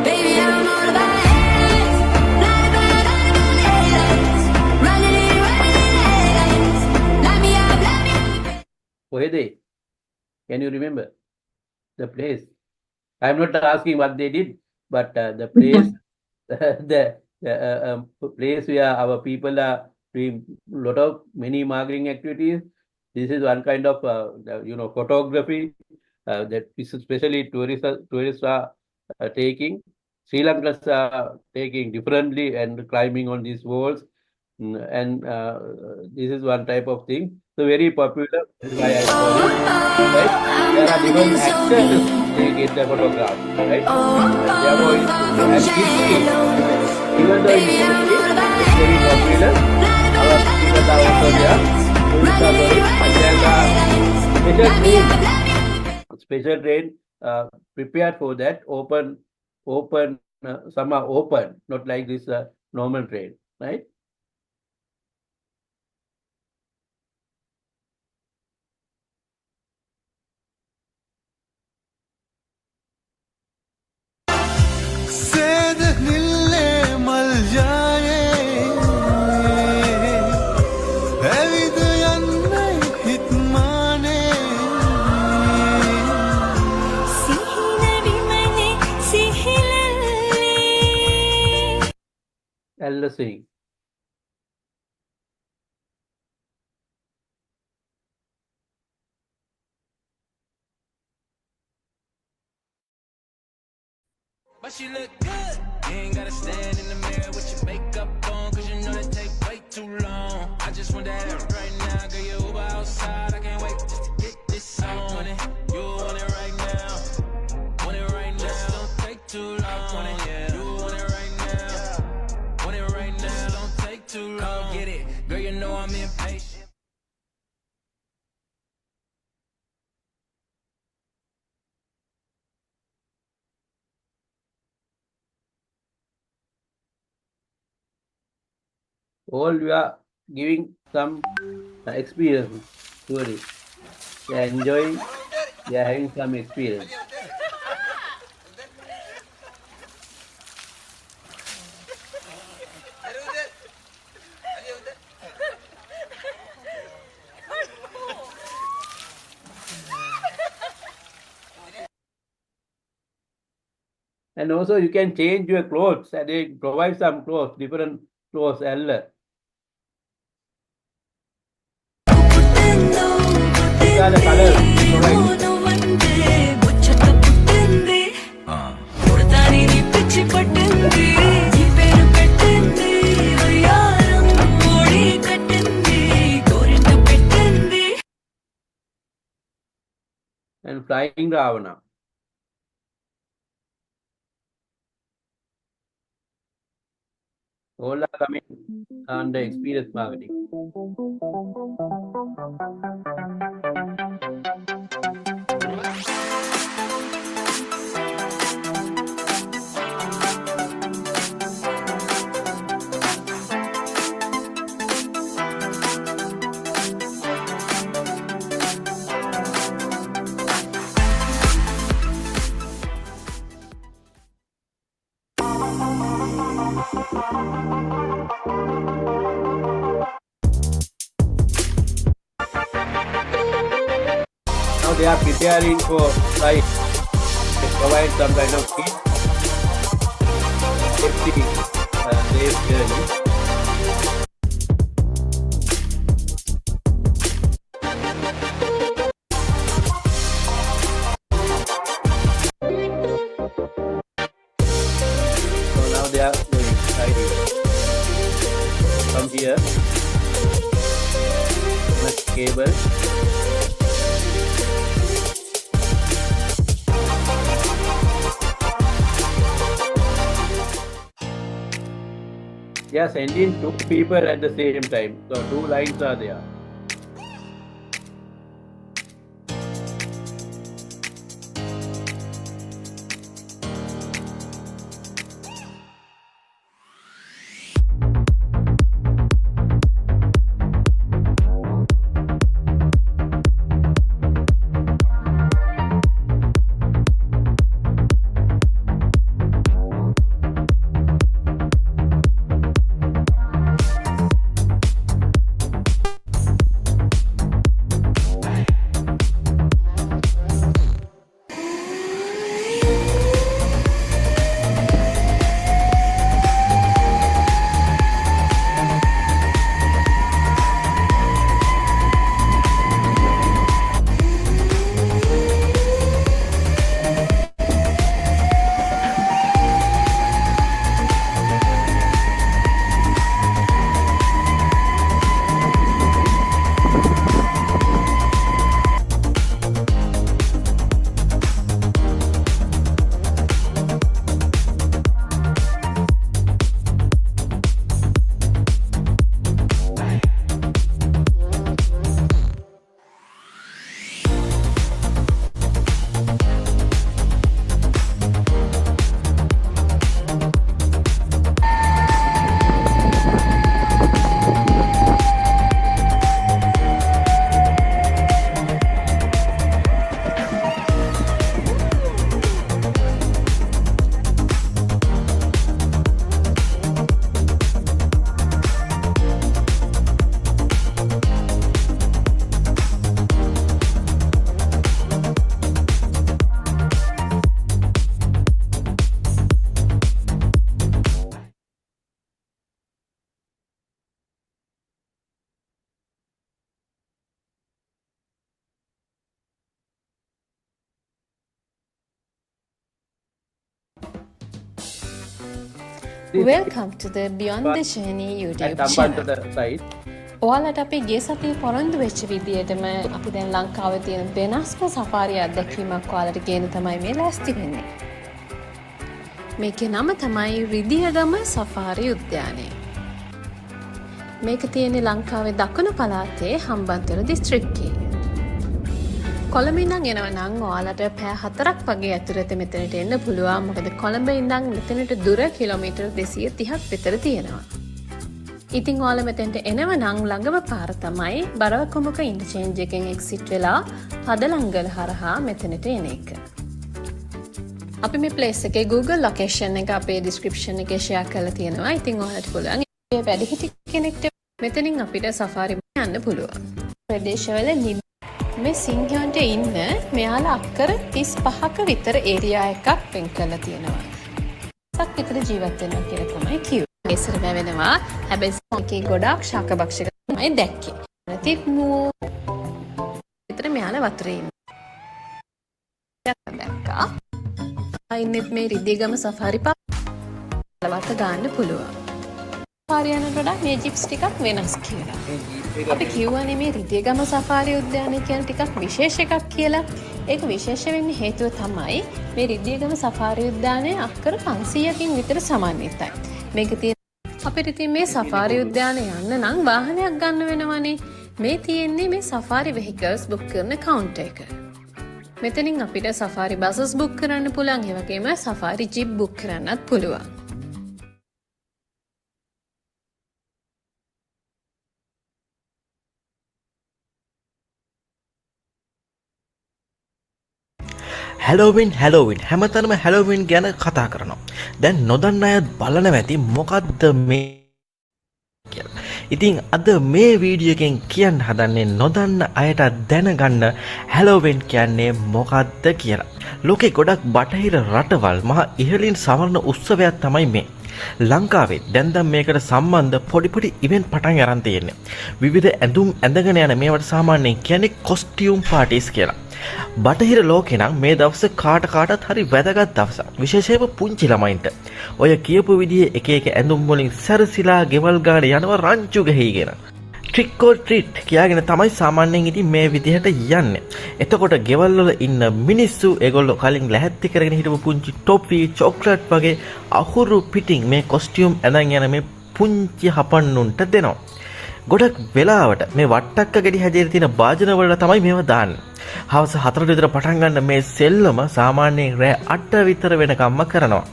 Baby, I'm all about headlights. Fly by headlights. Running in headlights. Light me up, light me up. Kohede, can you remember the place? I'm not asking what they did, but the place, the place where our people are doing many marketing activities. This is one kind of photography that especially tourists are taking. Sri Lankans are taking differently and climbing on these walls, and this is one type of thing. So very popular. This is why I told you, right? There are different actors. They get the photograph, right? Therefore, as kids, even though it's very popular, our people are also there. Tourists are going, and there are special train prepared for that. Some are open, not like this normal train, right? interesting. But she look good. You ain't gotta stand in the mirror with your makeup on, cause you know that take way too long. I just want that right now, girl, you Uber outside. I can't wait just to get this on. Want it, you want it right now. Want it right now. Just don't take too long. Want it, yeah. You want it right now. Want it right now. Just don't take too long. Come get it, girl, you know I'm impatient. All we are giving some experience to it. They are enjoying, they are having some experience. And also you can change your clothes and they provide some clothes, different clothes. These are the colors provided. And flying Ravana. All are coming under experience marketing. Now they are preparing for flight. They provide some kind of kit. Safety, safe journey. So now they are going sliding from here. Much cable. They are sending 2 people at the same time. So 2 lines are there. Welcome to the Beyond the Journey YouTube channel. ඔයාලට අපි ගිය සතියේ පොරොන්දු වෙච්ච විදියටම අපි දැන් ලංකාවේ තියෙන වෙනස්ම සෆාරි අත්දැකීමක් ඔයාලට ගෙන තමයි මේ ලෑස්ති වෙන්නේ. මේකේ නම තමයි රිදියගම සෆාරි උද්‍යානය. මේක තියෙන්නේ ලංකාවේ දකුණු පළාතේ හම්බන්තොට දිස්ත්‍රික්කයේ. කොළඹ ඉඳන් එනවා නම් ඔයාලට පැය 4ක් වගේ ඇතුළත මෙතනට එන්න පුළුවන්. මොකද කොළඹ ඉඳන් මෙතනට දුර කිලෝමීටර් 230ක් විතර තියෙනවා. ඉතින් ඔයාලා මෙතෙන්ට එනව නම් ළඟම පාර තමයි බරවකුමුක ඉන්ටර්චේන්ජ් එකෙන් එක්සිට් වෙලා හදලංගල හරහා මෙතනට එන එක. අපි මේ ප්ලේස් එකේ Google ලොකේෂන් එක අපේ ඩිස්ක්‍රිප්ෂන් එකේ ෂෙයා කරලා තියෙනවා. ඉතින් ඔයාලට පුළුවන් මේ වැඩිහිටි කෙනෙක්ට මෙතනින් අපිට සෆාරි යන්න පුළුවන්. ප්‍රදේශවල මේ සිංහයන්ට ඉන්න මෙයාලා අක්කර 35ක විතර ඒරියා එකක් වෙන් කරලා තියෙනවා. සක් විතර ජීවත් වෙනවා කියලා තමයි කිව්වේ. ඉස්සර වෙනවා. හැබැයි සෝකේ ගොඩක් ශාකභක්ෂක තමයි දැක්කේ. නැතිත් නෝ විතර මෙයාලා වතුරේ ඉන්නවා. දැක්කා. අයින්නෙත් මේ රිදීගම සෆාරි පාරවත ගන්න පුළුවන්. සෆාරි යනට වඩා මේ ජිප්ස් ටිකක් වෙනස් කියලා. අපි කියවනේ මේ රිදීගම සෆාරි උද්‍යානය කියන ටිකක් විශේෂ එකක් කියලා. ඒක විශේෂ වෙන්නේ හේතුව තමයි මේ රිදීගම සෆාරි උද්‍යානය අක්කර 500කින් විතර සමන්විතයි. මේක තියෙන අපිට ඉතින් මේ සෆාරි උද්‍යානය යන්න නම් වාහනයක් ගන්න වෙනවනේ. මේ තියෙන්නේ මේ සෆාරි වෙහිකල්ස් බුක් කරන කවුන්ටර් එක. මෙතනින් අපිට සෆාරි බසස් බුක් කරන්න පුළුවන්. ඒ වගේම සෆාරි ජිප් බුක් කරන්නත් පුළුවන්. හැලෝවින් හැමතැනම හැලෝවින් ගැන කතා කරනවා. දැන් නොදන්න අය බලනවා ඇති මොකද්ද මේ කියලා. ඉතින් අද මේ වීඩියෝ එකෙන් කියන්න හදන්නේ නොදන්න අයට දැනගන්න හැලෝවින් කියන්නේ මොකද්ද කියලා. ලෝකේ ගොඩක් බටහිර රටවල් මහා ඉහළින් සමරන උත්සවයක් තමයි මේ. ලංකාවේ දැන් මේකට සම්බන්ධ පොඩි ඉවෙන්ට් පටන් අරන් තියෙන්නේ. විවිධ ඇඳුම් ඇඳගෙන යන මේවට සාමාන්‍යයෙන් කියන්නේ කොස්ටියුම් පාටිස් කියලා. බටහිර ලෝකේ නම් මේ දවස් කාටත් හරි වැදගත් දවසක්. විශේෂයෙන්ම පුංචි ළමයින්ට. ඔය කියපු විදිහේ එක ඇඳුම් වලින් සැරසිලා ගෙවල් ගාන යනවා රංචු ගහීගෙන. ට්‍රික් ඔර් ට්‍රීට් කියාගෙන තමයි සාමාන්‍යයෙන් ඉතින් මේ විදිහට යන්නේ. එතකොට ගෙවල් වල ඉන්න මිනිස්සු ඒගොල්ලෝ කලින් ලැහැත්ති කරගෙන හිටපු පුංචි ටොපි, චොක්ලට් වගේ අහුරු පිටින් මේ කොස්ටියුම් ඇඳන් යන මේ පුංචි හපන්නුන්ට දෙනවා. ගොඩක් වෙලාවට මේ වට්ටක්ක ගෙඩි හැදෙලා තියෙන භාජන වල තමයි මේවා දාන්නේ. හවස 4ට විතර පටන් ගන්න මේ සෙල්ලම සාමාන්‍යයෙන් රෑ 8 විතර වෙනකම්ම කරනවා.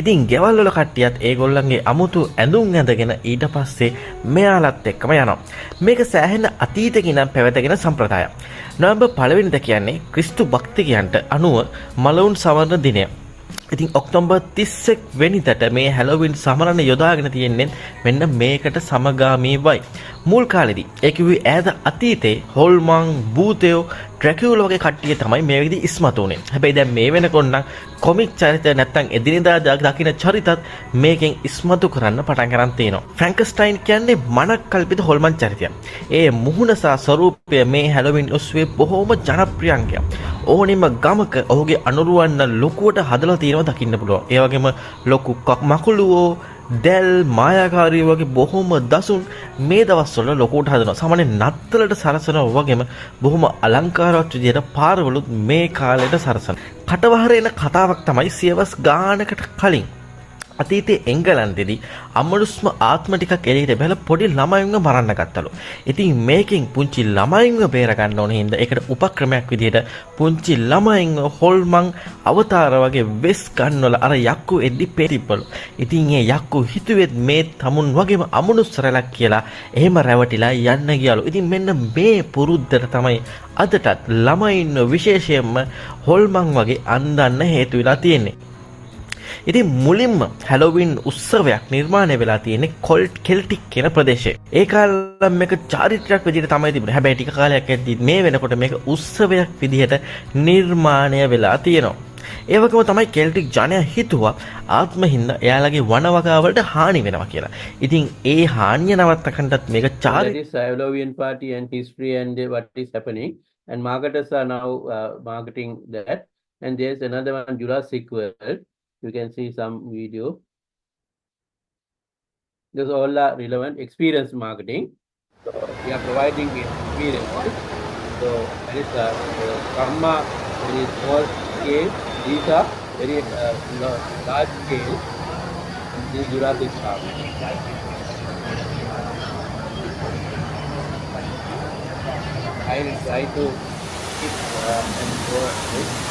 ඉතින් ගෙවල් වල කට්ටියත් ඒගොල්ලන්ගේ අමුතු ඇඳුම් ඇඳගෙන ඊට පස්සේ මෙයාලත් එක්කම යනවා. මේක සෑහෙන අතීතකින් නම් පැවතගෙන සම්ප්‍රදායක්. නොවැම්බර් 1 වෙනිදා කියන්නේ ක්‍රිස්තු භක්තිකයන්ට අනුව මලවුන් සමරන දිනය. ඉතින් ඔක්තෝබර් 31 වෙනිදාට මේ හැලෝවින් සමරන යොදාගෙන තියෙන්නේ මෙන්න මේකට සමගාමීවයි. මුල් කාලෙදී ඒ කිව්වේ ඈත අතීතේ හොල්මන්, බූතයෝ, ඩ්‍රැකියුලා වගේ කට්ටිය තමයි මේ විදිහ ඉස්මතු වුනේ. හැබැයි දැන් මේ වෙනකොට නම් කොමික් චරිත නැත්තම් එදිනෙදා දකින්න චරිතත් මේකෙන් ඉස්මතු කරන්න පටන් ගන්න තියෙනවා. ෆ්‍රැන්කස්ටයින් කියන්නේ මනක් කල්පිත හොල්මන් චරිතයක්. ඒ මුහුණ සහ ස්වරූපය මේ හැලෝවින් ඔස්සේ බොහොම ජනප්‍රිය අංගයක්. ඕනෙම ගමක ඔහුගේ අනුරුවන්න ලොකුවට හදලා තියෙනවා දකින්න පුළුවන්. ඒ වගේම ලොකු මකුළුවෝ, දැල්, මායාකාරී වගේ බොහොම දසුන් මේ දවස්වල ලොකුවට හදනවා. සාමාන්‍ය නත්තලට සරසනවා වගේම බොහොම අලංකාරවත් විදිහට පාරවලුත් මේ කාලෙට සරසන. කටවහර එන කතාවක් තමයි සියවස් ගානකට කලින් අතීතයේ එංගලන්තෙදී අමනුෂ්ම ආත්ම ටිකක් එළියට බැලලා පොඩි ළමයින්ව මරන්න ගත්තලු. ඉතින් මේකෙන් පුංචි ළමයින්ව බේර ගන්න ඕන හින්දා ඒකට උපක්‍රමයක් විදිහට පුංචි ළමයින්ව හොල්මන් අවතාර වගේ වෙස් ගන්නවල අර යක්කු එද්දි පෙරිප්පලු. ඉතින් ඒ යක්කු හිතුවෙත් මේ තමුන් වගේම අමනුෂ්‍යරලක් කියලා එහෙම රැවටිලා යන්න ගියලු. ඉතින් මෙන්න මේ පුරුද්දට තමයි අදටත් ළමයින්ව විශේෂයෙන්ම හොල්මන් වගේ අන්දන්න හේතු වෙලා තියෙන්නේ. ඉතින් මුලින්ම හැලෝවින් උත්සවයක් නිර්මාණය වෙලා තියෙන්නේ කෙල්ටික් කියන ප්‍රදේශයේ. ඒ කාලේ මේක චාරිත්‍රාක් විදිහට තමයි තිබුණේ. හැබැයි ටික කාලයක් යද්දී මේ වෙනකොට මේක උත්සවයක් විදිහට නිර්මාණය වෙලා තියෙනවා. ඒ වගේම තමයි කෙල්ටික් ජනයා හිතුවා ආත්ම හින්දා එයාලගේ වනවගාවලට හානි වෙනවා කියලා. ඉතින් ඒ හානිය නවත්තකන්නත් මේක Halloween party and history and what is happening, and marketers are now marketing that. And there's another one, Jurassic World. You can see some video. This all are relevant experience marketing. So we are providing experiences. So that is some are very small scale. These are very large scale. This Jurassic Park. I will try to keep and go ahead.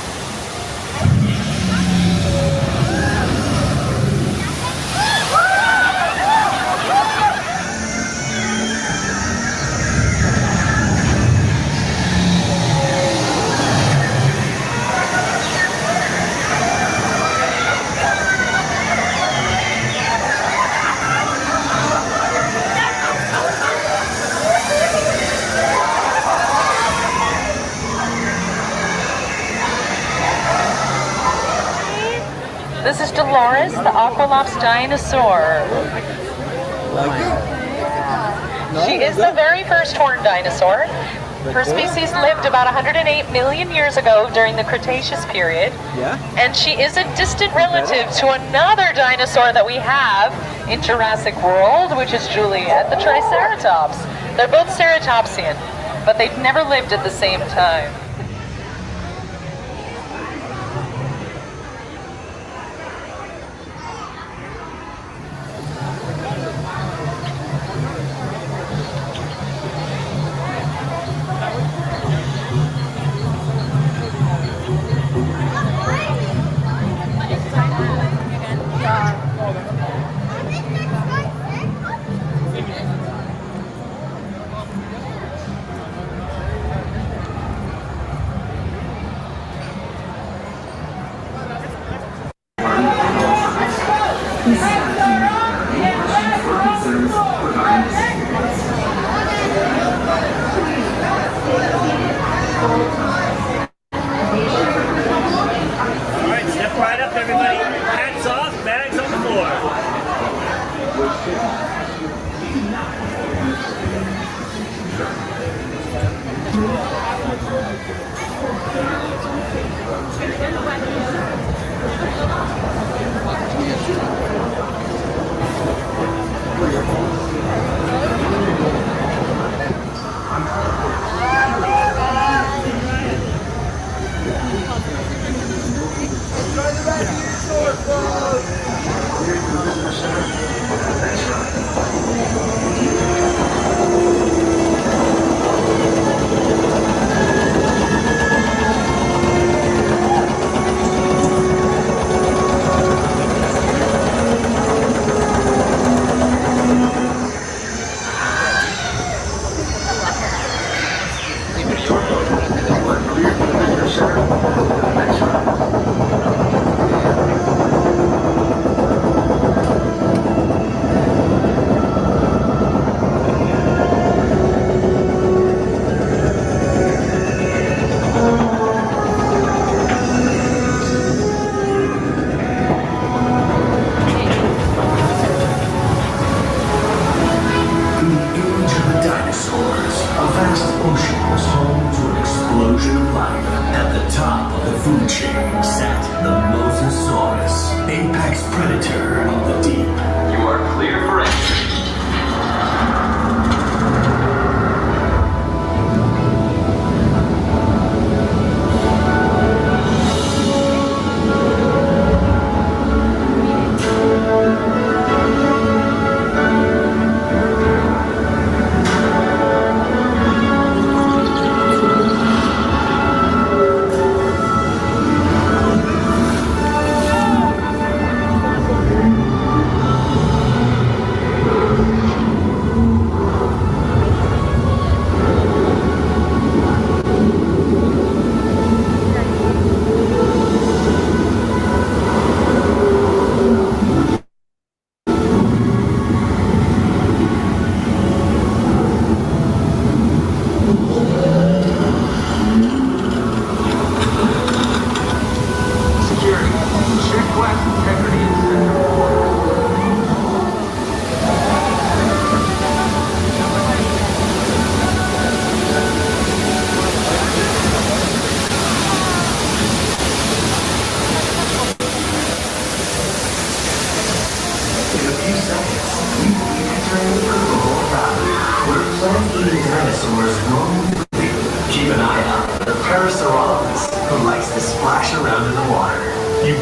This is Dolores, the Aqualops dinosaur. She is the very first horned dinosaur. Her species lived about 108 million years ago during the Cretaceous period. And she is a distant relative to another dinosaur that we have in Jurassic World, which is Juliet, the Triceratops. They're both ceratopsian, but they've never lived at the same time.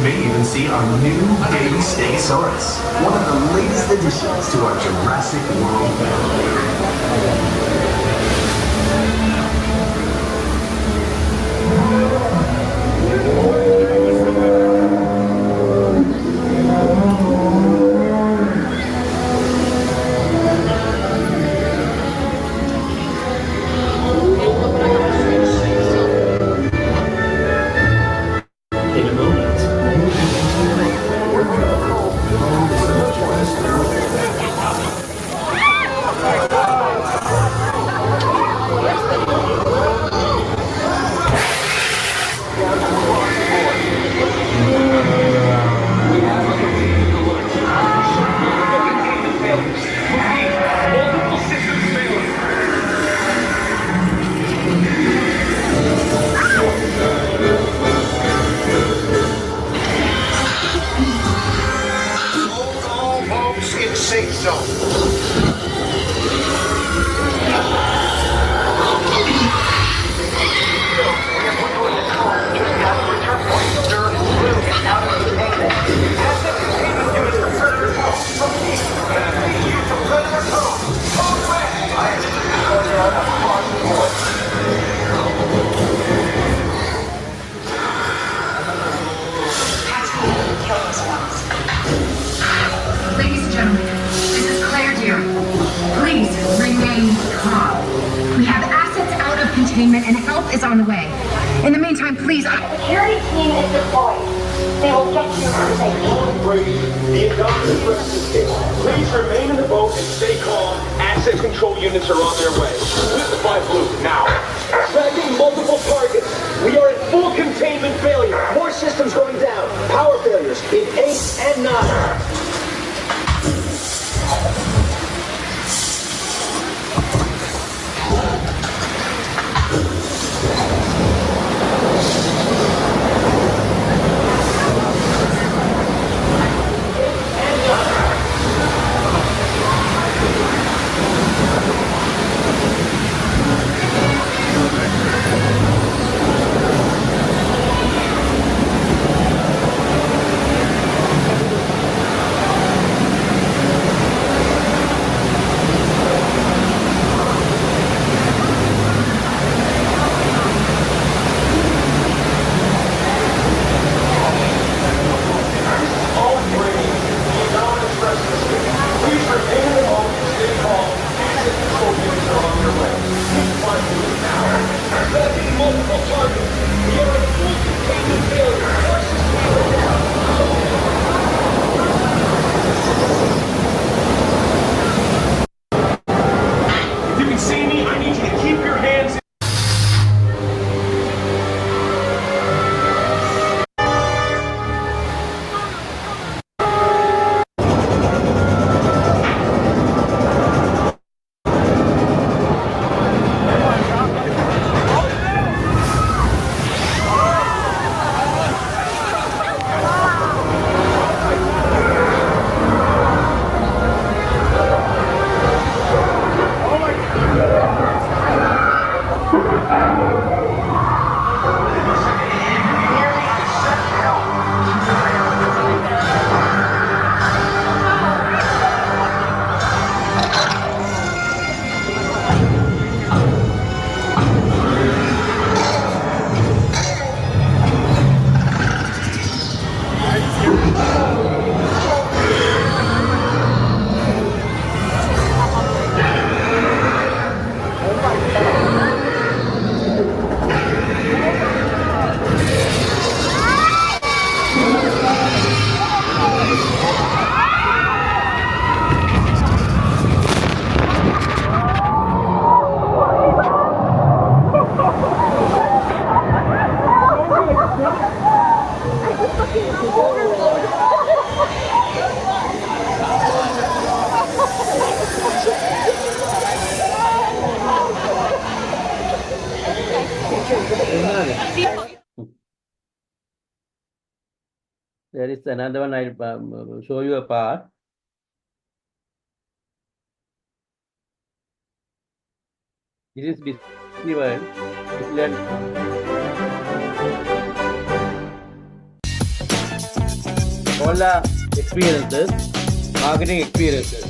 may even see our new baby Stegosaurus, one of the latest additions to our Jurassic World family. In a moment, we'll be entering your It's safe zone. Ladies and gentlemen, this is Claire Deering. Please remain calm. We have assets out of containment and help is on the way. In the meantime, please. Security team is deployed. They will get you to safety. Brady, the Indominus Rex is here. Please remain in the boat and stay calm. Asset control units are on their way. With the 5 Blue, now. Tracking multiple targets. We are in full containment failure. More systems going down. Power failures in 8 and 9. If you can see me, I need you to keep your hands. There is another one. I'll show you a part. This is Disney World. Disneyland. all are experiences, marketing experiences.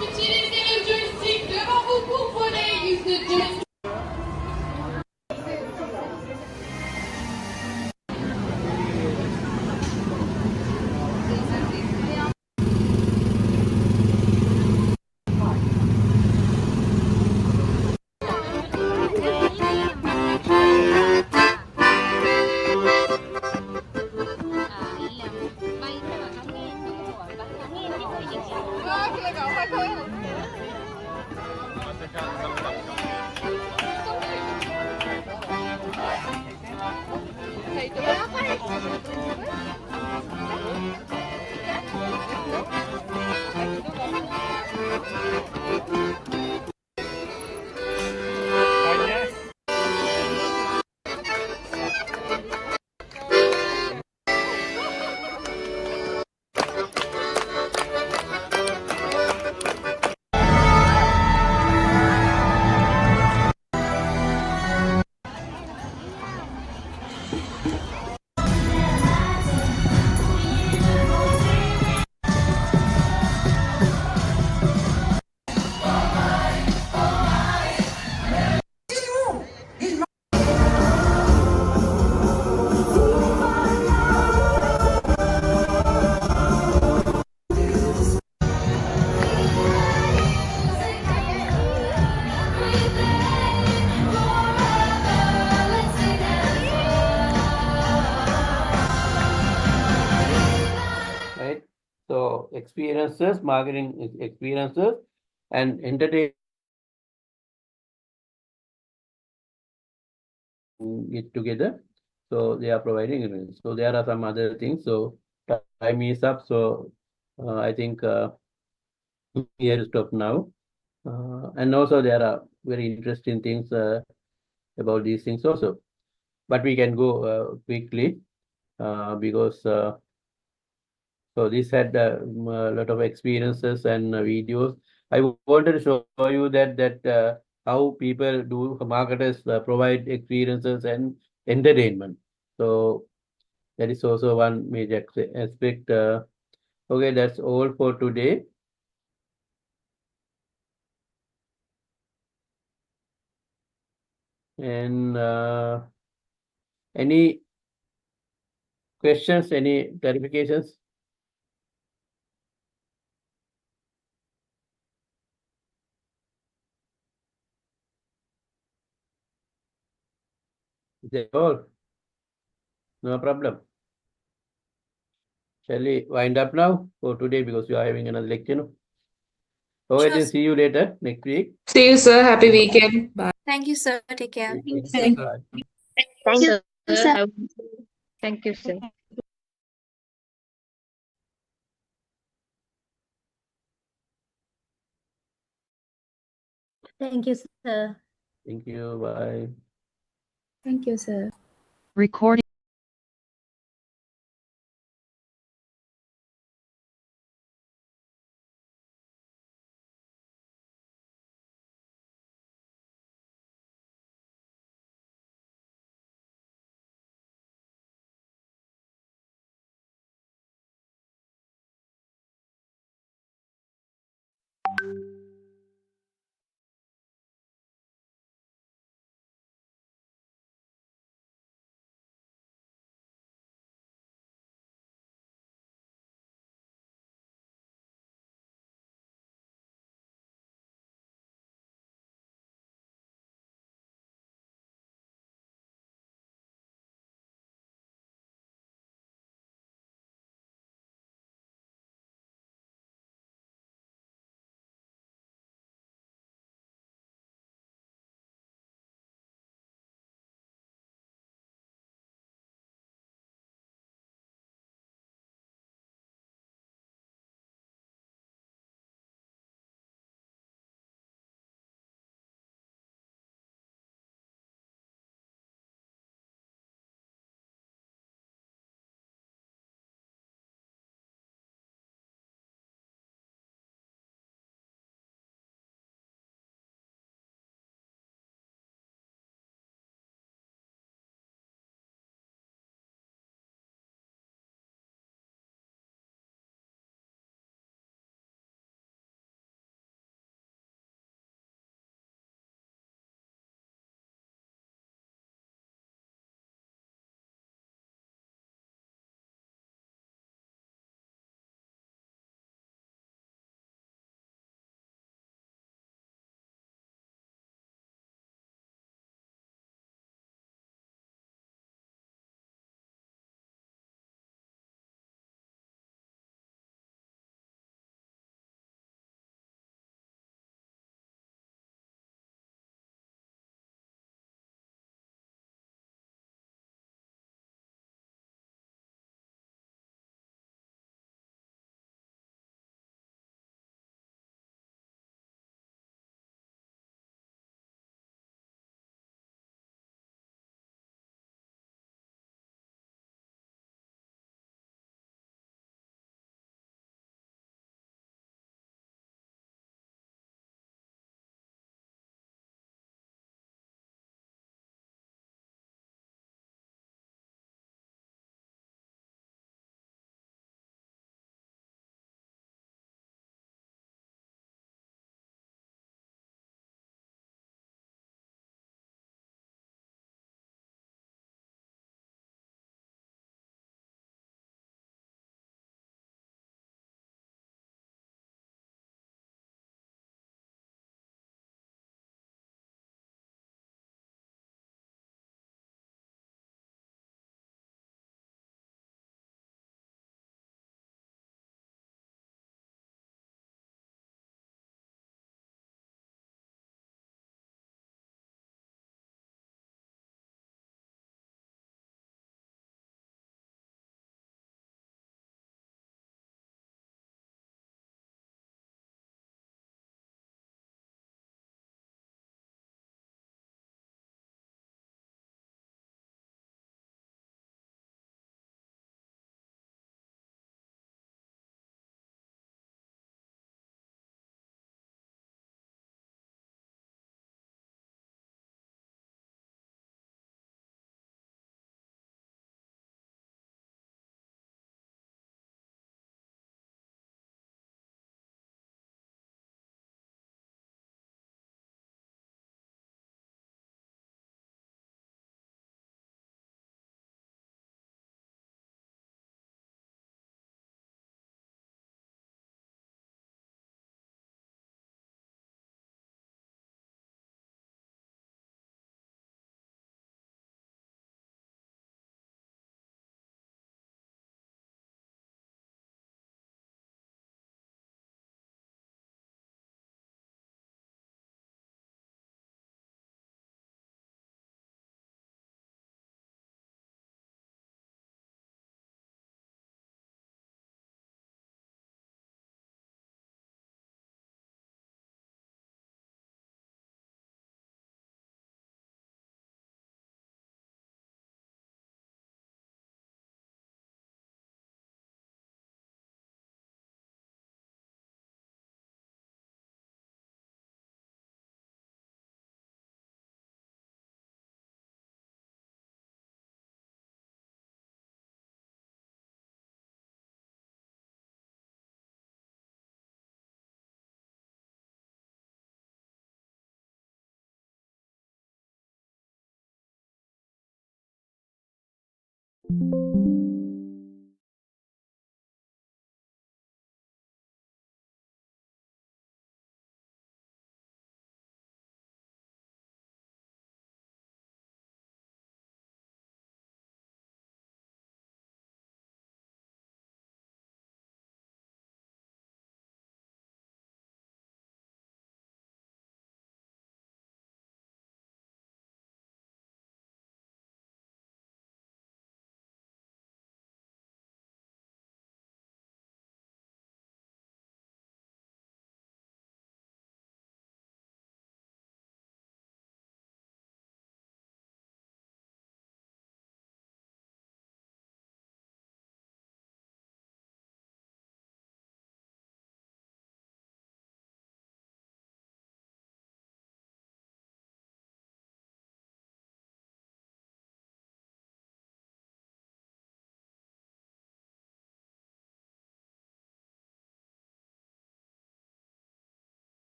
Utilisez le joystick devant vous pour voler. Use the joystick. Right? So experiences, marketing experiences, and entertainment it together. So they are providing it. So there are some other things. So time is up. So I think here to stop now. And also there are very interesting things about these things also. But we can go quickly because so this had a lot of experiences and videos. I wanted to show you that how people do marketers provide experiences and entertainment. So that is also one major aspect. Okay, that's all for today. And any questions, any clarifications? Is that all? No problem. Shall we wind up now for today because we are having another lecture? No? Okay, then see you later next week. See you, sir. Happy weekend. Bye. Thank you, sir. Take care. Thank Bye. you, sir. Thank you, sir. Thank you, sir. Thank you. Bye. Thank you, sir. Recording. you.